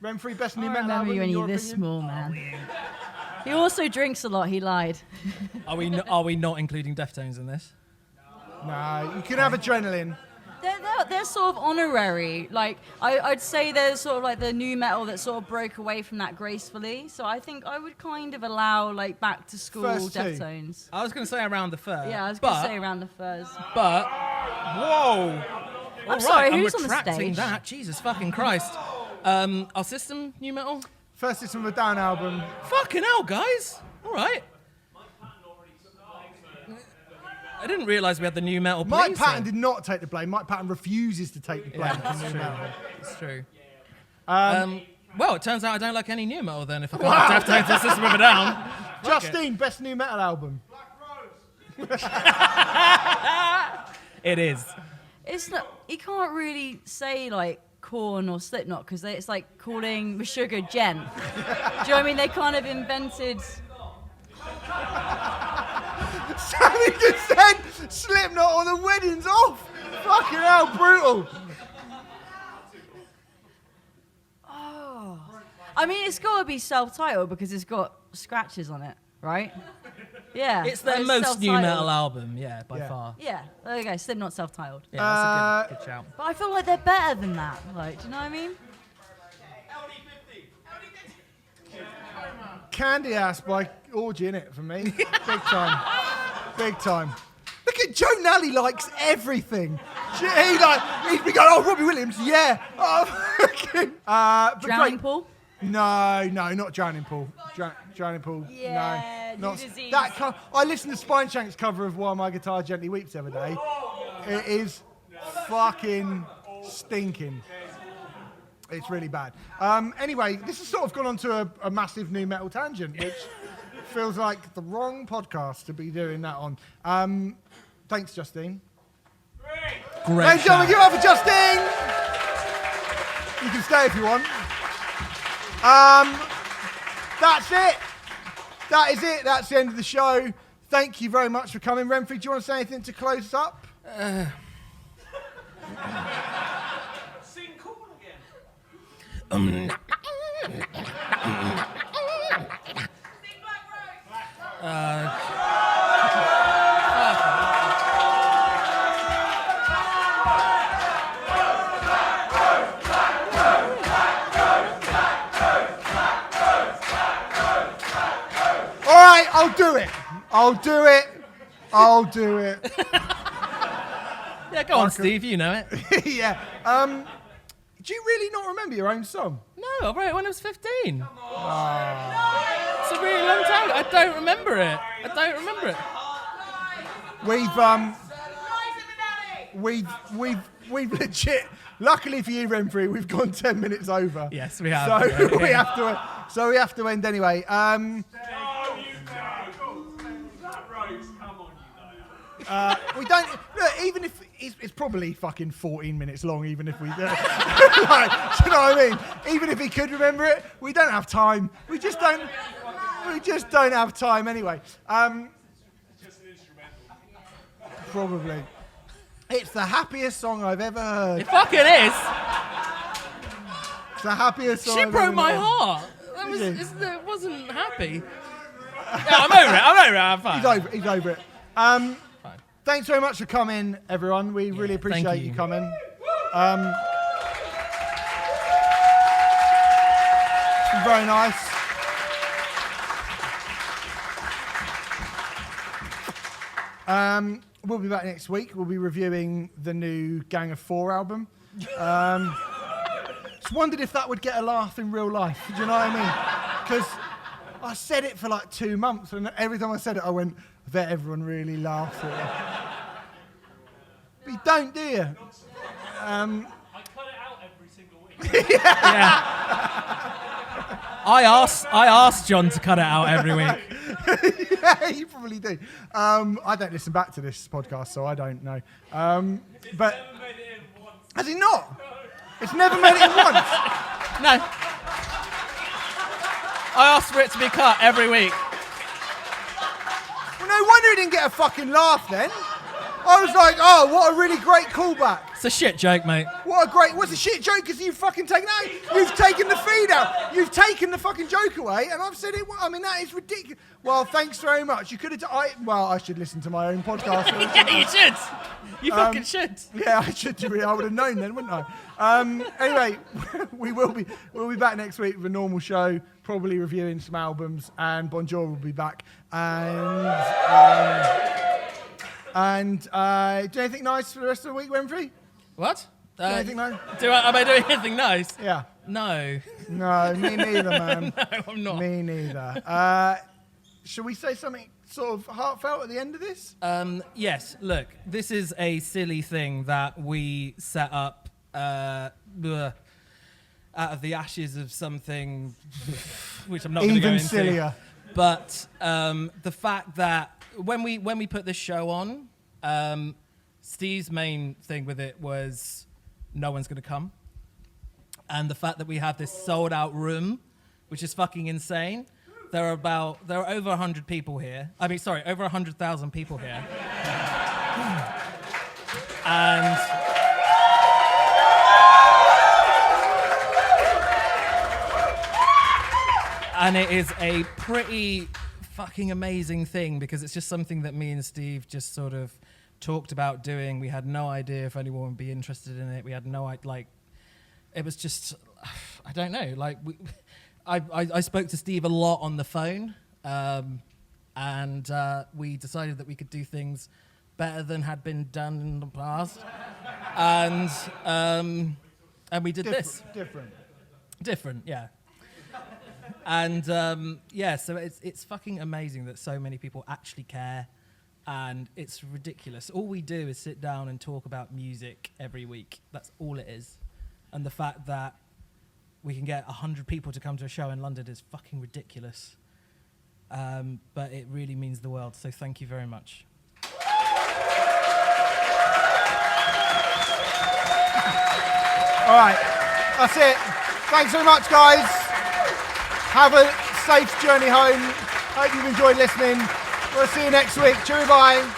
Remfry, best new I metal album. remember you when in you're your this opinion? small, man. He also drinks a lot. He lied. Are we not including Deftones in this? No, you can have Adrenaline. They're sort of honorary. Like I'd say they're sort of like the new metal that sort of broke away from that gracefully. So I think I would kind of allow like back to school First 2. Deftones. I was going to say around the fur. Yeah, I was going to say around the furs. But whoa! I'm sorry, who's I'm on the retracting stage? that. Jesus fucking Christ! Our System new metal. First System of a Down album. Fucking hell, guys. All right. I didn't realise we had the new metal. Mike Patton did not take the blame. Mike Patton refuses to take the blame for new metal. It's true. Well, it turns out I don't like any new metal then. If I can't have to take the System of a Down. Justine, best new metal album. It is. It's not. You can't really say like Korn or Slipknot because it's like calling the sugar gent. Do you know what I mean? They kind of invented. Sammy just said Slipknot on the wedding's off. Fucking hell, brutal. Oh, I mean, it's got to be self-titled because it's got scratches on it, right? Yeah, It's their most new metal album, by far. Yeah, there you go. Slipknot self-titled. Yeah, that's a good shout. But I feel like they're better than that. Like, do you know what I mean? Candy Ass by Orgy in it for me. Big time. Big time. Look at Joe Nally likes everything. He'd be going, oh, Robbie Williams, yeah. Drowning Pool? No, not Drowning Pool. Drowning Pool, Yeah, no. New Disease. I listened to Spine Shank's cover of While My Guitar Gently Weeps the other day. It is fucking stinking. It's really bad. Anyway, this has sort of gone on to a massive new metal tangent, which feels like the wrong podcast to be doing that on. Thanks, Justine. Great. Ladies and gentlemen, give it up for Justine. You can stay if you want. That's it. That is it. That's the end of the show. Thank you very much for coming. Remfry, do you want to say anything to close us up? Sing Korn again. All right, I'll do it. Yeah, go on, Steve. You know it. Yeah. Do you really not remember your own song? No, I wrote it when I was 15. It's a really long time. I don't remember it. We've legit. Luckily for you, Remfry, we've gone 10 minminutes over. Yes, we have. So we have to end anyway. We don't. Look, even if it's probably fucking 14 minutes long, even if we do. Like, do you know what I mean? Even if he could remember it, we don't have time. We just don't have time anyway. Just an instrumental. Probably. It's the happiest song I've ever heard. It fucking is. It's the happiest song. She I've broke ever my heard. heart. It wasn't happy. Yeah, I'm over it. I'm fine. He's over it. Thanks very much for coming, everyone. We really appreciate you coming. It's been very nice. We'll be back next week. We'll be reviewing the new Gang of Four album. Just wondered if that would get a laugh in real life. Do you know what I mean? Because I said it for like 2 months, and every time I said it, I went, I bet everyone really laughs at it. But you don't, do you? I cut it out every single week. Yeah. I asked John to cut it out every week. Yeah, you probably do. I don't listen back to this podcast, so I don't know. But Never made it in once. has it not? It's never made it in once. No. I asked for it to be cut every week. Well, no wonder it didn't get a fucking laugh then. I was like, oh, what a really great callback. It's a shit joke, mate. What's a shit joke? Because you've fucking taken out. You've taken the feed out. You've taken the fucking joke away, and I've said it. I mean, that is ridiculous. Well, thanks very much. You could have. I should listen to my own podcast. Yeah, you should. You fucking should. Yeah, I should do it. I would have known then, wouldn't I? Anyway, we'll be back next week with a normal show, probably reviewing some albums, and Bonjour will be back. And do anything nice for the rest of the week, Remfry? What? Anything nice? Am I doing anything nice? Yeah. No. No, me neither, man. No, I'm not. Me neither. Should we say something sort of heartfelt at the end of this? Yes, look, this is a silly thing that we set up out of the ashes of something which I'm not going to go Even into. sillier. But the fact that when we put this show on, Steve's main thing with it was no one's going to come. And the fact that we have this sold out room, which is fucking insane. There are over 100 people here. I mean, sorry, over 100,000 people here. And it is a pretty fucking amazing thing because it's just something that me and Steve just sort of talked about doing. We had no idea if anyone would be interested in it. We had no idea, like, it was just, I don't know, like, I spoke to Steve a lot on the phone, and we decided that we could do things better than had been done in the past, and we did this. Different, yeah. And so it's fucking amazing that so many people actually care, and it's ridiculous. All we do is sit down and talk about music every week. That's all it is. And the fact that we can get 100 people to come to a show in London is fucking ridiculous. But it really means the world, so thank you very much. All right, that's it. Thanks very much, guys. Have a safe journey home. Hope you've enjoyed listening. We'll see you next week. Cheerio, bye.